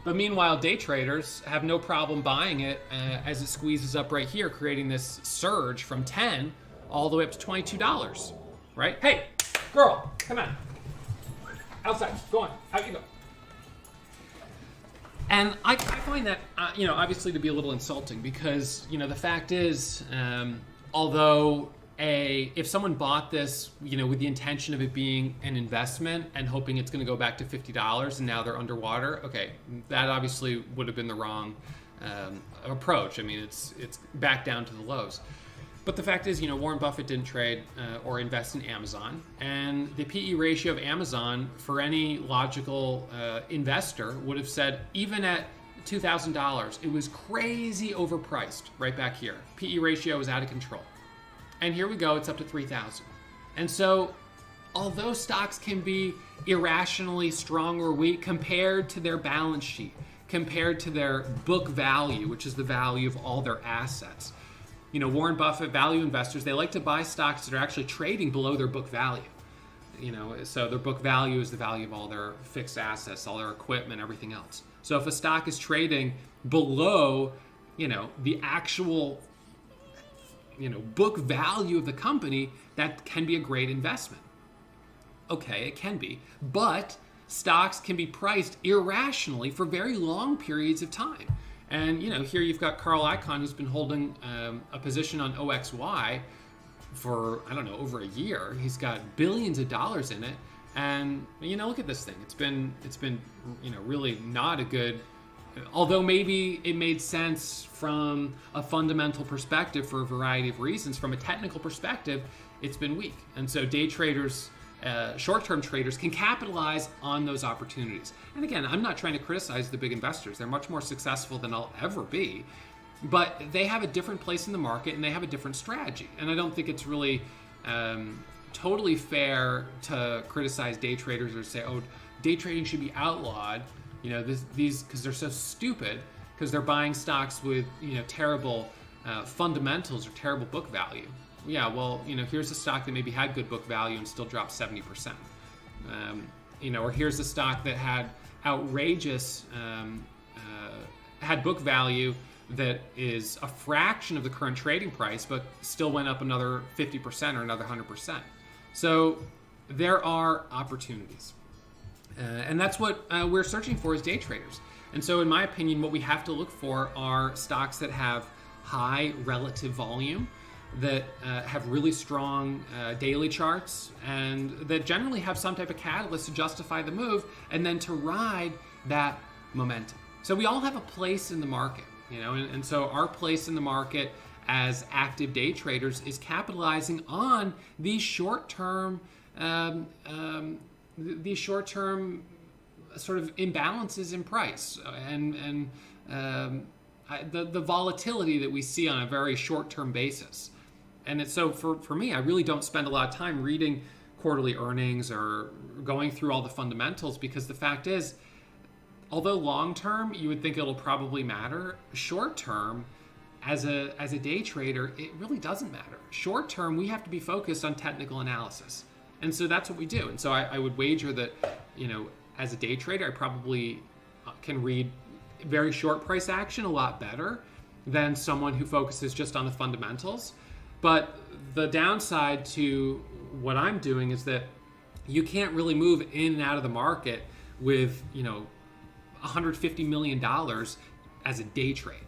But meanwhile, day traders have no problem buying it as it squeezes up right here, creating this surge from 10 all the way up to $22, right? Hey, girl, come on. Outside, go on, out you go. And I find that, obviously to be a little insulting because, the fact is, although if someone bought this, with the intention of it being an investment and hoping it's going to go back to $50 and now they're underwater, okay, that obviously would have been the wrong approach. I mean, it's back down to the lows. But the fact is, Warren Buffett didn't trade or invest in Amazon, and the PE ratio of Amazon for any logical investor would have said, even at $2,000, it was crazy overpriced right back here. PE ratio was out of control. And here we go, it's up to 3,000. And so, although stocks can be irrationally strong or weak compared to their balance sheet, compared to their book value, which is the value of all their assets, Warren Buffett, value investors, they like to buy stocks that are actually trading below their book value. So their book value is the value of all their fixed assets, all their equipment, everything else. So if a stock is trading below, the actual, book value of the company, that can be a great investment. Okay, it can be. But stocks can be priced irrationally for very long periods of time. And, here you've got Carl Icahn, who's been holding a position on OXY for, over a year. He's got billions of dollars in it. And, look at this thing. It's been really not a good, although maybe it made sense from a fundamental perspective for a variety of reasons. From a technical perspective, it's been weak. And so day traders, short-term traders can capitalize on those opportunities. And again, I'm not trying to criticize the big investors. They're much more successful than I'll ever be, but they have a different place in the market and they have a different strategy. And I don't think it's really totally fair to criticize day traders or say, day trading should be outlawed, these because they're so stupid, because they're buying stocks with, terrible fundamentals or terrible book value. Yeah, well, here's a stock that maybe had good book value and still dropped 70%. Or here's a stock that had outrageous, had book value that is a fraction of the current trading price, but still went up another 50% or another 100%. So there are opportunities. And that's what we're searching for as day traders. And so in my opinion, what we have to look for are stocks that have high relative volume, that have really strong daily charts, and that generally have some type of catalyst to justify the move and then to ride that momentum. So we all have a place in the market, and so our place in the market as active day traders is capitalizing on these short-term sort of imbalances in price and the volatility that we see on a very short-term basis. And it's so for me, I really don't spend a lot of time reading quarterly earnings or going through all the fundamentals, because the fact is, although long term you would think it'll probably matter, short term as a day trader, it really doesn't matter. Short term, we have to be focused on technical analysis. And so that's what we do. And so I would wager that, as a day trader, I probably can read very short price action a lot better than someone who focuses just on the fundamentals. But the downside to what I'm doing is that you can't really move in and out of the market with, $150 million as a day trade.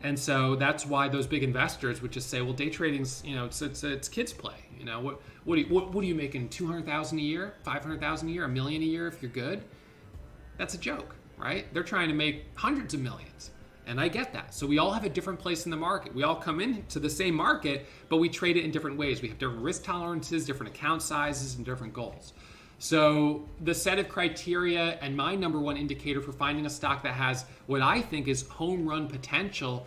And so that's why those big investors would just say, well, day trading's, it's kids play. What are you making? 200,000 a year, 500,000 a year, $1 million a year if you're good? That's a joke, right? They're trying to make hundreds of millions. And I get that. So we all have a different place in the market. We all come into the same market, but we trade it in different ways. We have different risk tolerances, different account sizes, and different goals. So the set of criteria and my number one indicator for finding a stock that has what I think is home run potential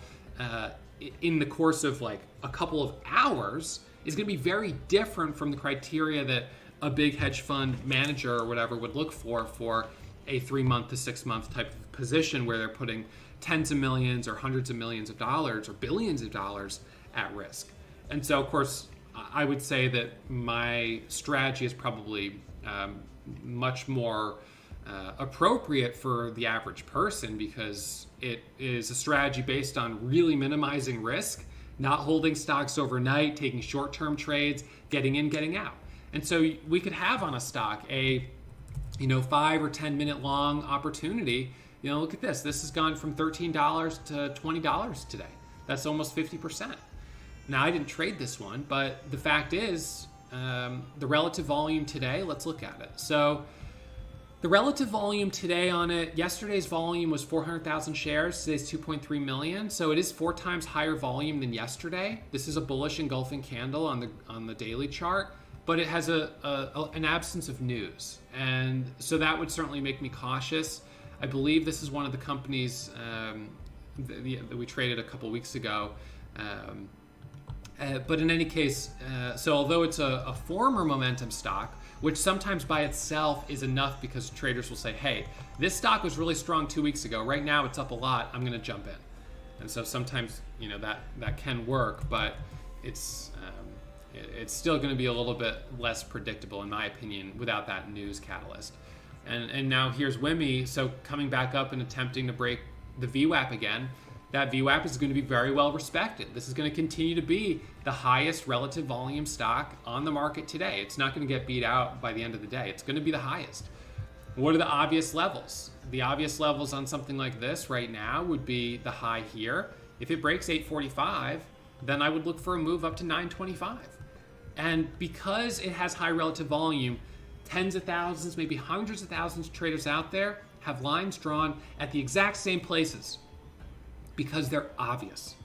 in the course of like a couple of hours is going to be very different from the criteria that a big hedge fund manager or whatever would look for a 3 month to 6 month type of position where they're putting tens of millions or hundreds of millions of dollars or billions of dollars at risk. And so, of course, I would say that my strategy is probably much more appropriate for the average person, because it is a strategy based on really minimizing risk, not holding stocks overnight, taking short-term trades, getting in, getting out. And so we could have on a stock a 5 or 10 minute long opportunity. Look at this. This has gone from $13 to $20 today. That's almost 50%. Now, I didn't trade this one, but the fact is, the relative volume today, let's look at it. So the relative volume today on it, yesterday's volume was 400,000 shares. Today's 2.3 million. So it is 4 times higher volume than yesterday. This is a bullish engulfing candle on the daily chart, but it has an absence of news. And so that would certainly make me cautious. I believe this is one of the companies that we traded a couple weeks ago. But in any case, so although it's a former momentum stock, which sometimes by itself is enough because traders will say, hey, this stock was really strong 2 weeks ago. Right now it's up a lot. I'm going to jump in. And so sometimes, that can work, but it's still going to be a little bit less predictable, in my opinion, without that news catalyst. And now here's WIMI, so coming back up and attempting to break the VWAP again. That VWAP is going to be very well respected. This is going to continue to be the highest relative volume stock on the market today. It's not going to get beat out by the end of the day. It's going to be the highest. What are the obvious levels? The obvious levels on something like this right now would be the high here. If it breaks 845, then I would look for a move up to 925. And because it has high relative volume, tens of thousands, maybe hundreds of thousands of traders out there have lines drawn at the exact same places because they're obvious.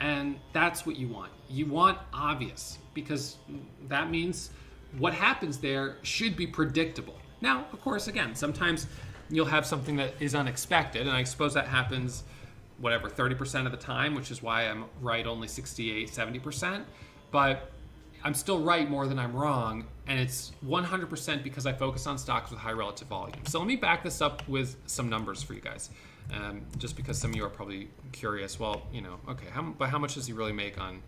And that's what you want. You want obvious, because that means what happens there should be predictable. Now, of course, again, sometimes you'll have something that is unexpected, and I suppose that happens, 30% of the time, which is why I'm right only 68, 70%. But I'm still right more than I'm wrong, and it's 100% because I focus on stocks with high relative volume. So let me back this up with some numbers for you guys, just because some of you are probably curious. Well, okay, but how much does he really make on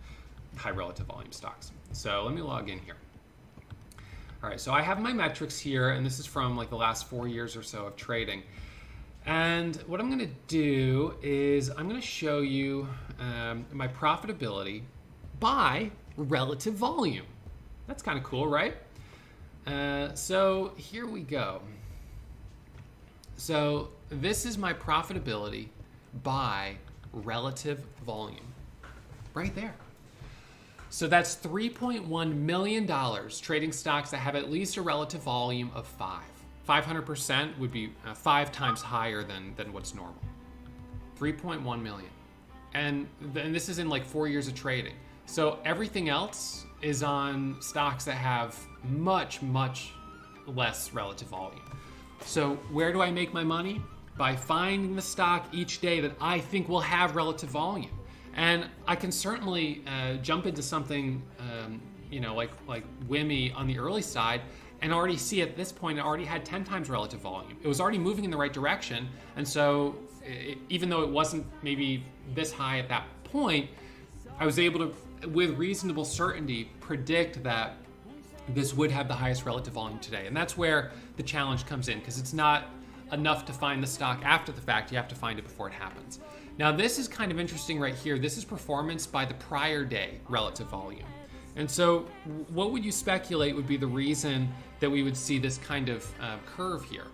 high relative volume stocks? So let me log in here. All right, so I have my metrics here, and this is from like the last 4 years or so of trading. And what I'm going to do is I'm going to show you my profitability by relative volume. That's kind of cool, right? So here we go. So this is my profitability by relative volume, right there. So that's $3.1 million trading stocks that have at least a relative volume of 5. 500% would be 5 times higher than what's normal. 3.1 million. And this is in like 4 years of trading. So everything else is on stocks that have much, much less relative volume. So where do I make my money? By finding the stock each day that I think will have relative volume. And I can certainly jump into something, like WIMI on the early side, and already see at this point it already had 10 times relative volume. It was already moving in the right direction, and so even though it wasn't maybe this high at that point, I was able to, with reasonable certainty, predict that this would have the highest relative volume today. And that's where the challenge comes in, because it's not enough to find the stock after the fact. You have to find it before it happens. Now, this is kind of interesting right here. This is performance by the prior day relative volume. And so what would you speculate would be the reason that we would see this kind of curve here?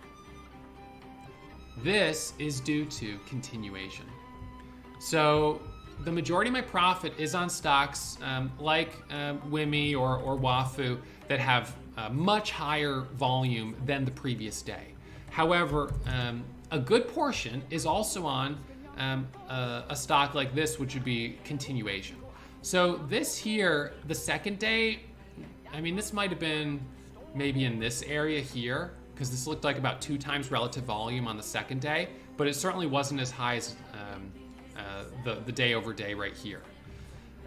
This is due to continuation. So the majority of my profit is on stocks like WIMI or WAFU that have much higher volume than the previous day. However, a good portion is also on a stock like this, which would be continuation. So this here, the second day, I mean, this might have been maybe in this area here, because this looked like about 2 times relative volume on the second day, but it certainly wasn't as high as the day over day right here.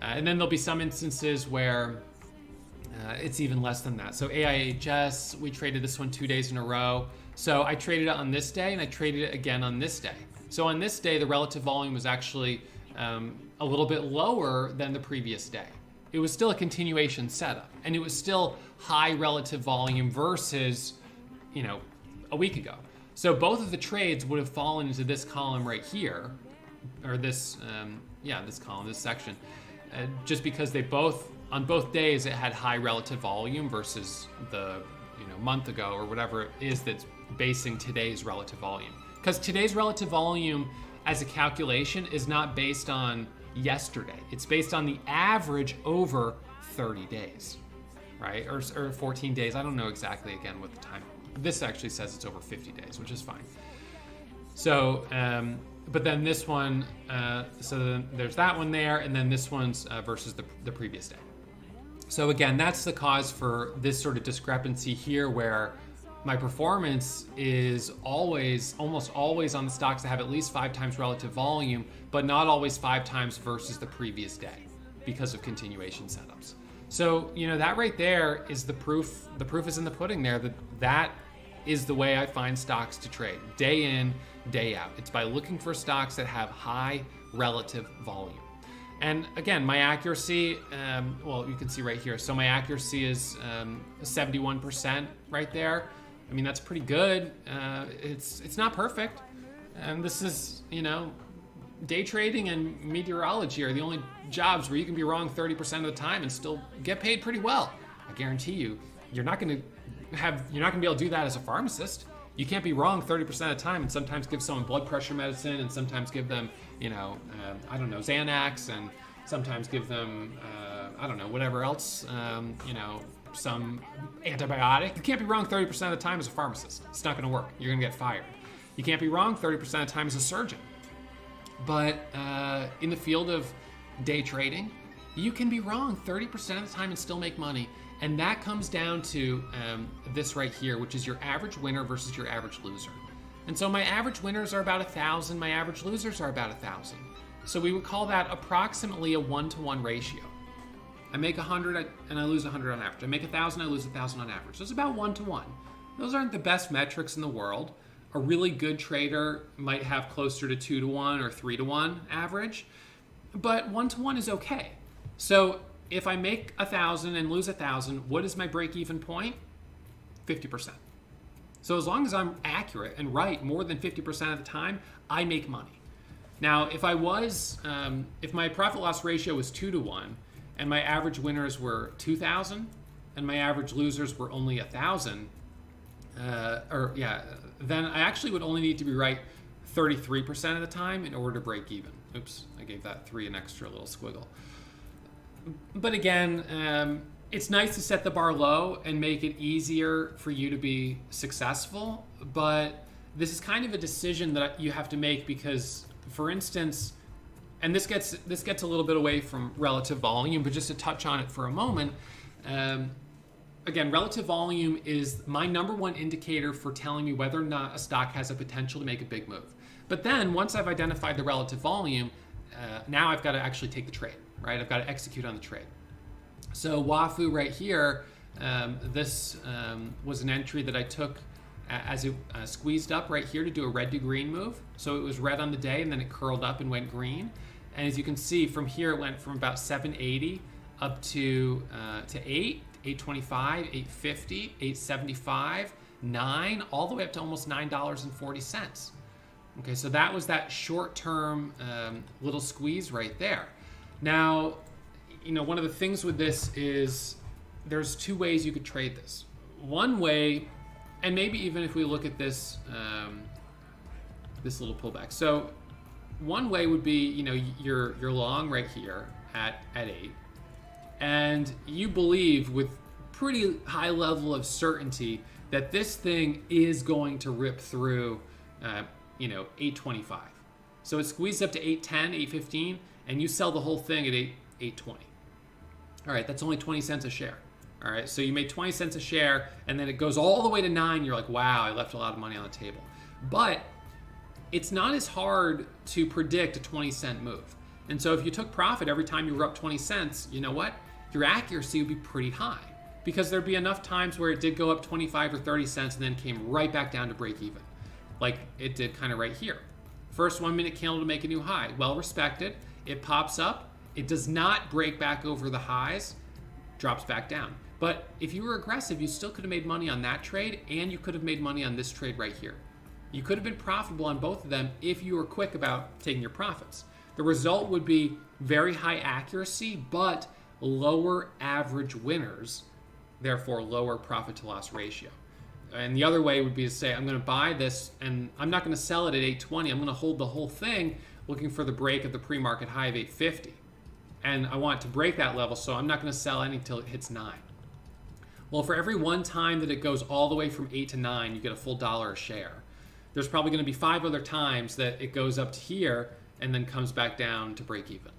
And then there'll be some instances where it's even less than that. So AIHS, we traded this one 2 days in a row. So I traded it on this day and I traded it again on this day. So on this day, the relative volume was actually a little bit lower than the previous day. It was still a continuation setup, and it was still high relative volume versus, a week ago. So both of the trades would have fallen into this column right here, or this, this column, this section, just because they both, on both days, it had high relative volume versus the, month ago or whatever it is that's basing today's relative volume. Because today's relative volume as a calculation is not based on yesterday. It's based on the average over 30 days, right? Or 14 days. I don't know exactly again what the time. This actually says it's over 50 days, which is fine. So, but then this one, so then there's that one there, and then this one's versus the previous day. So again, that's the cause for this sort of discrepancy here, where my performance is almost always on the stocks that have at least 5 times relative volume, but not always 5 times versus the previous day because of continuation setups. So, that right there is the proof. The proof is in the pudding there, that is the way I find stocks to trade, day in, day out. It's by looking for stocks that have high relative volume. And again, my accuracy, you can see right here. So my accuracy is 71% right there. I mean, that's pretty good. It's not perfect. And this is, day trading and meteorology are the only jobs where you can be wrong 30% of the time and still get paid pretty well. I guarantee you, you're not going to be able to do that as a pharmacist. You can't be wrong 30% of the time and sometimes give someone blood pressure medicine and sometimes give them, Xanax, and sometimes give them, whatever else, some antibiotic. You can't be wrong 30% of the time as a pharmacist. It's not going to work. You're going to get fired. You can't be wrong 30% of the time as a surgeon. But in the field of day trading, you can be wrong 30% of the time and still make money. And that comes down to this right here, which is your average winner versus your average loser. And so my average winners are about 1,000. My average losers are about 1,000. So we would call that approximately a 1-to-1 ratio. I make 100 and I lose 100 on average. I make 1,000, I lose 1,000 on average. So it's about 1-to-1. Those aren't the best metrics in the world. A really good trader might have closer to 2-to-1 or 3-to-1 average, but 1-to-1 is okay. So if I make 1,000 and lose 1,000, what is my break-even point? 50%. So as long as I'm accurate and right more than 50% of the time, I make money. Now, if my profit-loss ratio was 2-to-1, and my average winners were 2,000, and my average losers were only 1,000, then I actually would only need to be right 33% of the time in order to break even. Oops, I gave that 3 an extra little squiggle. But again, it's nice to set the bar low and make it easier for you to be successful, but this is kind of a decision that you have to make because, for instance, and this gets a little bit away from relative volume, but just to touch on it for a moment, again, relative volume is my number one indicator for telling me whether or not a stock has a potential to make a big move. But then once I've identified the relative volume, now I've got to actually take the trade, right? I've got to execute on the trade. So WAFU right here, this was an entry that I took as it squeezed up right here to do a red to green move. So it was red on the day and then it curled up and went green. And as you can see from here, it went from about 780 up to 825, 850, 875, 9, all the way up to almost $9.40. Okay, so that was that short-term little squeeze right there. Now, one of the things with this is there's two ways you could trade this. One way, and maybe even if we look at this this little pullback. So one way would be, you're long right here at 8, and you believe with pretty high level of certainty that this thing is going to rip through 825. So it squeezed up to 810, 815, and you sell the whole thing at 820. All right, that's only 20 cents a share. All right, so you made 20 cents a share, and then it goes all the way to 9. You're like, wow, I left a lot of money on the table. But it's not as hard to predict a 20-cent move. And so if you took profit every time you were up 20 cents, you know what? Your accuracy would be pretty high, because there'd be enough times where it did go up 25 or 30 cents and then came right back down to break even, like it did kind of right here. First 1 minute candle to make a new high, well respected. It pops up. It does not break back over the highs, drops back down. But if you were aggressive, you still could have made money on that trade, and you could have made money on this trade right here. You could have been profitable on both of them if you were quick about taking your profits. The result would be very high accuracy, but lower average winners, therefore lower profit to loss ratio. And the other way would be to say, I'm going to buy this and I'm not going to sell it at 820. I'm going to hold the whole thing looking for the break of the pre-market high of 850. And I want it to break that level, so I'm not going to sell any until it hits 9. Well, for every one time that it goes all the way from 8 to 9, you get a full $1 a share. There's probably going to be 5 other times that it goes up to here and then comes back down to break even.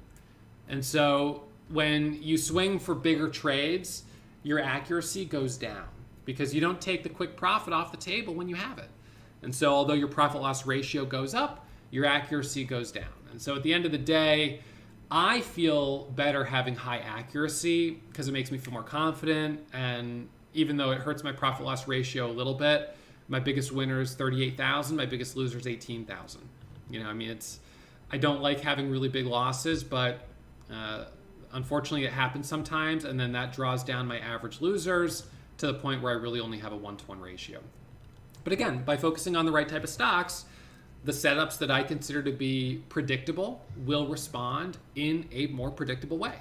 And so when you swing for bigger trades, your accuracy goes down because you don't take the quick profit off the table when you have it. And so although your profit loss ratio goes up, your accuracy goes down. And so at the end of the day, I feel better having high accuracy because it makes me feel more confident. And even though it hurts my profit loss ratio a little bit, my biggest winner is 38,000. My biggest loser is 18,000. I don't like having really big losses, but unfortunately it happens sometimes. And then that draws down my average losers to the point where I really only have a 1-to-1 ratio. But again, by focusing on the right type of stocks, the setups that I consider to be predictable will respond in a more predictable way.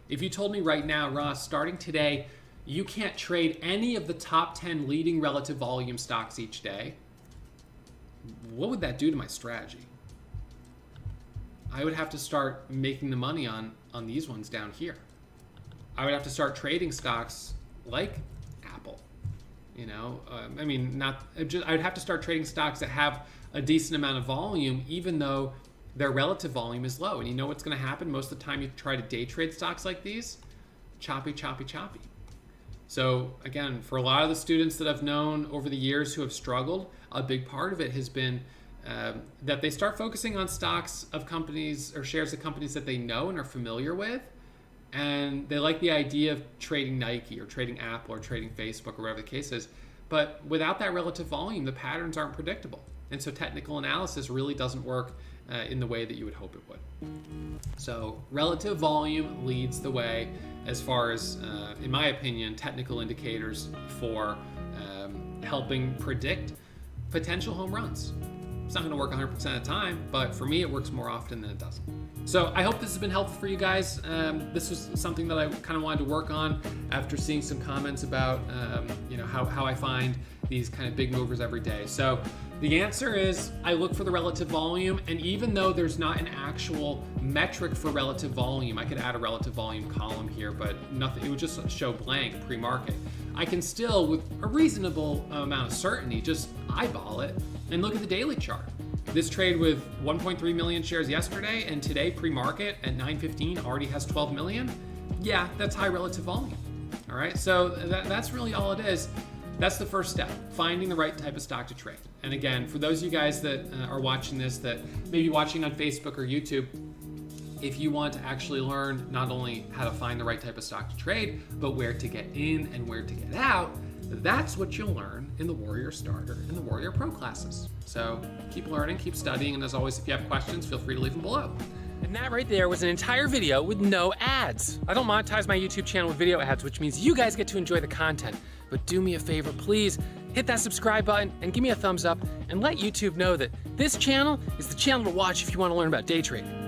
If you told me right now, Ross, starting today, you can't trade any of the top 10 leading relative volume stocks each day, what would that do to my strategy? I would have to start making the money on these ones down here. I would have to start trading stocks like Apple. I'd have to start trading stocks that have a decent amount of volume, even though their relative volume is low. And you know what's going to happen most of the time you try to day trade stocks like these? Choppy, choppy, choppy. So again, for a lot of the students that I've known over the years who have struggled, a big part of it has been that they start focusing on stocks of companies or shares of companies that they know and are familiar with. And they like the idea of trading Nike or trading Apple or trading Facebook or whatever the case is. But without that relative volume, the patterns aren't predictable. And so technical analysis really doesn't work in the way that you would hope it would. So relative volume leads the way as far as, in my opinion, technical indicators for helping predict potential home runs. It's not going to work 100% of the time, but for me, it works more often than it doesn't. So I hope this has been helpful for you guys. This was something that I kind of wanted to work on after seeing some comments about how I find these kind of big movers every day. So the answer is I look for the relative volume, and even though there's not an actual metric for relative volume, I could add a relative volume column here, but nothing. It would just show blank pre-market. I can still, with a reasonable amount of certainty, just eyeball it and look at the daily chart. This trade with 1.3 million shares yesterday and today pre-market at 9:15 already has 12 million. Yeah, that's high relative volume. All right, so that's really all it is. That's the first step, finding the right type of stock to trade. And again, for those of you guys that are watching this, that may be watching on Facebook or YouTube, if you want to actually learn not only how to find the right type of stock to trade, but where to get in and where to get out, that's what you'll learn in the Warrior Starter and the Warrior Pro classes. So keep learning, keep studying, and as always, if you have questions, feel free to leave them below. And that right there was an entire video with no ads. I don't monetize my YouTube channel with video ads, which means you guys get to enjoy the content. But do me a favor, please hit that subscribe button and give me a thumbs up and let YouTube know that this channel is the channel to watch if you want to learn about day trading.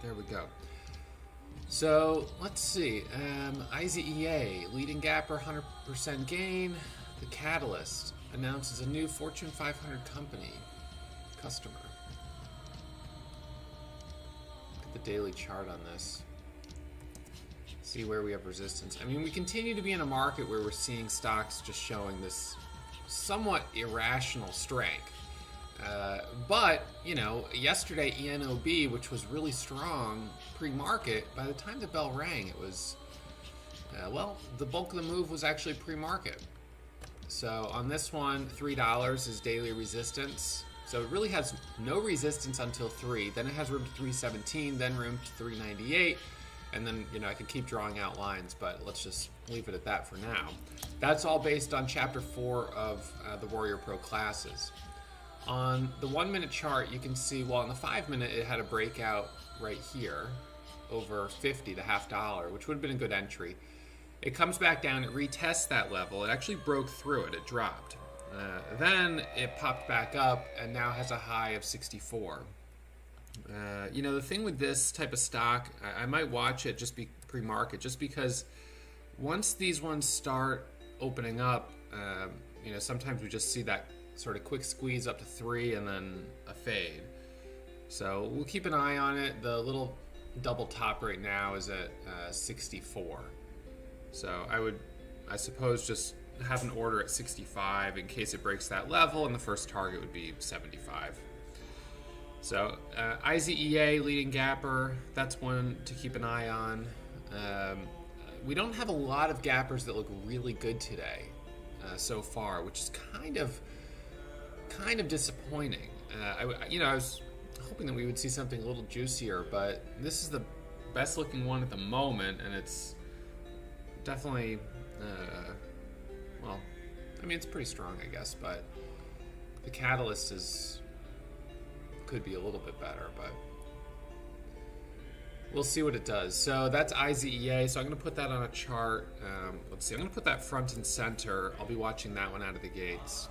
There we go. So let's see. IZEA, leading gapper, 100% gain. The Catalyst announces a new Fortune 500 company customer. Look at the daily chart on this. See where we have resistance. I mean, we continue to be in a market where we're seeing stocks just showing this somewhat irrational strength. But, you know, yesterday ENOB, which was really strong pre-market, by the time the bell rang, it was, well, the bulk of the move was actually pre-market. So on this one, $3 is daily resistance. So it really has no resistance until 3. Then it has room to 317, then room to 398. And then, you know, I could keep drawing out lines, but let's just leave it at that for now. That's all based on Chapter 4 of the Warrior Pro classes. On the 1 minute chart, you can see, well, on the 5 minute, it had a breakout right here over 50, the $0.50, which would have been a good entry. It comes back down, it retests that level. It actually broke through it, it dropped. Then it popped back up and now has a high of 64. You know, the thing with this type of stock, I might watch it just be pre-market, just because once these ones start opening up, you know, sometimes we just see that sort of quick squeeze up to 3 and then a fade. So we'll keep an eye on it. The little double top right now is at 64. So I suppose just have an order at 65 in case it breaks that level, and the first target would be 75. So IZEA, leading gapper, that's one to keep an eye on. We don't have a lot of gappers that look really good today so far, which is kind of disappointing. I was hoping that we would see something a little juicier, but this is the best looking one at the moment, and it's definitely, well, I mean, it's pretty strong, I guess, but the Catalyst could be a little bit better, but we'll see what it does. So that's IZEA, so I'm going to put that on a chart. Let's see, I'm going to put that front and center. I'll be watching that one out of the gates.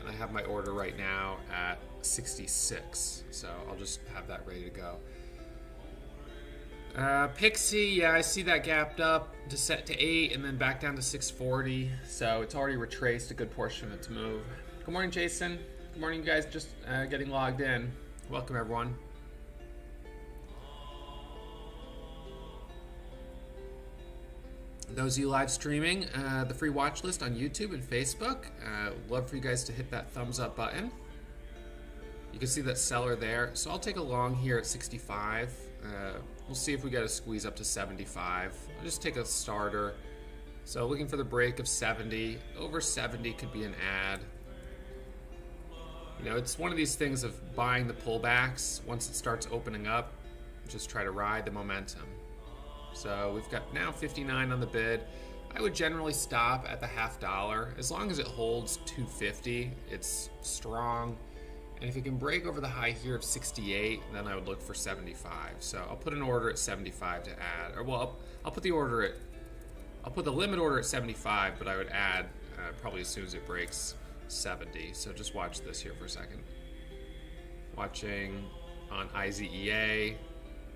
And I have my order right now at 66, so I'll just have that ready to go. Pixie, yeah, I see that gapped up to set to 8 and then back down to 640, so it's already retraced a good portion of its move. Good morning, Jason. Good morning, you guys just getting logged in. Welcome, everyone. Those of you live streaming, the free watch list on YouTube and Facebook, love for you guys to hit that thumbs up button. You can see that seller there. So I'll take a long here at 65. We'll see if we get a squeeze up to 75. I'll just take a starter. So looking for the break of 70. Over 70 could be an add. You know, it's one of these things of buying the pullbacks. Once it starts opening up, just try to ride the momentum. So we've got now 59 on the bid. I would generally stop at the $0.50. As long as it holds 250, it's strong. And if it can break over the high here of 68, then I would look for 75. So I'll put an order at 75 to add. Or well, I'll put the limit order at 75, but I would add probably as soon as it breaks 70. So just watch this here for a second. Watching on IZEA.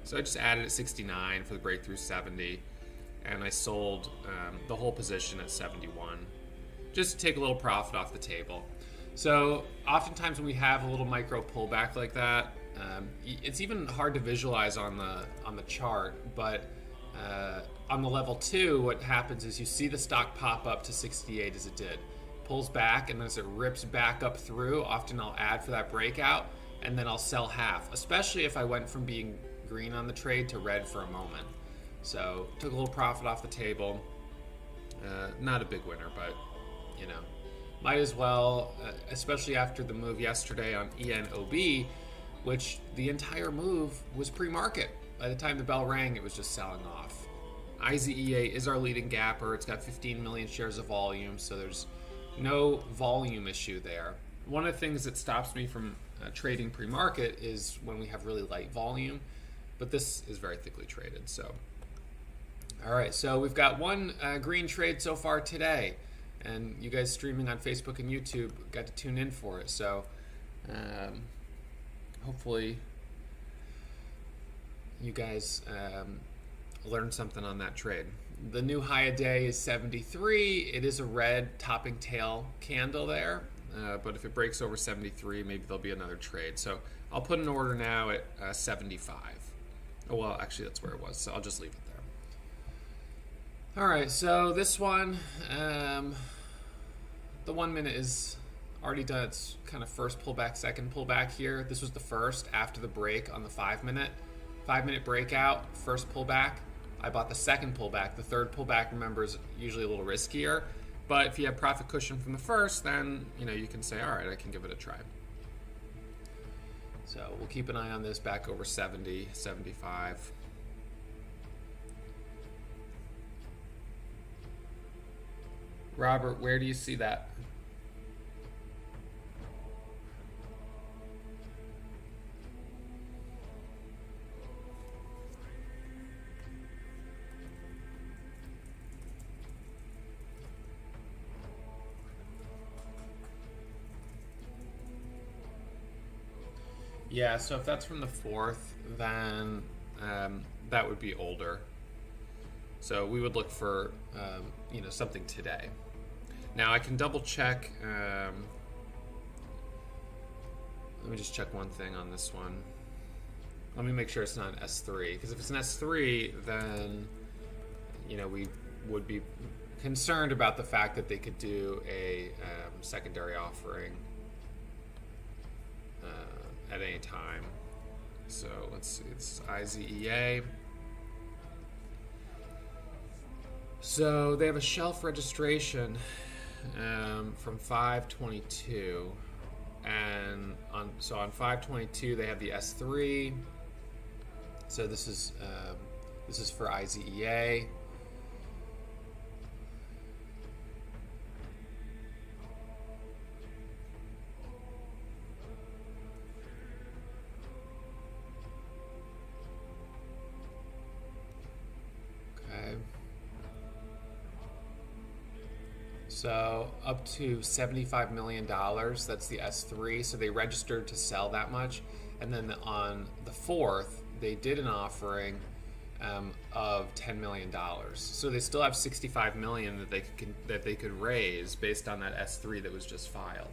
So I just added at 69 for the breakthrough 70, and I sold the whole position at 71, just to take a little profit off the table. So oftentimes when we have a little micro pullback like that, it's even hard to visualize on the chart, but on the level 2, what happens is you see the stock pop up to 68 as it did, pulls back, and as it rips back up through, often I'll add for that breakout, and then I'll sell half, especially if I went from being green on the trade to red for a moment. So took a little profit off the table. Not a big winner, but you know, might as well, especially after the move yesterday on ENOB, which the entire move was pre-market. By the time the bell rang, it was just selling off. IZEA is our leading gapper. It's got 15 million shares of volume, so there's no volume issue there. One of the things that stops me from trading pre-market is when we have really light volume, but this is very thickly traded. So, all right, so we've got one green trade so far today, and you guys streaming on Facebook and YouTube got to tune in for it. So hopefully you guys learned something on that trade. The new high a day is 73. It is a red topping tail candle there, but if it breaks over 73, maybe there'll be another trade. So I'll put an order now at 75. Oh, well, actually, that's where it was, so I'll just leave it there. All right, so this one, the 1 minute is already done its kind of first pullback, second pullback here. This was the first after the break on the 5 minute. 5 minute breakout, first pullback. I bought the second pullback. The third pullback, remember, is usually a little riskier. But if you have profit cushion from the first, then you can say, all right, I can give it a try. So we'll keep an eye on this back over 70, 75. Robert, where do you see that? Yeah, so if that's from the 4th, then that would be older. So we would look for something today. Now I can double check. Let me just check one thing on this one. Let me make sure it's not an S3, because if it's an S3, then we would be concerned about the fact that they could do a secondary offering at any time. So let's see, it's IZEA. So they have a shelf registration from 5/22, and on 5/22 they have the S3. So this is for IZEA. So up to $75 million, that's the S3. So they registered to sell that much. And then on the 4th, they did an offering of $10 million. So they still have $65 million that they could raise based on that S3 that was just filed.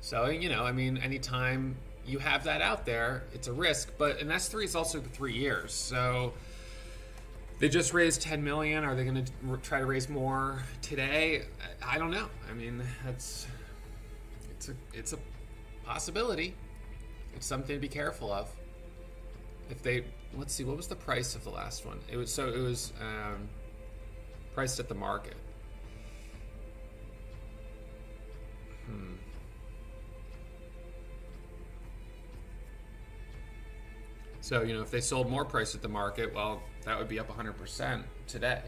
So, anytime you have that out there, it's a risk. But an S3 is also 3 years. So they just raised 10 million. Are they going to try to raise more today? I don't know. It's a possibility. It's something to be careful of. Let's see, what was the price of the last one? It was priced at the market. So, if they sold more price at the market, well, that would be up 100% today.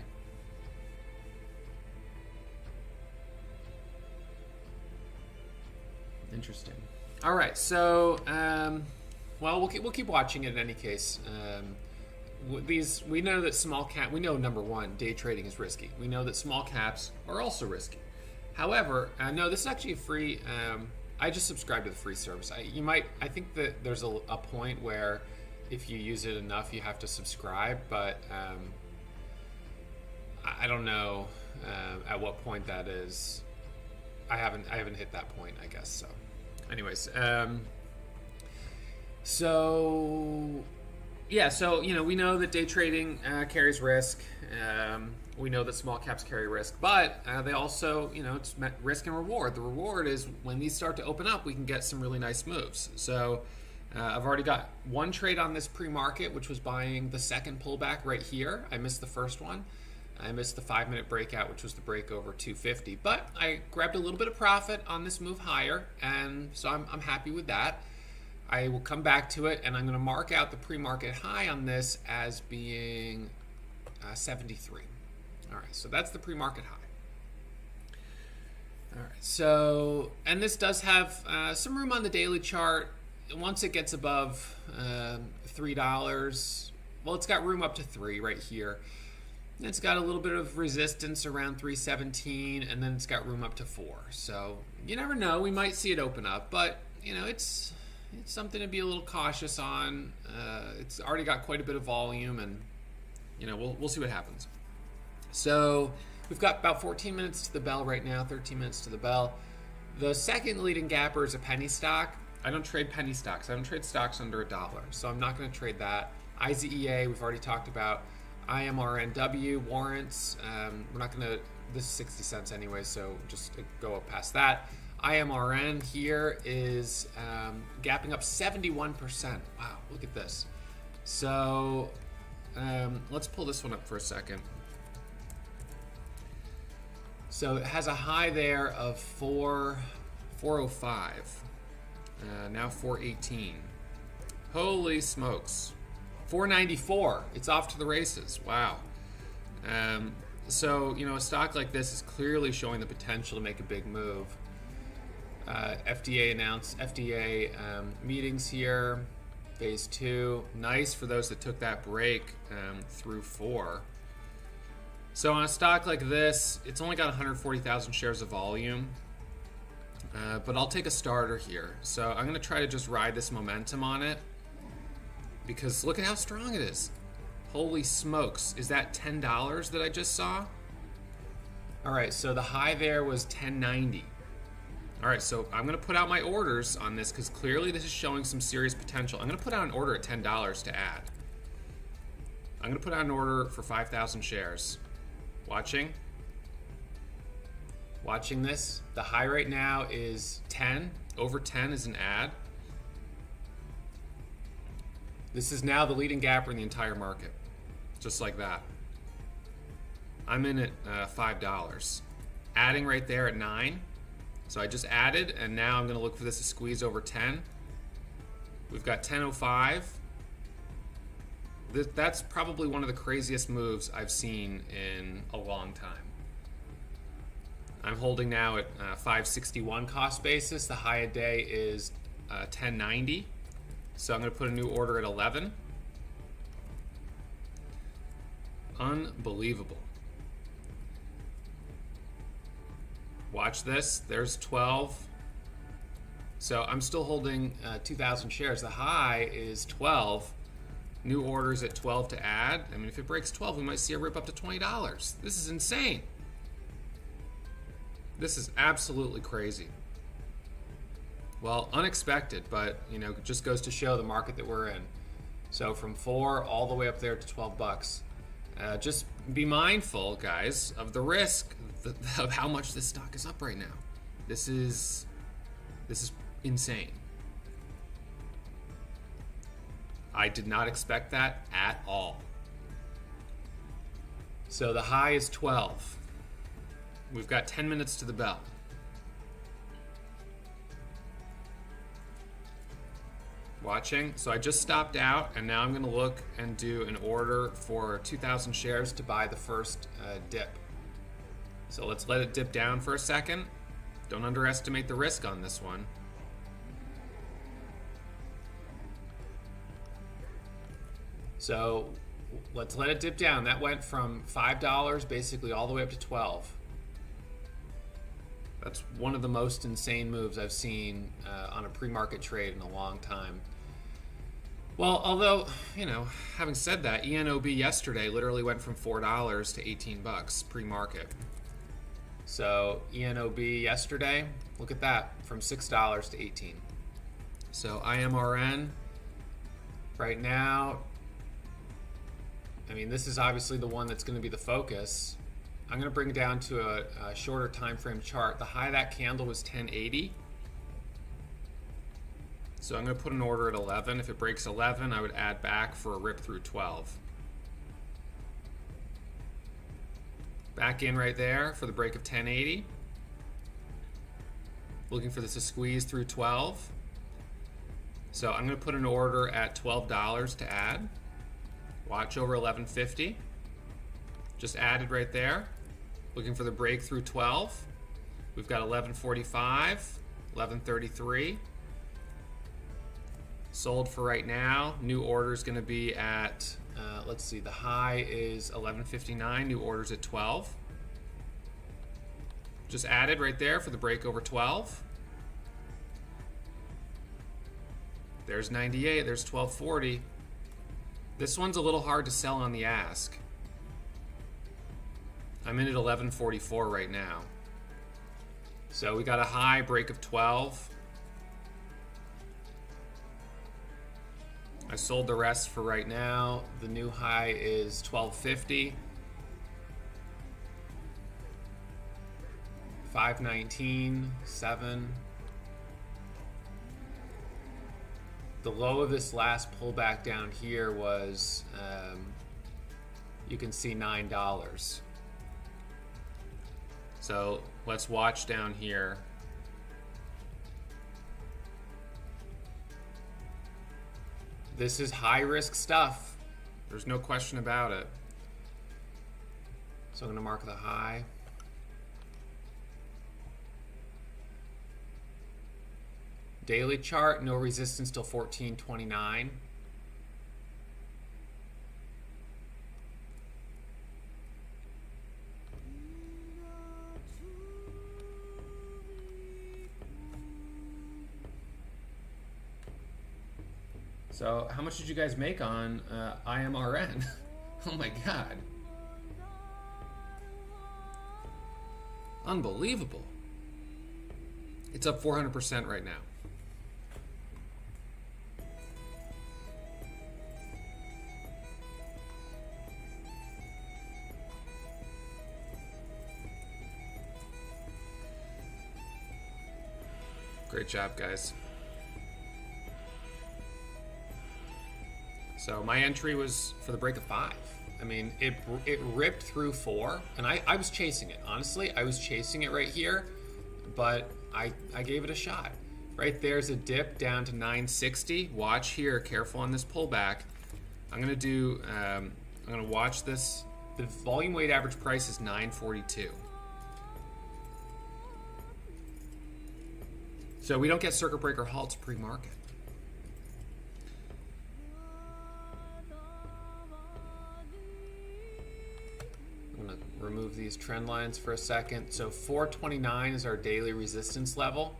Interesting. All right, so, we'll keep watching it in any case. We know that small cap, we know number one, day trading is risky. We know that small caps are also risky. However, no, this is actually a free, I just subscribed to the free service. I think that there's a point where if you use it enough, you have to subscribe, but I don't know at what point that is. I haven't hit that point, I guess. So, anyways, we know that day trading carries risk. We know that small caps carry risk, but they also, it's risk and reward. The reward is when these start to open up, we can get some really nice moves. So I've already got one trade on this pre-market, which was buying the second pullback right here. I missed the first one. I missed the 5 minute breakout, which was the break over 250. But I grabbed a little bit of profit on this move higher, and so I'm happy with that. I will come back to it, and I'm going to mark out the pre-market high on this as being 73. All right, so that's the pre-market high. All right, so, and this does have some room on the daily chart. Once it gets above $3, well, it's got room up to 3 right here. It's got a little bit of resistance around 317, and then it's got room up to 4. So you never know. We might see it open up, but you know, it's something to be a little cautious on. It's already got quite a bit of volume, and you know, we'll see what happens. So we've got about 14 minutes to the bell right now, 13 minutes to the bell. The second leading gapper is a penny stock. I don't trade penny stocks. I don't trade stocks under $1, so I'm not going to trade that. IZEA, we've already talked about. IMRNW warrants. We're not going to. This is 60 cents anyway, so just go up past that. IMRN here is gapping up 71%. Wow, look at this. So let's pull this one up for a second. So it has a high there of 405. Now 418. Holy smokes. 494. It's off to the races. Wow. So, you know, a stock like this is clearly showing the potential to make a big move. FDA meetings here. Phase 2. Nice for those that took that break through 4. So on a stock like this, it's only got 140,000 shares of volume. But I'll take a starter here. So I'm going to try to just ride this momentum on it. Because look at how strong it is. Holy smokes. Is that $10 that I just saw? All right, so the high there was $10.90. All right, so I'm going to put out my orders on this because clearly this is showing some serious potential. I'm going to put out an order at $10 to add. I'm going to put out an order for 5,000 shares. Watching this. The high right now is 10. Over 10 is an add. This is now the leading gapper in the entire market. Just like that. I'm in at $5. Adding right there at 9. So I just added, and now I'm going to look for this to squeeze over 10. We've got 10.05. That's probably one of the craziest moves I've seen in a long time. I'm holding now at 561 cost basis. The high a day is 1090. So I'm going to put a new order at 11. Unbelievable. Watch this. There's 12. So I'm still holding 2,000 shares. The high is 12. New orders at 12 to add. I mean, if it breaks 12, we might see a rip up to $20. This is insane. This is absolutely crazy. Well, unexpected, but you know, it just goes to show the market that we're in. So from 4 all the way up there to 12 bucks. Just be mindful, guys, of the risk of how much this stock is up right now. This is insane. I did not expect that at all. So the high is 12. We've got 10 minutes to the bell. Watching. So I just stopped out, and now I'm going to look and do an order for 2,000 shares to buy the first dip. So let's let it dip down for a second. Don't underestimate the risk on this one. So let's let it dip down. That went from $5 basically all the way up to 12. That's one of the most insane moves I've seen on a pre-market trade in a long time. Well, although, you know, having said that, ENOB yesterday literally went from $4 to 18 bucks pre-market. So ENOB yesterday, look at that, from $6 to 18. So IMRN right now, I mean, this is obviously the one that's going to be the focus. I'm going to bring it down to a shorter time frame chart. The high of that candle was 1080. So I'm going to put an order at 11. If it breaks 11, I would add back for a rip through 12. Back in right there for the break of 1080. Looking for this to squeeze through 12. So I'm going to put an order at $12 to add. Watch over 1150. Just added right there. Looking for the break through 12. We've got 1145, 1133. Sold for right now. New order is going to be at, let's see, the high is 1159. New orders at 12. Just added right there for the break over 12. There's 98, there's 1240. This one's a little hard to sell on the ask. I'm in at 1144 right now. So we got a high break of 12. I sold the rest for right now. The new high is 1250. 519, 7. The low of this last pullback down here was, you can see $9. So let's watch down here. This is high risk stuff. There's no question about it. So I'm gonna mark the high. Daily chart, no resistance till 1429. So how much did you guys make on IMRN? Oh my God. Unbelievable. It's up 400% right now. Great job, guys. So my entry was for the break of 5. I mean, it ripped through 4, and I was chasing it. Honestly, I was chasing it right here, but I gave it a shot. Right there's a dip down to 960. Watch here, careful on this pullback. I'm gonna watch this. The volume weight average price is 942. So we don't get circuit breaker halts pre-market. I'm gonna remove these trend lines for a second. So 429 is our daily resistance level.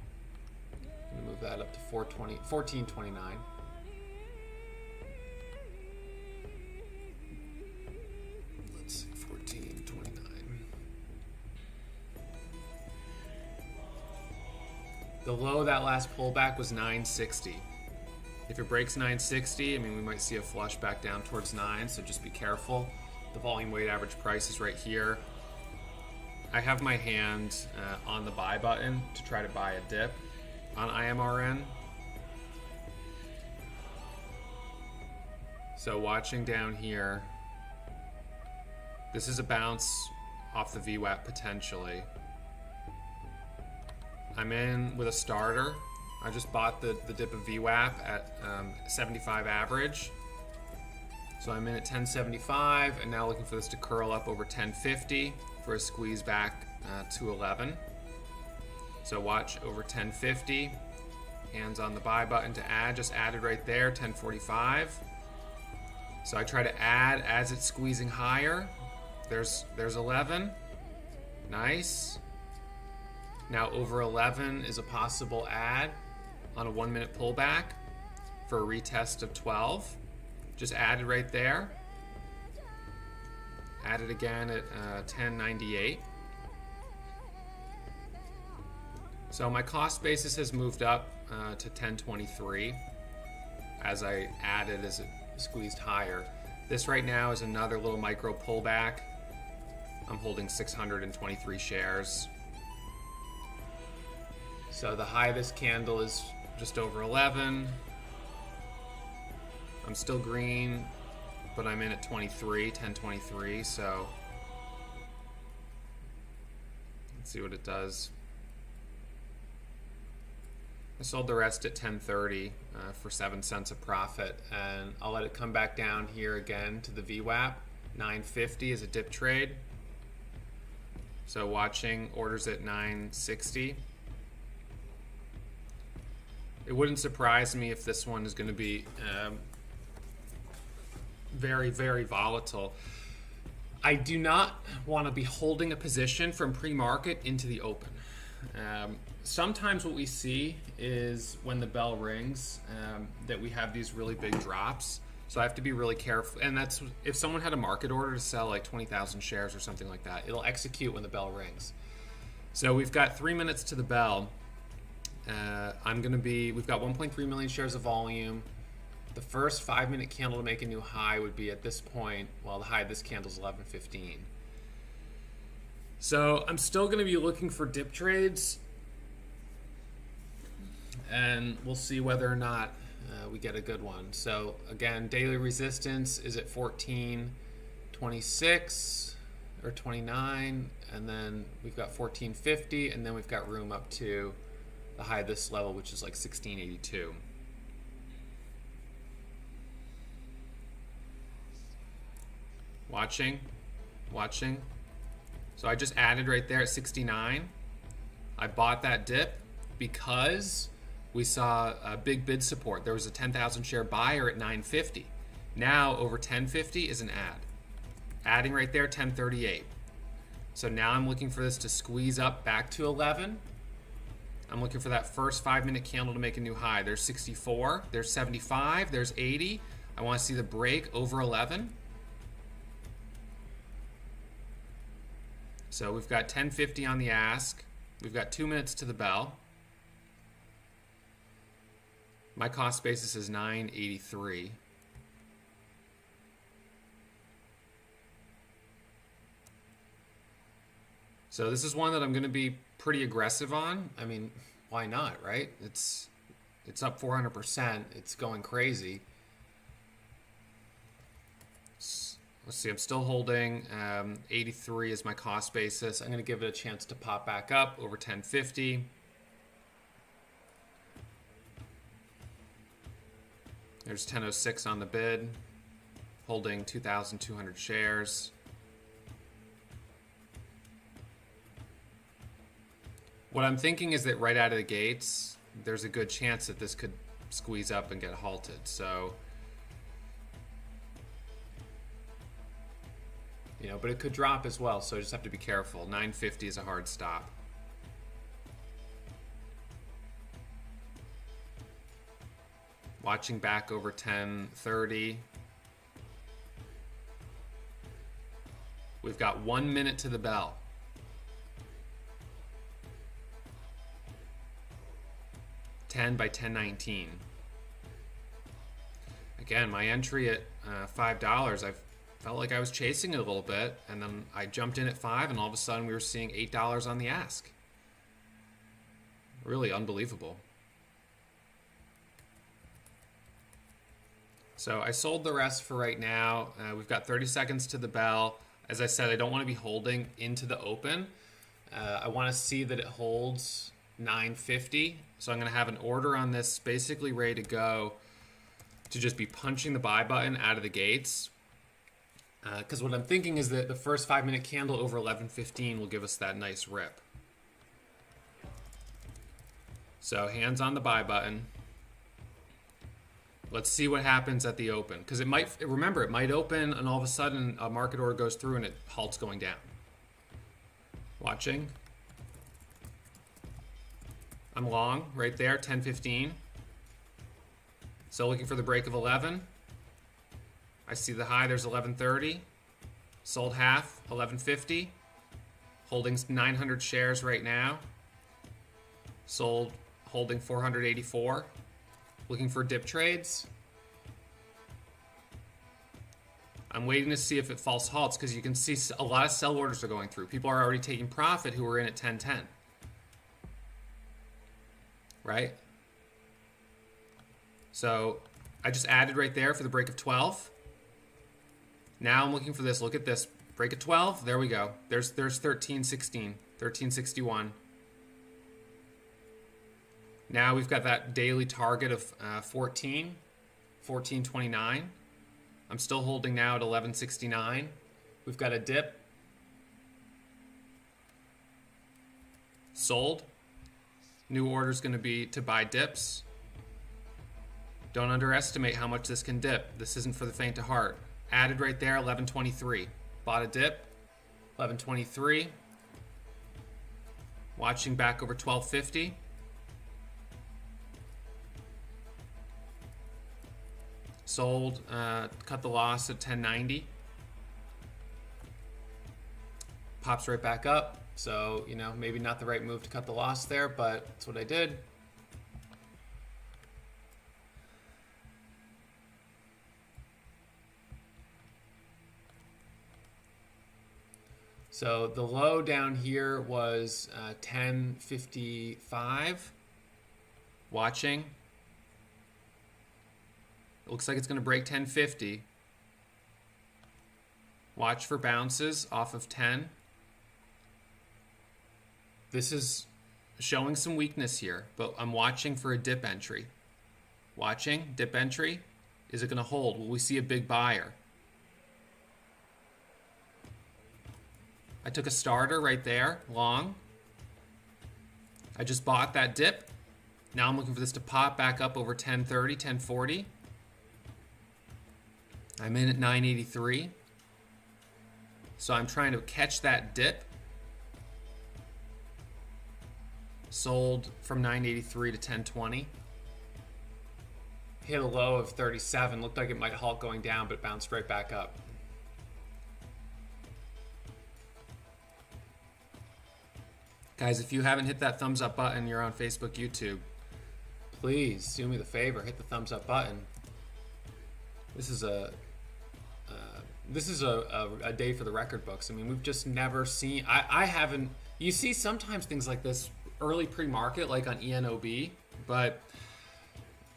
I'm gonna move that up to 1429. Let's see, 1429. The low of that last pullback was 960. If it breaks 960, I mean, we might see a flush back down towards 9, so just be careful. The volume weight average price is right here. I have my hand on the buy button to try to buy a dip on IMRN. So watching down here, this is a bounce off the VWAP potentially. I'm in with a starter. I just bought the dip of VWAP at 75 average. So I'm in at 1075 and now looking for this to curl up over 1050 for a squeeze back to 11. So watch over 1050. Hands on the buy button to add, just added right there, 1045. So I try to add as it's squeezing higher. There's 11. Nice. Now over 11 is a possible add on a 1 minute pullback for a retest of 12. Just added right there. Added again at 1098. So my cost basis has moved up to 1023 as I added as it squeezed higher. This right now is another little micro pullback. I'm holding 623 shares. So the high of this candle is just over 11. I'm still green, but I'm in at 23, 1023, so let's see what it does. I sold the rest at 1030 for 7 cents a profit, and I'll let it come back down here again to the VWAP. 950 is a dip trade. So watching orders at 960. It wouldn't surprise me if this one is going to be very, very volatile. I do not want to be holding a position from pre-market into the open. Sometimes what we see is when the bell rings that we have these really big drops. So I have to be really careful. And that's if someone had a market order to sell like 20,000 shares or something like that, it'll execute when the bell rings. So we've got 3 minutes to the bell. We've got 1.3 million shares of volume. The first 5-minute candle to make a new high would be at this point. Well, the high of this candle is 11:15. So I'm still going to be looking for dip trades, and we'll see whether or not we get a good one. So again, daily resistance is at 14.26 or 29, and then we've got 14.50, and then we've got room up to the high of this level, which is like 16.82. Watching. So I just added right there at 69. I bought that dip because we saw a big bid support. There was a 10,000 share buyer at 950. Now over 1050 is an add. Adding right there, 1038. So now I'm looking for this to squeeze up back to 11. I'm looking for that first 5-minute candle to make a new high. There's 64, there's 75, there's 80. I want to see the break over 11. So we've got 1050 on the ask. We've got 2 minutes to the bell. My cost basis is 983. So this is one that I'm going to be pretty aggressive on. I mean, why not, right? It's up 400%. It's going crazy. Let's see, I'm still holding 83 is my cost basis. I'm going to give it a chance to pop back up over 1050. There's 1006 on the bid, holding 2,200 shares. What I'm thinking is that right out of the gates, there's a good chance that this could squeeze up and get halted. So, but it could drop as well. So I just have to be careful. 950 is a hard stop. Watching back over 1030. We've got 1 minute to the bell. $10 by 1019. Again, my entry at $5, I felt like I was chasing it a little bit, and then I jumped in at $5, and all of a sudden we were seeing $8 on the ask. Really unbelievable. So I sold the rest for right now. We've got 30 seconds to the bell. As I said, I don't want to be holding into the open. I want to see that it holds 950. So I'm going to have an order on this basically ready to go to just be punching the buy button out of the gates. Because what I'm thinking is that the first 5-minute candle over 1115 will give us that nice rip. So hands on the buy button. Let's see what happens at the open. Because it might open and all of a sudden a market order goes through and it halts going down. Watching. I'm long right there, 1015. So looking for the break of 11. I see the high, there's 1130. Sold half, 1150. Holding 900 shares right now. Sold, holding 484. Looking for dip trades. I'm waiting to see if it false halts because you can see a lot of sell orders are going through. People are already taking profit who were in at 1010. Right? So I just added right there for the break of 12. Now I'm looking for this. Look at this. Break of 12. There we go. There's 1316, 1361. Now we've got that daily target of 1429. I'm still holding now at 1169. We've got a dip. Sold. New order is going to be to buy dips. Don't underestimate how much this can dip. This isn't for the faint of heart. Added right there, 1123. Bought a dip, 1123. Watching back over 1250. Sold, cut the loss at 1090. Pops right back up. So, you know, maybe not the right move to cut the loss there, but that's what I did. So the low down here was 1055. Watching. It looks like it's going to break 1050. Watch for bounces off of 10. This is showing some weakness here, but I'm watching for a dip entry. Watching, dip entry. Is it going to hold? Will we see a big buyer? I took a starter right there, long. I just bought that dip. Now I'm looking for this to pop back up over 1030, 1040. I'm in at 983. So I'm trying to catch that dip. Sold from 983 to 1020. Hit a low of 37. Looked like it might halt going down, but bounced right back up. Guys, if you haven't hit that thumbs up button, you're on Facebook, YouTube. Please do me the favor, hit the thumbs up button. This is a day for the record books. I mean, we've just never seen. I haven't. You see sometimes things like this early pre-market, like on ENOB, but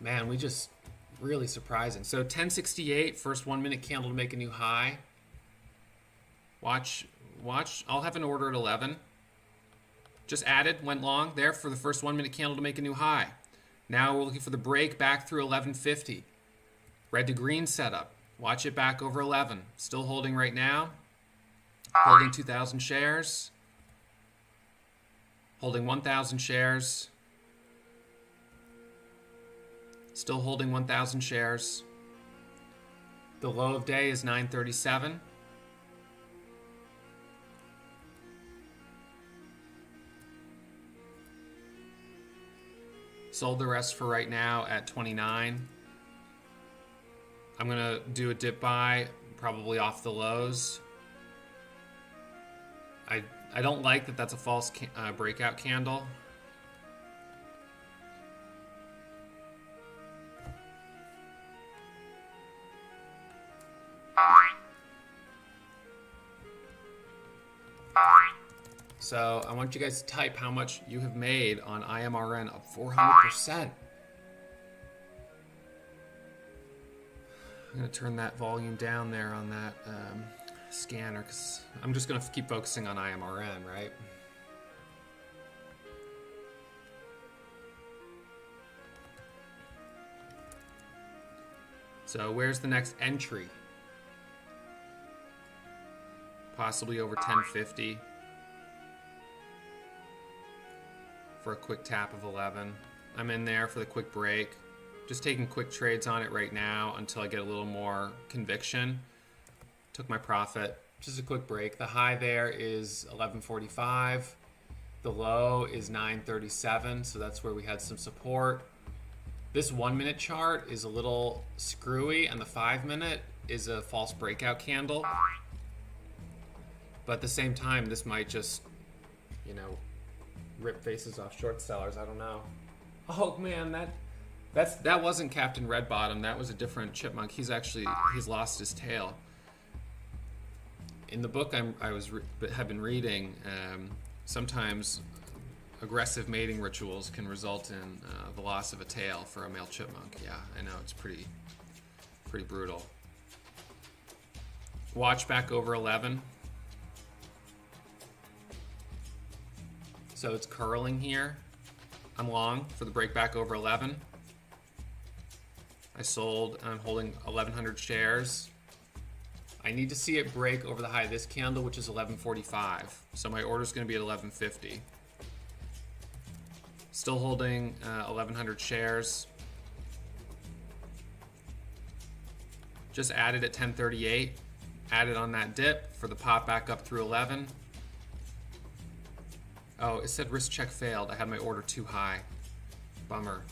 man, we just really surprising. So 1068, first 1 minute candle to make a new high. Watch. I'll have an order at 11. Just added, went long there for the first 1 minute candle to make a new high. Now we're looking for the break back through 1150. Red to green setup. Watch it back over 11. Still holding right now. Holding 2,000 shares. Holding 1,000 shares. Still holding 1,000 shares. The low of day is 937. Sold the rest for right now at 29. I'm gonna do a dip buy, probably off the lows. I don't like that that's a false breakout candle. So I want you guys to type how much you have made on IMRN, up 400%. I'm gonna turn that volume down there on that scanner because I'm just gonna keep focusing on IMRN, right? So where's the next entry? Possibly over 1050 for a quick tap of 11. I'm in there for the quick break. Just taking quick trades on it right now until I get a little more conviction. Took my profit. Just a quick break. The high there is 1145. The low is 937, so that's where we had some support. This 1 minute chart is a little screwy, and the 5 minute is a false breakout candle. But at the same time, this might just, you know, rip faces off short sellers. I don't know. Oh man, that wasn't Captain Redbottom. That was a different chipmunk. He's lost his tail. In the book have been reading, sometimes aggressive mating rituals can result in the loss of a tail for a male chipmunk. Yeah, I know, it's pretty brutal. Watch back over 11. So it's curling here. I'm long for the break back over 11. I sold, and I'm holding 1,100 shares. I need to see it break over the high of this candle, which is 1145. So my order is going to be at 1150. Still holding 1,100 shares. Just added at 1038. Added on that dip for the pop back up through 11. Oh, it said risk check failed. I had my order too high. Bummer.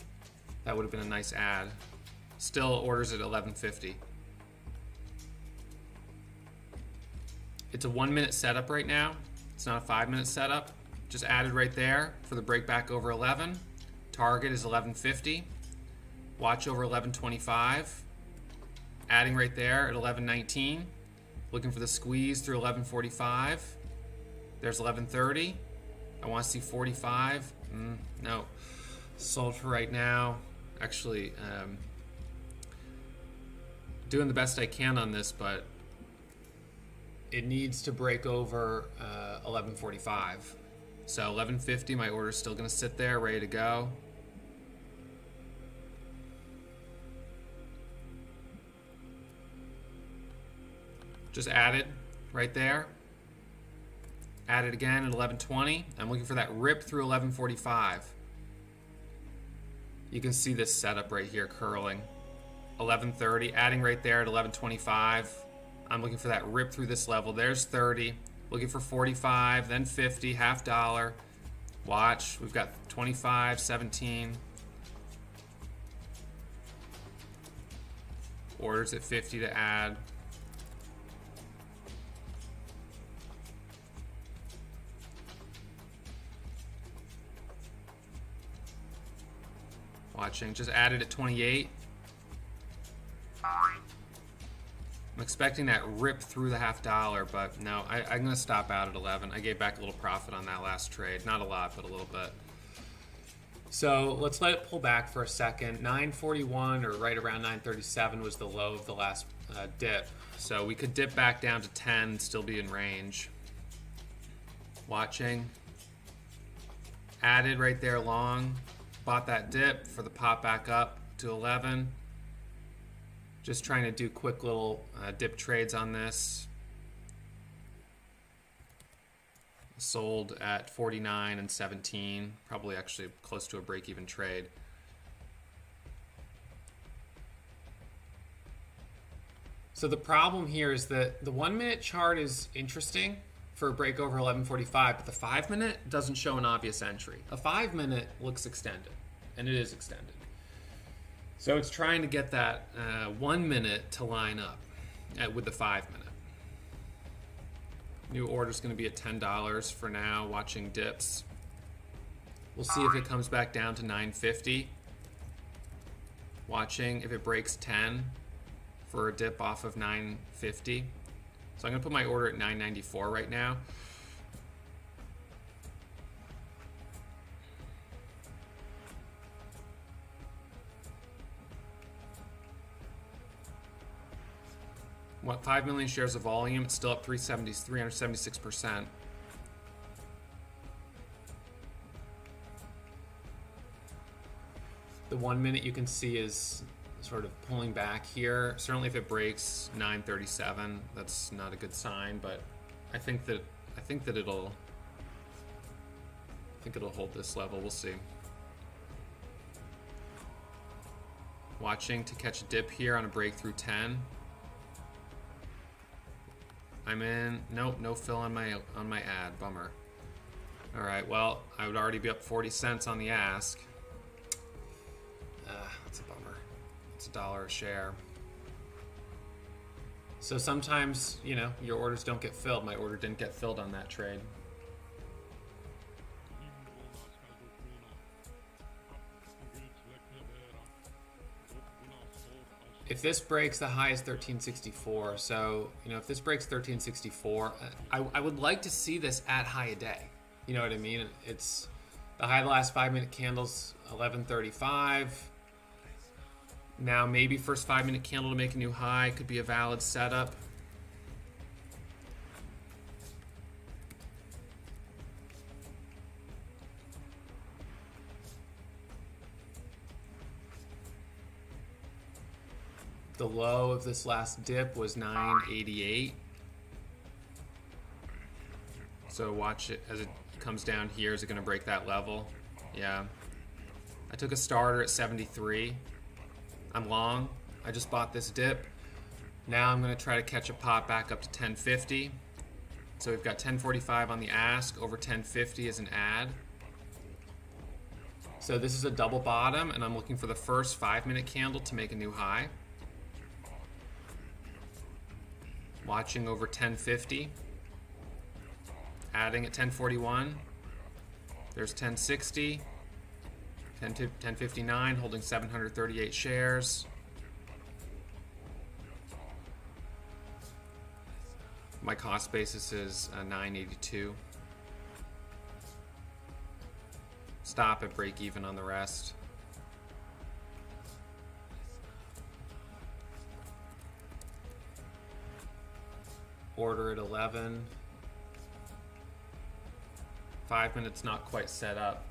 That would have been a nice add. Still orders at 11.50. It's a 1 minute setup right now. It's not a 5 minute setup. Just added right there for the break back over 11. Target is 11.50. Watch over 11.25. Adding right there at 11.19. Looking for the squeeze through 11.45. There's 11.30. I want to see 45. No. Sold for right now. Actually, doing the best I can on this, but it needs to break over 11.45. So 11.50, my order's still going to sit there, ready to go. Just added right there. Added again at 11.20. I'm looking for that rip through 11.45. You can see this setup right here curling. 11.30, adding right there at 11.25. I'm looking for that rip through this level. There's 30. Looking for 45, then 50, half dollar. Watch, we've got 25, 17. Orders at 50 to add. Watching, just added at 28. I'm expecting that rip through the half dollar, but no, I'm gonna stop out at 11. I gave back a little profit on that last trade. Not a lot, but a little bit. So let's let it pull back for a second. 941 or right around 937 was the low of the last dip. So we could dip back down to 10, still be in range. Watching. Added right there long. Bought that dip for the pop back up to 11. Just trying to do quick little dip trades on this. Sold at 49 and 17. Probably actually close to a break-even trade. So the problem here is that the 1 minute chart is interesting for a break over 11.45, but the 5 minute doesn't show an obvious entry. A 5 minute looks extended, and it is extended. So it's trying to get that 1 minute to line up with the 5 minute. New order's going to be at $10 for now, watching dips. We'll see if it comes back down to 9.50. Watching if it breaks 10 for a dip off of 9.50. So I'm going to put my order at 9.94 right now. What, 5 million shares of volume? It's still up 376%. The 1 minute you can see is sort of pulling back here. Certainly if it breaks 937, that's not a good sign, but I think it'll hold this level. We'll see. Watching to catch a dip here on a breakthrough 10. I'm in. Nope, no fill on my ad. Bummer. All right, well, I would already be up 40 cents on the ask. That's a bummer. It's $1 a share. So sometimes, you know, your orders don't get filled. My order didn't get filled on that trade. If this breaks, the high is 1364. So, you know, if this breaks 1364, I would like to see this at high a day. You know what I mean? It's the high of the last 5 minute candles, 1135. Now maybe first 5 minute candle to make a new high could be a valid setup. The low of this last dip was 988. So watch it as it comes down here. Is it going to break that level? Yeah. I took a starter at 73. I'm long. I just bought this dip. Now I'm going to try to catch a pop back up to 1050. So we've got 1045 on the ask, over 1050 as an add. So this is a double bottom, and I'm looking for the first 5-minute candle to make a new high. Watching over 1050. Adding at 1041. There's 1060. 1059, holding 738 shares. My cost basis is 982. Stop at break even on the rest. Order at 11. 5 minutes not quite set up.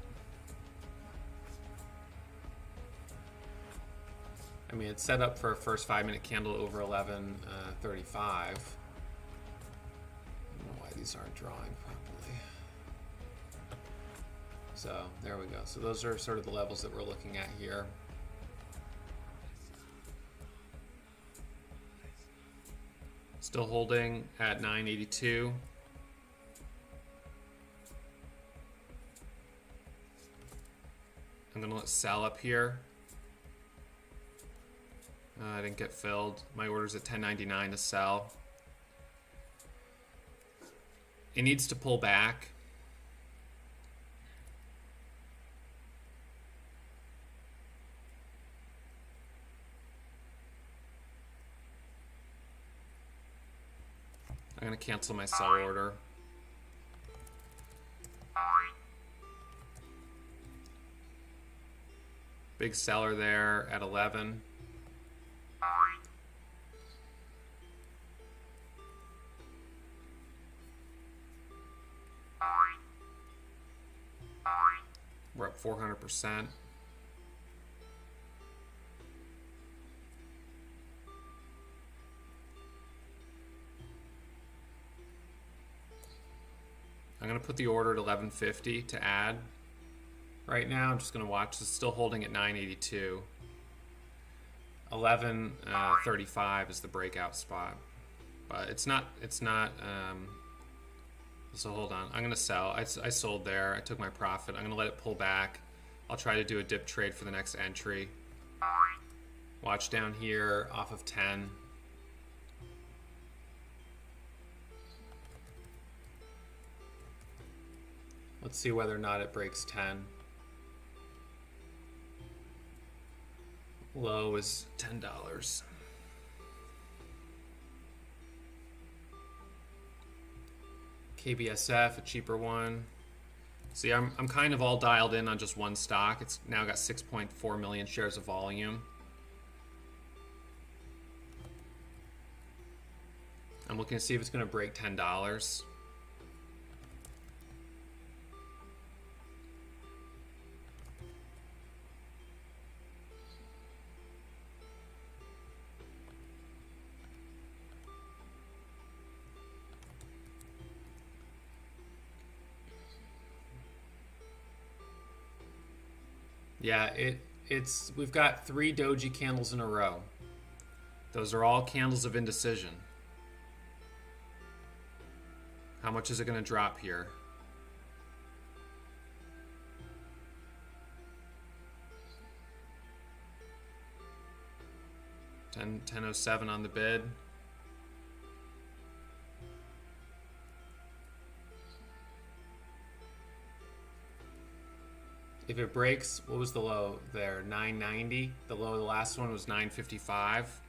I mean, it's set up for a first 5-minute candle over 11:35. I don't know why these aren't drawing properly. So there we go. So those are sort of the levels that we're looking at here. Still holding at 982. I'm gonna let sell up here. I didn't get filled. My order's at 1099 to sell. It needs to pull back. I'm gonna cancel my sell order. Big seller there at 11. We're up 400%. I'm going to put the order at 1150 to add. Right now, I'm just going to watch. It's still holding at 982. 1135 is the breakout spot, but it's not. So hold on. I'm going to sell. I sold there. I took my profit. I'm going to let it pull back. I'll try to do a dip trade for the next entry. Watch down here off of 10. Let's see whether or not it breaks 10. Low is $10. KBSF, a cheaper one. See, I'm kind of all dialed in on just one stock. It's now got 6.4 million shares of volume. I'm looking to see if it's going to break $10. Yeah, we've got 3 doji candles in a row. Those are all candles of indecision. How much is it going to drop here? $10.07 on the bid. If it breaks, what was the low there? 990. The low of the last one was 955.